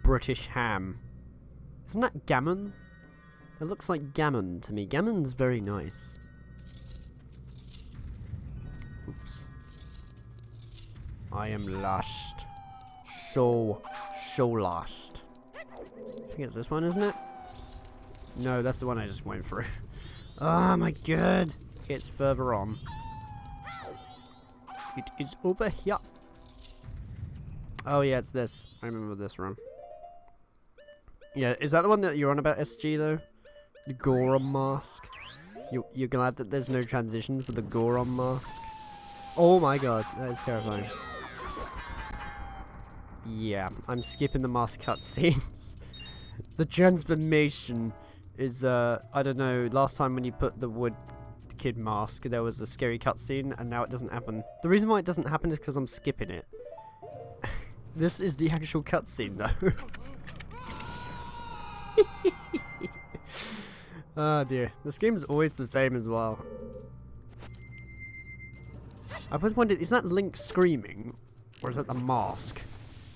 British ham. Isn't that gammon? It looks like gammon to me. Gammon's very nice. Oops. I am lost. So lost. I think it's this one, isn't it? No, that's the one I just went through. Oh my god. Okay, it's further on. It is over here. Oh yeah, it's this. I remember this run. Yeah, is that the one that you're on about, SG, though? The Goron mask? You're glad that there's no transition for the Goron mask? Oh my god, that is terrifying. Yeah, I'm skipping the mask cutscenes. The transformation is, I don't know, last time when you put the wood kid mask, there was a scary cutscene, and now it doesn't happen. The reason why it doesn't happen is because I'm skipping it. This is the actual cutscene, though. Oh dear, this game is always the same as well. I was wondering, is that Link screaming, or is that the mask?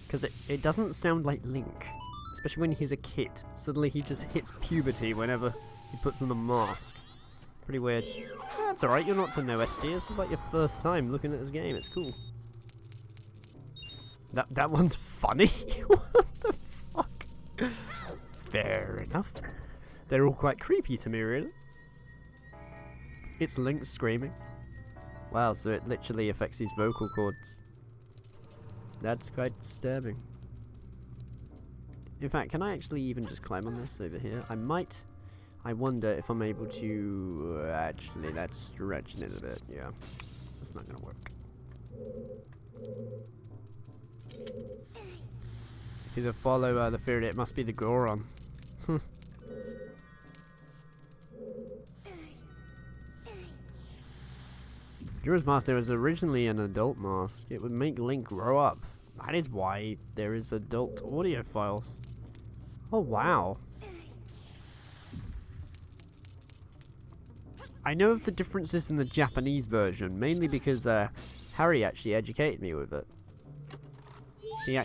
Because it doesn't sound like Link, especially when he's a kid. Suddenly he just hits puberty whenever he puts on the mask. Pretty weird. That's alright, you're not to know, SG. This is like your first time looking at this game. It's cool. That one's funny? What the fuck? Fair enough. They're all quite creepy to me, really. It's Link screaming. Wow, so it literally affects his vocal cords. That's quite disturbing. In fact, can I actually even just climb on this over here? I might. I wonder if I'm able to... actually, let's stretch it a bit. Yeah, that's not going to work. If you follow the theory, it must be the Goron. Majora's Mask, there was originally an adult mask. It would make Link grow up. That is why there is adult audio files. Oh wow. I know of the differences in the Japanese version, mainly because Harry actually educated me with it.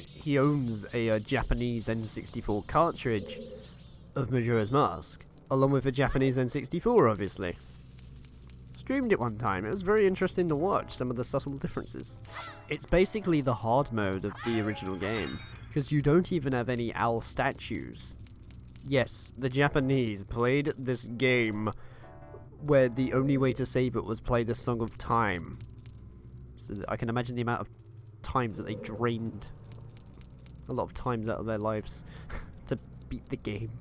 He owns a Japanese N64 cartridge of Majora's Mask, along with a Japanese N64, obviously. Streamed it one time. It was very interesting to watch some of the subtle differences. It's basically the hard mode of the original game, because you don't even have any owl statues. Yes, the Japanese played this game where the only way to save it was play the Song of Time. So I can imagine the amount of times that they drained a lot of times out of their lives to beat the game.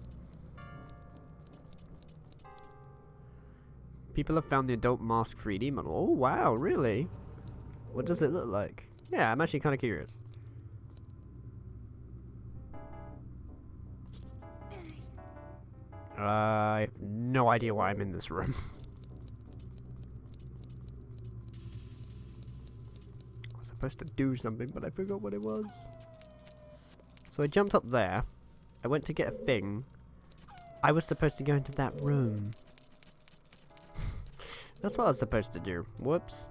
People have found the adult mask 3D model. Oh wow, really? What does it look like? Yeah, I'm actually kind of curious. I have no idea why I'm in this room. I was supposed to do something, but I forgot what it was. So I jumped up there. I went to get a thing. I was supposed to go into that room. That's what I was supposed to do. Whoops.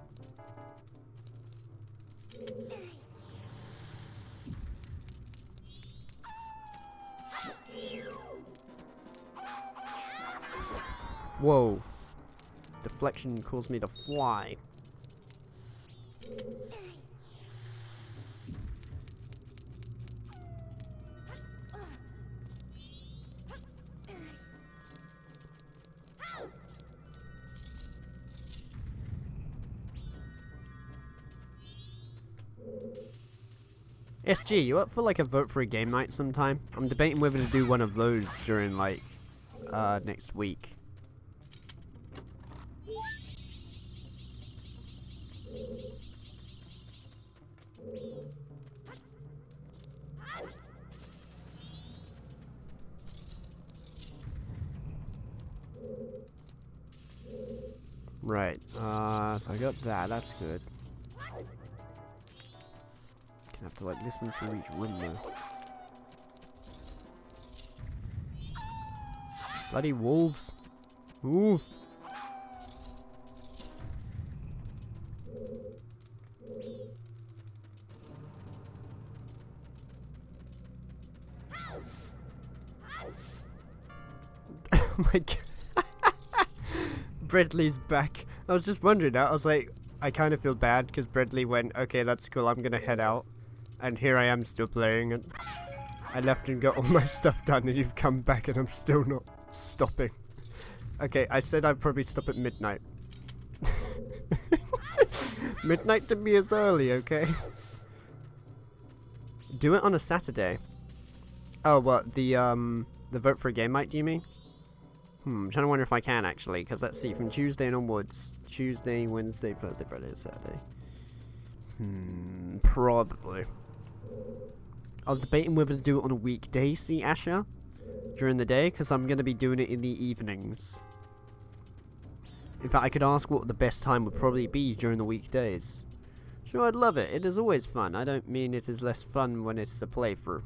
Whoa. Deflection caused me to fly. SG, you up for like a vote for a game night sometime? I'm debating whether to do one of those during like next week. Right. So I got that. That's good. Gonna have to like listen through each room though. Bloody wolves. Ooh. Oh my god. Bradley's back. I was just wondering that. I was like, I kind of feel bad because Bradley went, okay, that's cool, I'm gonna head out. And here I am still playing, and I left and got all my stuff done, and you've come back and I'm still not stopping. Okay, I said I'd probably stop at midnight. Midnight to me is early, okay? Do it on a Saturday. Oh, what, the vote for a game night, do you mean? I'm trying to wonder if I can, actually, because let's see, from Tuesday and onwards. Tuesday, Wednesday, Thursday, Friday, Saturday. Probably. I was debating whether to do it on a weekday, see, Asher? During the day, because I'm going to be doing it in the evenings. In fact, I could ask what the best time would probably be during the weekdays. Sure, I'd love it. It is always fun. I don't mean it is less fun when it's a playthrough.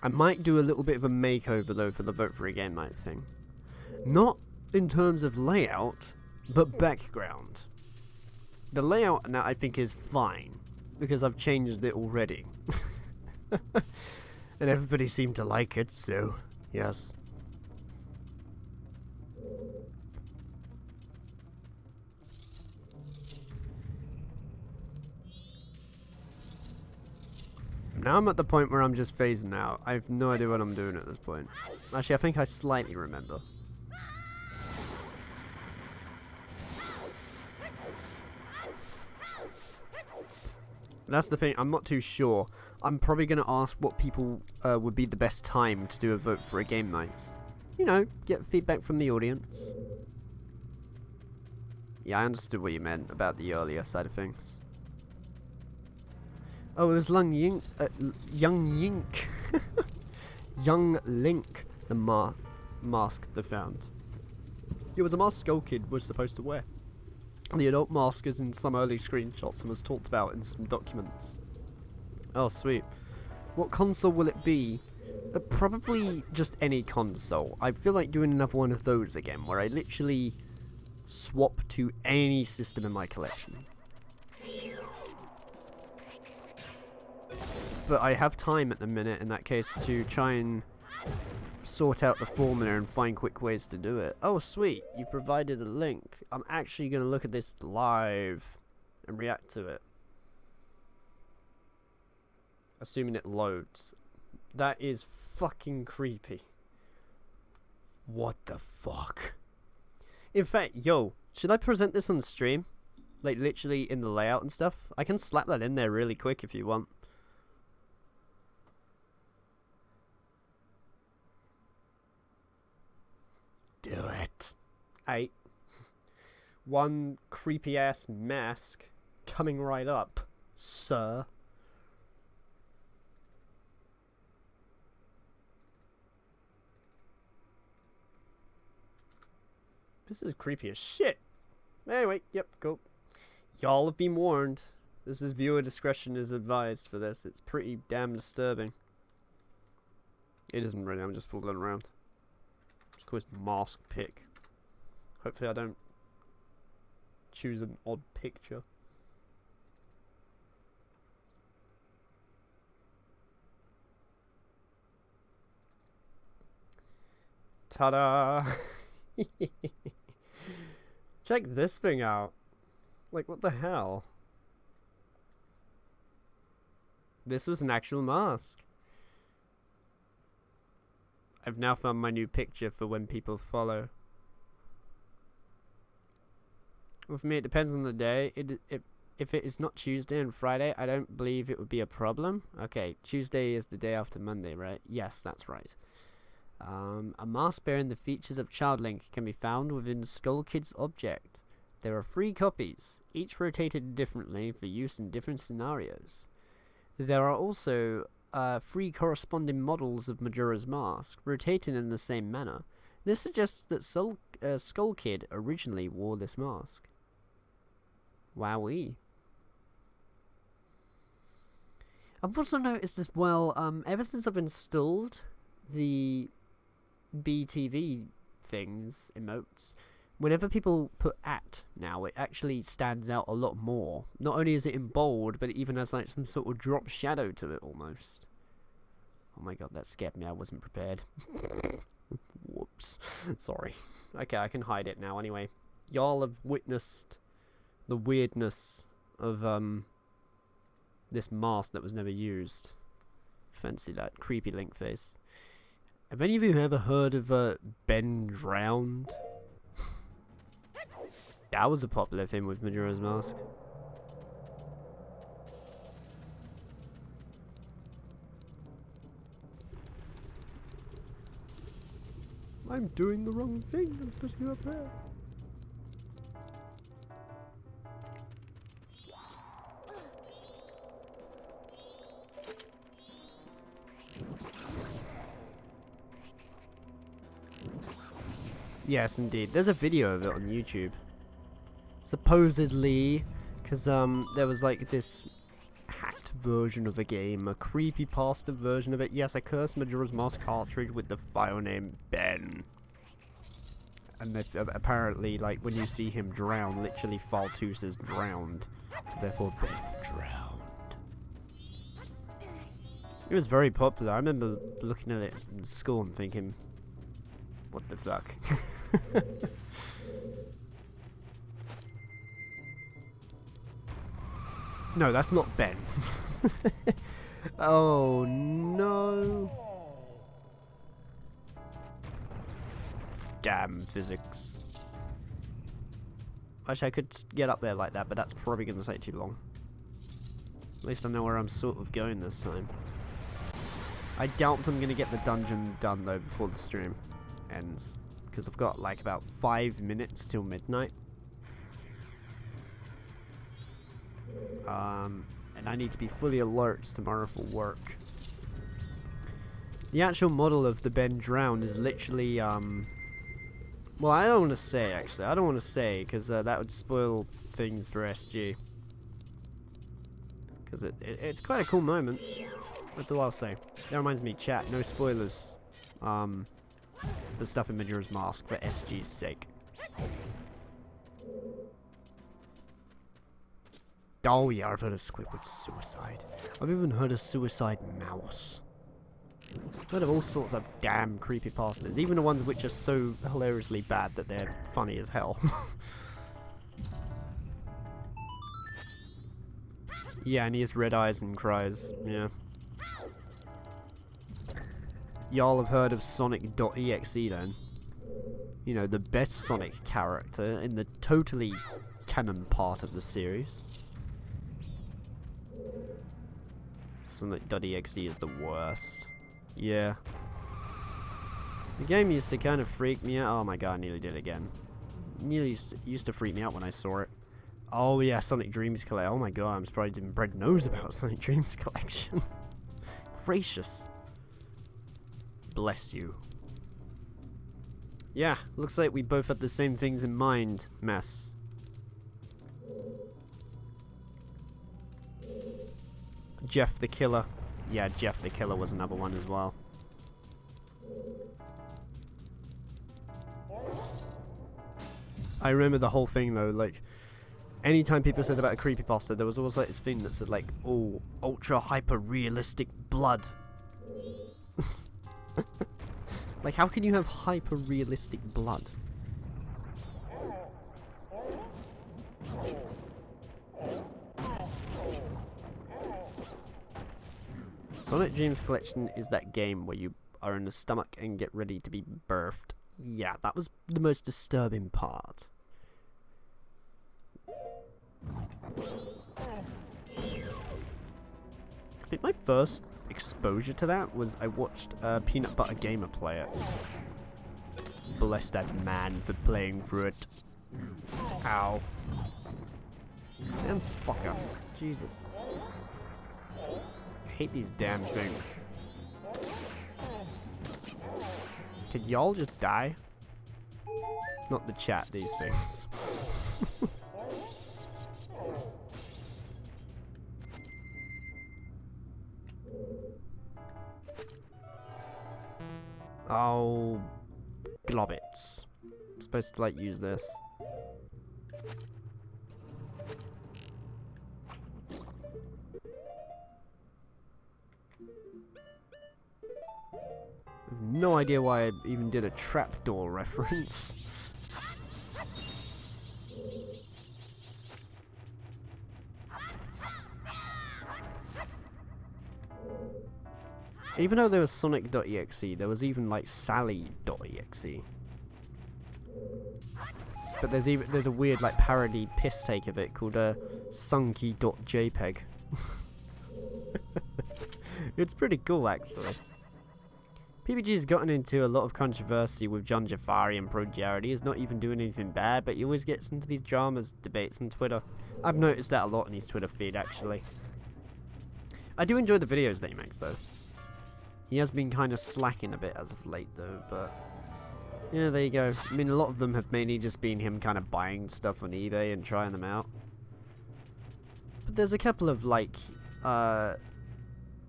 I might do a little bit of a makeover, though, for the vote for a game night thing. Not in terms of layout, but background. The layout now, I think, is fine, because I've changed it already. And everybody seemed to like it, so, yes. Now I'm at the point where I'm just phasing out. I have no idea what I'm doing at this point. Actually, I think I slightly remember. That's the thing, I'm not too sure. I'm probably going to ask what people would be the best time to do a vote for a game night. You know, get feedback from the audience. Yeah, I understood what you meant about the earlier side of things. Oh, it was Young Yink. Young Link, the mask they found. It was a mask Skull Kid was supposed to wear. The adult mask is in some early screenshots and was talked about in some documents. Oh, sweet. What console will it be? Probably just any console. I feel like doing another one of those again, where I literally swap to any system in my collection. But I have time at the minute, in that case, to try and sort out the formula and find quick ways to do it. Oh, sweet. You provided a link. I'm actually going to look at this live and react to it. Assuming it loads. That is fucking creepy. What the fuck? In fact, yo, should I present this on the stream? Like, literally in the layout and stuff? I can slap that in there really quick if you want. Do it. 8. One creepy ass mask coming right up, sir. This is creepy as shit. Anyway, yep, cool. Y'all have been warned. This is viewer discretion is advised for this. It's pretty damn disturbing. It isn't really, I'm just fooling around. Just call this mask pick. Hopefully I don't choose an odd picture. Ta-da! Check this thing out. Like, what the hell? This was an actual mask. I've now found my new picture for when people follow. With me, it depends on the day. If it is not Tuesday and Friday, I don't believe it would be a problem. Okay, Tuesday is the day after Monday, right? Yes, that's right. A mask bearing the features of Child Link can be found within Skull Kid's object. There are 3 copies, each rotated differently for use in different scenarios. There are also 3 corresponding models of Majora's mask, rotated in the same manner. This suggests that Skull Kid originally wore this mask. Wowee. I've also noticed as well, ever since I've installed the BTV things, emotes, whenever people put at now, it actually stands out a lot more. Not only is it in bold, but it even has like some sort of drop shadow to it almost. Oh my god, that scared me. I wasn't prepared. Whoops. Sorry. Okay, I can hide it now anyway. Y'all have witnessed the weirdness of this mask that was never used. Fancy that creepy Link face. Have any of you ever heard of Ben Drowned? That was a popular thing with Majora's Mask. I'm doing the wrong thing. I'm supposed to go up there. Yes, indeed. There's a video of it on YouTube. Supposedly, because there was like this hacked version of a game, a creepypasta version of it. Yes, I cursed Majora's Mask cartridge with the file name Ben. And apparently, like, when you see him drown, literally file 2 says drowned. So therefore, Ben drowned. It was very popular. I remember looking at it in school and thinking, what the fuck? No, that's not Ben. Oh no. Damn physics. Actually, I could get up there like that, but that's probably going to take too long. At least I know where I'm sort of going this time. I doubt I'm going to get the dungeon done though before the stream ends, because I've got like about 5 minutes till midnight. And I need to be fully alert tomorrow for work. The actual model of the Ben Drowned is literally, well, I don't want to say, actually. I don't want to say, because that would spoil things for SG. Because it's quite a cool moment. That's all I'll say. That reminds me, chat, no spoilers. For stuff in Majora's Mask, for SG's sake. Oh yeah, I've heard of Squidward's suicide. I've even heard of Suicide Mouse. I've heard of all sorts of damn creepypastas, even the ones which are so hilariously bad that they're funny as hell. Yeah, and he has red eyes and cries, yeah. Y'all have heard of Sonic.exe then? You know, the best Sonic character in the totally canon part of the series. Sonic.exe is the worst. Yeah. The game used to kind of freak me out. Oh my god, I nearly did it again. Nearly used to freak me out when I saw it. Oh yeah, Sonic Dreams Collection. Oh my god, I'm surprised even Brad knows about Sonic Dreams Collection. Gracious. Bless you. Yeah, looks like we both had the same things in mind, Mess. Jeff the Killer. Yeah, Jeff the Killer was another one as well. I remember the whole thing though, like, anytime people said about a creepypasta, there was always like this thing that said like, oh, ultra hyper realistic blood. Like, how can you have hyper realistic blood? Sonic Dreams Collection is that game where you are in the stomach and get ready to be birthed. Yeah, that was the most disturbing part. I think my first exposure to that was I watched Peanut Butter Gamer play it. Bless that man for playing through it. Ow. This damn fucker. Jesus. I hate these damn things. Could y'all just die? Not the chat, these things. Oh, globbits. I'm supposed to like use this. I have no idea why I even did a trapdoor reference. Even though there was Sonic.exe, there was even like Sally.exe. But there's a weird like parody piss take of it called Sunky.jpg. It's pretty cool actually. PBG's gotten into a lot of controversy with John Jafari and Pro Jared. He's not even doing anything bad, but he always gets into these dramas debates on Twitter. I've noticed that a lot in his Twitter feed actually. I do enjoy the videos that he makes though. He has been kind of slacking a bit as of late though, but yeah, there you go. I mean, a lot of them have mainly just been him kind of buying stuff on eBay and trying them out. But there's a couple of like, I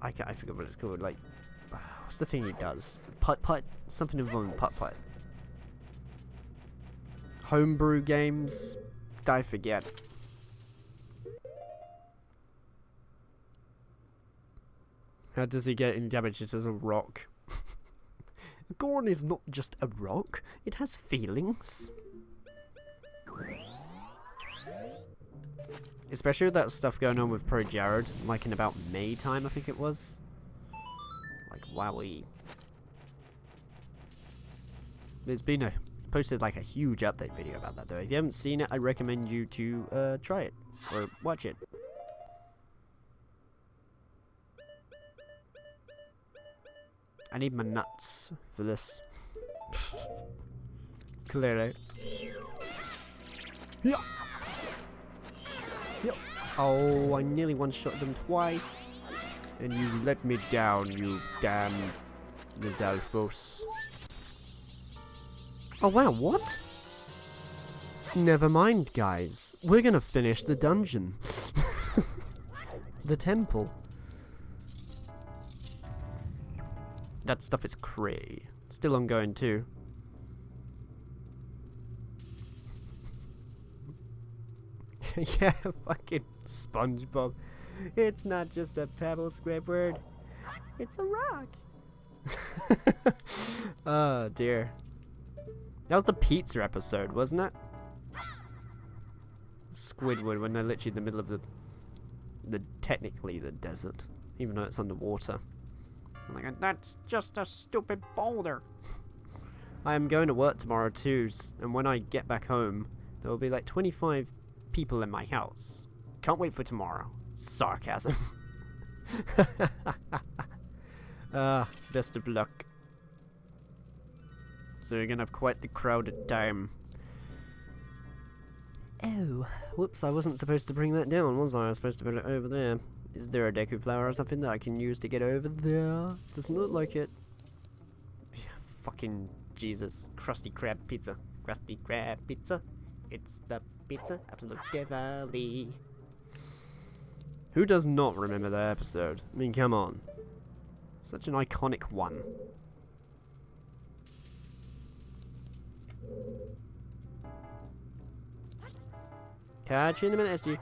forget what it's called, like, what's the thing he does? Putt-putt? Something involving putt-putt. Homebrew games? I forget. How does he get any damage? It is a rock. Gorn is not just a rock. It has feelings. Especially with that stuff going on with Pro Jared, like in about May time, I think it was. Like, wowie. He's posted like a huge update video about that though. If you haven't seen it, I recommend you to try it or watch it. I need my nuts for this. Clearly. Yeah. Yep. Oh, I nearly one-shot them twice. And you let me down, you damn Lizalfos. Oh wow, what? Never mind, guys. We're gonna finish the dungeon. The temple. That stuff is cray. Still ongoing too. Yeah, fucking SpongeBob. It's not just a pebble, Squidward. It's a rock. Oh dear. That was the pizza episode, wasn't it? Squidward when they're literally in the middle of the technically the desert, even though it's underwater. I'm like, that's just a stupid boulder. I am going to work tomorrow too, and when I get back home, there will be like 25 people in my house. Can't wait for tomorrow. Sarcasm. Best of luck. So you're gonna have quite the crowded time. Oh, whoops, I wasn't supposed to bring that down, was I? I was supposed to put it over there. Is there a deku flower or something that I can use to get over there? Doesn't look like it. Yeah, fucking Jesus. Krusty Krab pizza. Krusty Krab pizza. It's the pizza. Absolute devil-y. Who does not remember that episode? I mean, come on. Such an iconic one. Catch you in a minute, SG.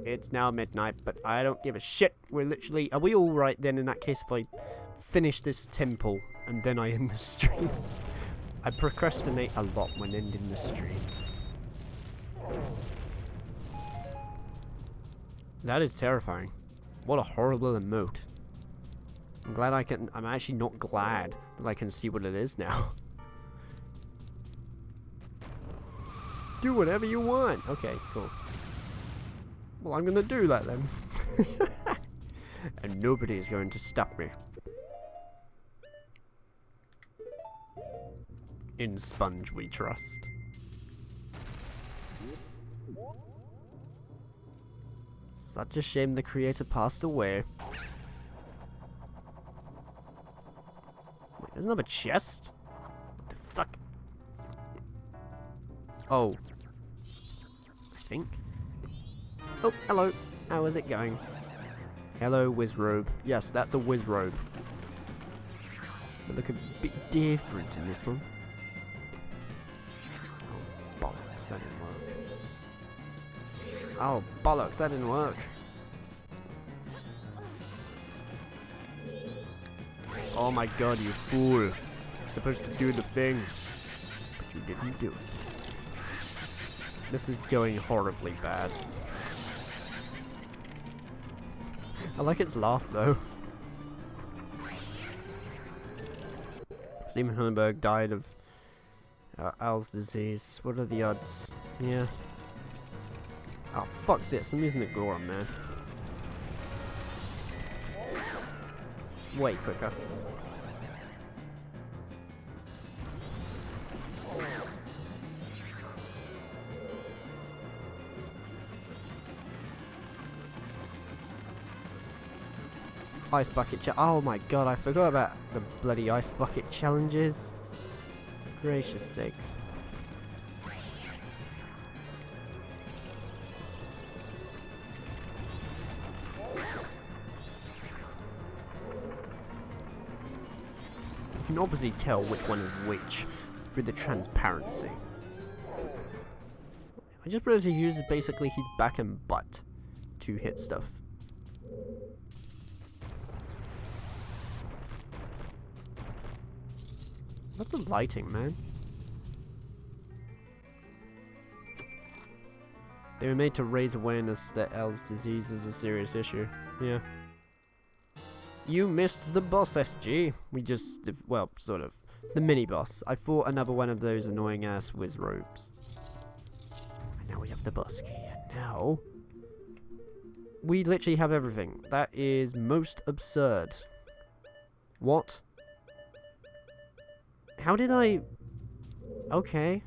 It's now midnight, but I don't give a shit. We're literally... Are we alright then in that case if I finish this temple and then I end the stream? I procrastinate a lot when ending the stream. That is terrifying. What a horrible emote. I'm actually not glad that I can see what it is now. Do whatever you want. Okay, cool. Well, I'm gonna do that then. And nobody is going to stop me. In Sponge we trust. Such a shame the creator passed away. Wait, there's another chest? What the fuck? Oh. I think. Oh, hello. How is it going? Hello, Wizrobe. Yes, that's a Wizrobe. But look a bit different in this one. Oh, bollocks, that didn't work. Oh, bollocks, that didn't work. Oh my god, you fool. You're supposed to do the thing. But you didn't do it. This is going horribly bad. I like its laugh though. Stephen Hillenburg died of Al's disease. What are the odds? Yeah. Oh, fuck this. I'm using the Goron, man. Way quicker. Ice bucket oh my god, I forgot about the bloody ice bucket challenges. Gracious sakes. You can obviously tell which one is which through the transparency. I just realized he uses basically his back and butt to hit stuff. Love the lighting, man. They were made to raise awareness that L's disease is a serious issue. Yeah. You missed the boss, SG. We just, well, sort of. The mini-boss. I fought another one of those annoying-ass Wizrobes. And now we have the boss key. And now we literally have everything. That is most absurd. What? How did I... Okay.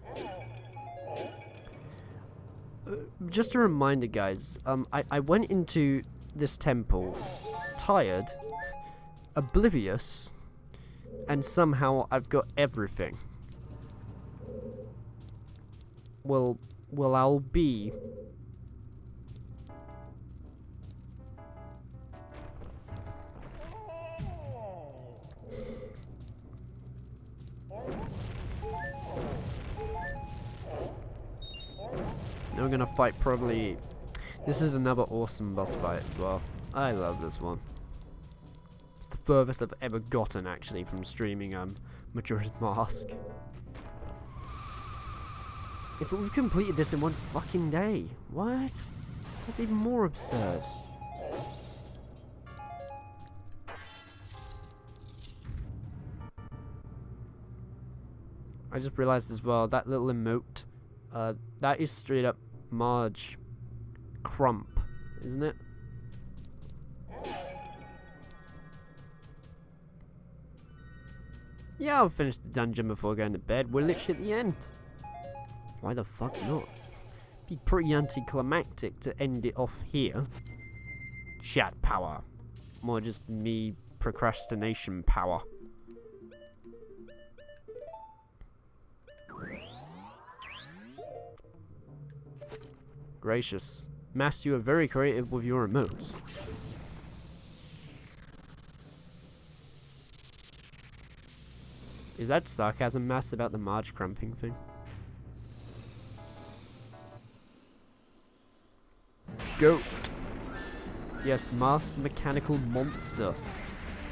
Just a reminder, guys. I went into this temple tired, oblivious, and somehow I've got everything. Well, I'll be... Now we're gonna fight probably... This is another awesome boss fight as well. I love this one. It's the furthest I've ever gotten actually from streaming Majora's Mask. If we've completed this in one fucking day. What? That's even more absurd. I just realized as well, that little emote, that is straight up Marge Crump, isn't it? Yeah, I'll finish the dungeon before going to bed. We're literally at the end. Why the fuck not? Be pretty anticlimactic to end it off here. Chat power. More just me procrastination power. Gracious. Mass, you are very creative with your emotes. Is that sarcasm, Mass, about the Marge crumping thing? Goat. Yes, masked mechanical monster.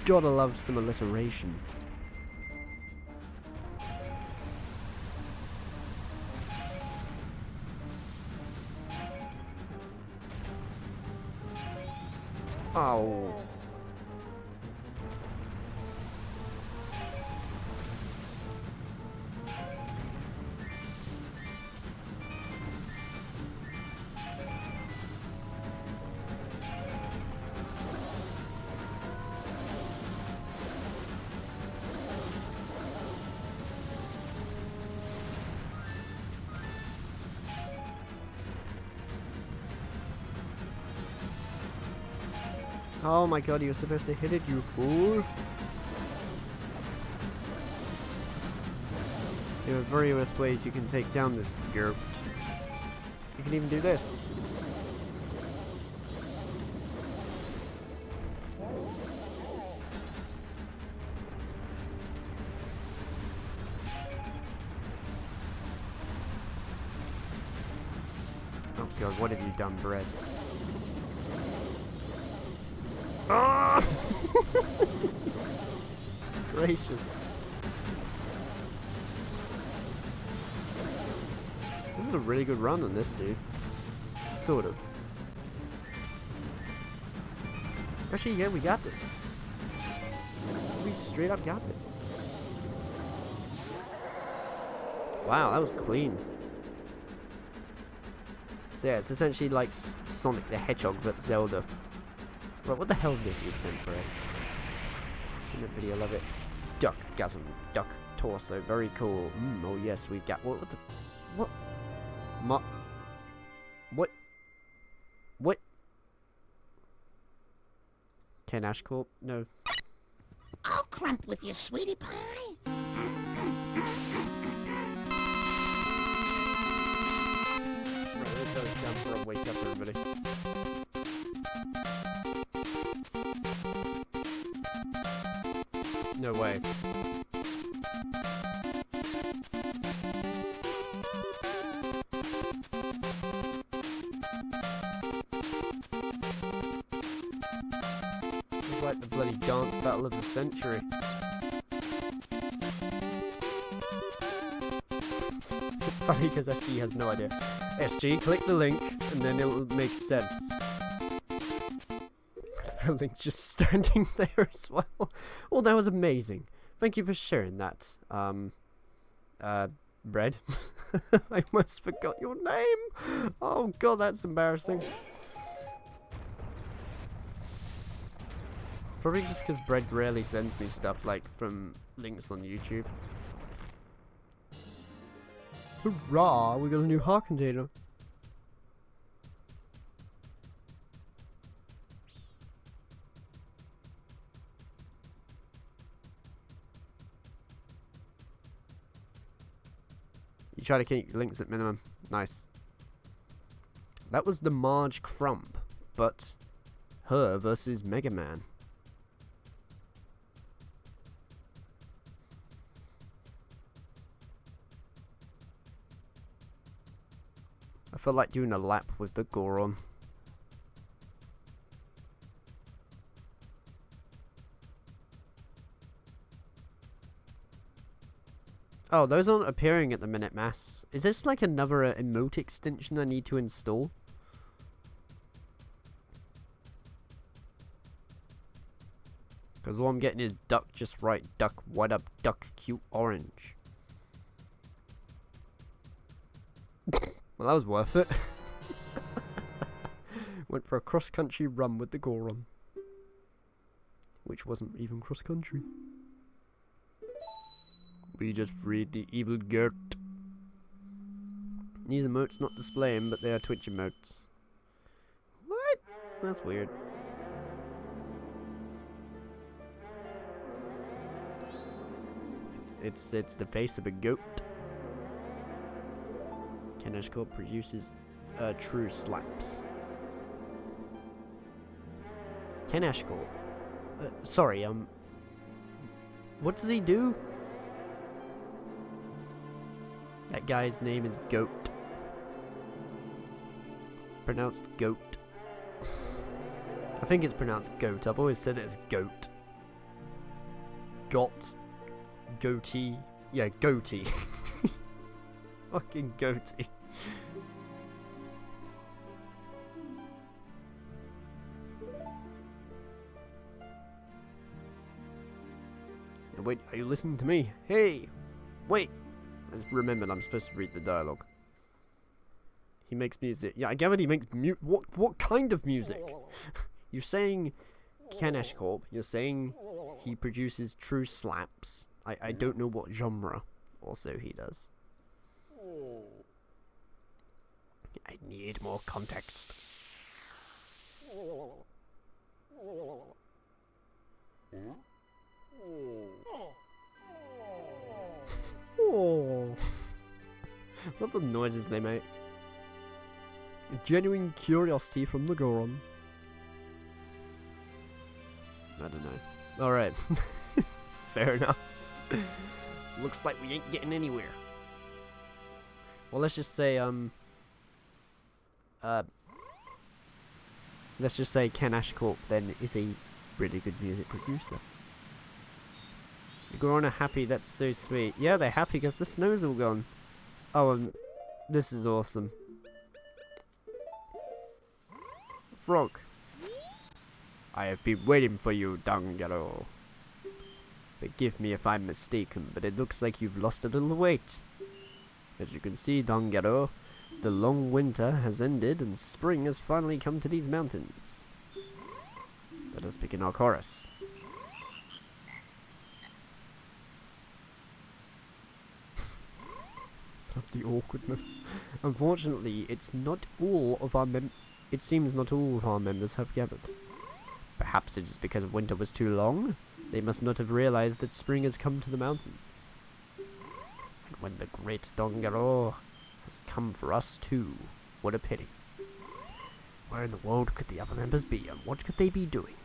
Gotta love some alliteration. Oh. Oh my god, you were supposed to hit it, you fool. There are various ways you can take down this goat. You can even do this. Oh god, what have you done, Bread? Ah! Gracious. This is a really good run on this dude. Sort of. Actually, yeah, we got this. We straight up got this. Wow, that was clean. So yeah, it's essentially like Sonic the Hedgehog, but Zelda. Right, what the hell's this you've sent, Brett? Seen that video, love it. Duck gasm, duck torso, very cool. Oh yes, we got what the what? What? Ken Ashcorp? No. I'll crump with you, sweetie pie. Right, let's go down for a wake up, everybody. No way. It's like the bloody dance battle of the century. It's funny because SG has no idea. SG, click the link and then it'll make sense. The link just standing there as well. Oh, that was amazing. Thank you for sharing that. Bread. I almost forgot your name. Oh god, that's embarrassing. It's probably just because Bread rarely sends me stuff like from links on YouTube. Hurrah! We got a new heart container. You try to keep links at minimum. Nice. That was the Marge Crump, but her versus Mega Man. I felt like doing a lap with the Goron. Oh, those aren't appearing at the minute, Mass. Is this like another emote extension I need to install? Because all I'm getting is duck just right, duck white up, duck cute orange. Well, that was worth it. Went for a cross-country run with the Goron. Which wasn't even cross-country. We just freed the evil Gert. These emotes not displaying, but they are Twitch emotes. What? That's weird. It's the face of a goat. Keneshcorp produces true slaps. Keneshcorp. Sorry, what does he do? That guy's name is Goat. Pronounced Goat. I think it's pronounced Goat. I've always said it as Goat. Got. Goatee. Yeah, goatee. Fucking goatee. Wait, are you listening to me? Hey! Wait! I just remembered I'm supposed to read the dialogue. He makes music. Yeah, I gather he makes what kind of music? You're saying Keneshcorp. You're saying he produces true slaps. I don't know what genre also he does. I need more context. Oh, what the noises they make. Genuine curiosity from the Goron. I don't know. Alright. Fair enough. Looks like we ain't getting anywhere. Well, let's just say, let's just say Ken Ashcorp then is a really good music producer. The Goron are happy, that's so sweet. Yeah, they're happy because the snow's all gone. Oh, this is awesome. Frog. I have been waiting for you, Dangaro. Forgive me if I'm mistaken, but it looks like you've lost a little weight. As you can see, Dangaro, the long winter has ended and spring has finally come to these mountains. Let us begin our chorus. Of the awkwardness. Unfortunately, it seems not all of our members have gathered. Perhaps it is because winter was too long. They must not have realized that spring has come to the mountains. And when the great Dongaro has come for us too, what a pity. Where in the world could the other members be, and what could they be doing?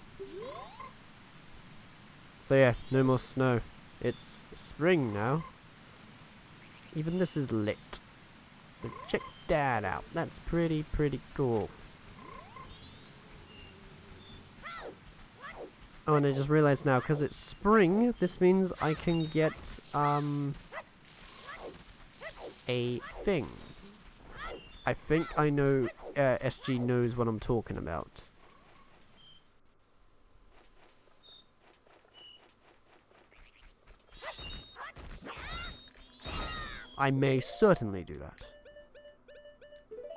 So yeah, no more snow. It's spring now. Even this is lit. So check that out. That's pretty cool. Oh, and I just realized now, because it's spring, this means I can get, a thing. I think I know, SG knows what I'm talking about. I may certainly do that.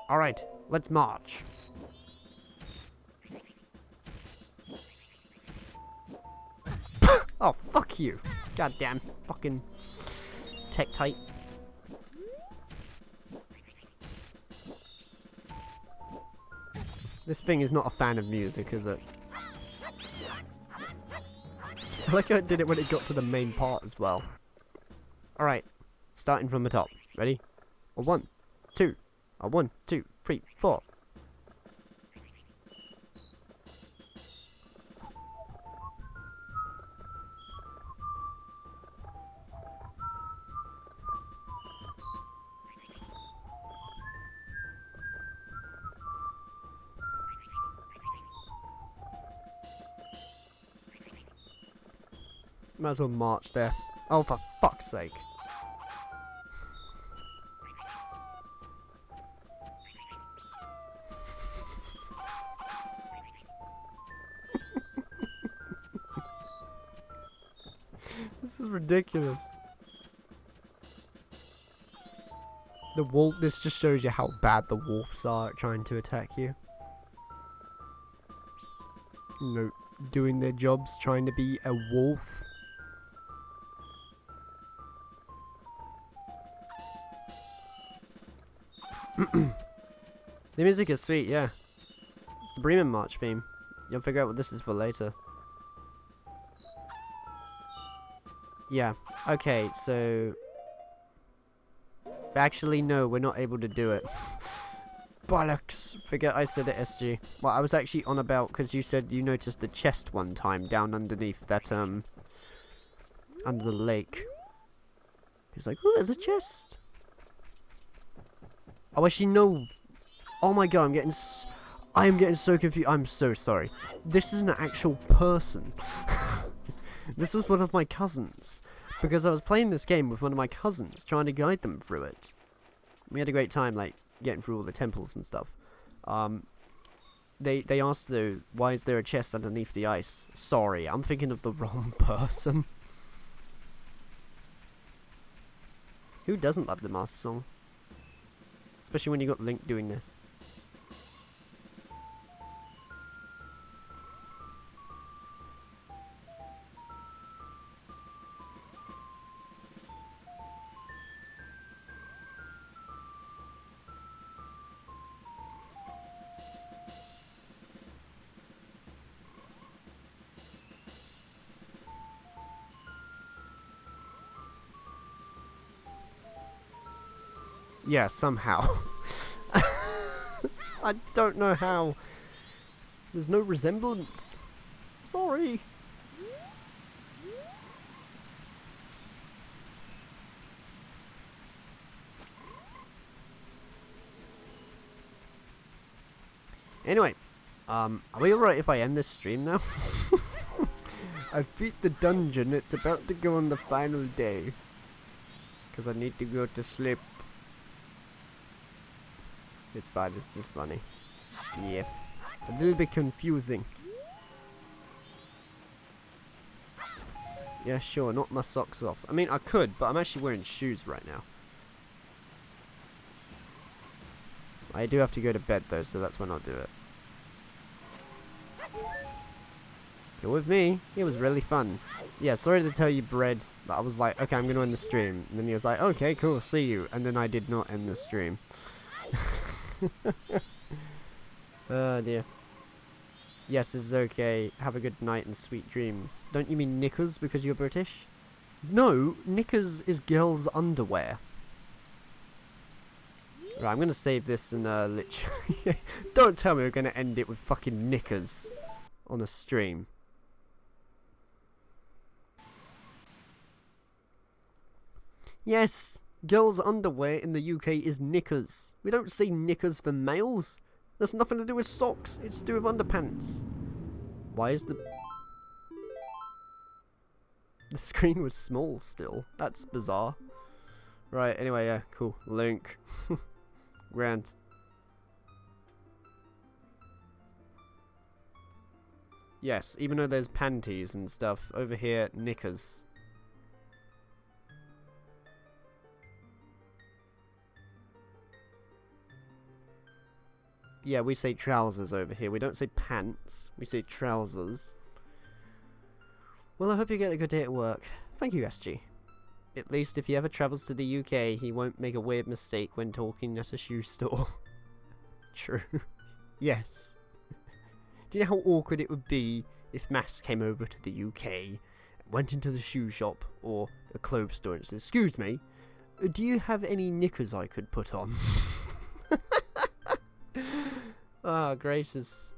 Alright, let's march. Oh, fuck you. Goddamn fucking Tektite. This thing is not a fan of music, is it? I like how it did it when it got to the main part as well. Alright, starting from the top. Ready? A 1, 2, a 1, 2, 3, 4. Might as well march there. Oh, for fuck's sake. This is ridiculous. The wolf, this just shows you how bad the wolves are at trying to attack you. You know, doing their jobs, trying to be a wolf. The music is sweet, yeah. It's the Bremen March theme. You'll figure out what this is for later. Yeah, okay, so... Actually, no, we're not able to do it. Bollocks! Forget I said it, SG. Well, I was actually on about, because you said you noticed the chest one time down underneath that, under the lake. He's like, oh, there's a chest! Oh, actually, no. Oh my god, I am getting so confused. I'm so sorry. This is an actual person. This was one of my cousins. Because I was playing this game with one of my cousins, trying to guide them through it. We had a great time, like, getting through all the temples and stuff. They asked, though, why is there a chest underneath the ice? Sorry, I'm thinking of the wrong person. Who doesn't love the Master Song? Especially when you got Link doing this. Yeah, somehow. I don't know how. There's no resemblance. Sorry. Anyway, are we alright if I end this stream now? I've beat the dungeon, it's about to go on the final day. Because I need to go to sleep. It's fine, it's just funny. Yeah. A little bit confusing. Yeah, sure, knock my socks off. I mean, I could, but I'm actually wearing shoes right now. I do have to go to bed though, so that's when I'll do it. Go with me. It was really fun. Yeah, sorry to tell you, Bread, that I was like, okay, I'm going to end the stream. And then he was like, okay, cool, see you. And then I did not end the stream. Oh, dear. Yes, it's okay. Have a good night and sweet dreams. Don't you mean knickers because you're British? No, knickers is girls' underwear. Right, I'm going to save this and literally... Don't tell me we're going to end it with fucking knickers on a stream. Yes, girls' underwear in the UK is knickers. We don't say knickers for males. There's nothing to do with socks. It's to do with underpants. Why is the screen was small still? That's bizarre. Right, anyway, yeah, cool. Link. Grand. Yes, even though there's panties and stuff, over here, knickers. Yeah, we say trousers over here. We don't say pants. We say trousers. Well, I hope you get a good day at work. Thank you, SG. At least if he ever travels to the UK, he won't make a weird mistake when talking at a shoe store. True. Yes. Do you know how awkward it would be if Max came over to the UK, went into the shoe shop or a clothes store and said, "Excuse me, do you have any knickers I could put on?" Ah, gracious.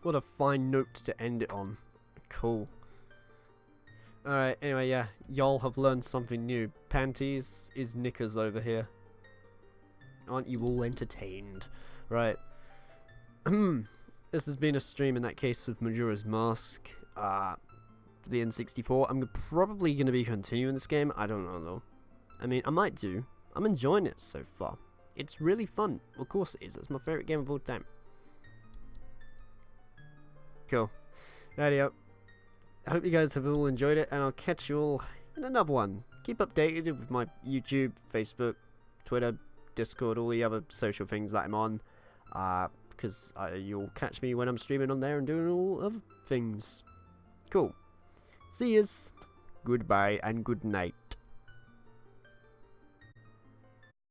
What a fine note to end it on. Cool. Alright, anyway, yeah. Y'all have learned something new. Panties is knickers over here. Aren't you all entertained? Right. This has been a stream in that case of Majora's Mask. For the N64. I'm probably going to be continuing this game. I don't know though. I mean, I might do. I'm enjoying it so far. It's really fun. Of course it is. It's my favourite game of all time. Cool. Radio. I hope you guys have all enjoyed it, and I'll catch you all in another one. Keep updated with my YouTube, Facebook, Twitter, Discord, all the other social things that I'm on. Because you'll catch me when I'm streaming on there and doing all other things. Cool. See yous. Goodbye and good night.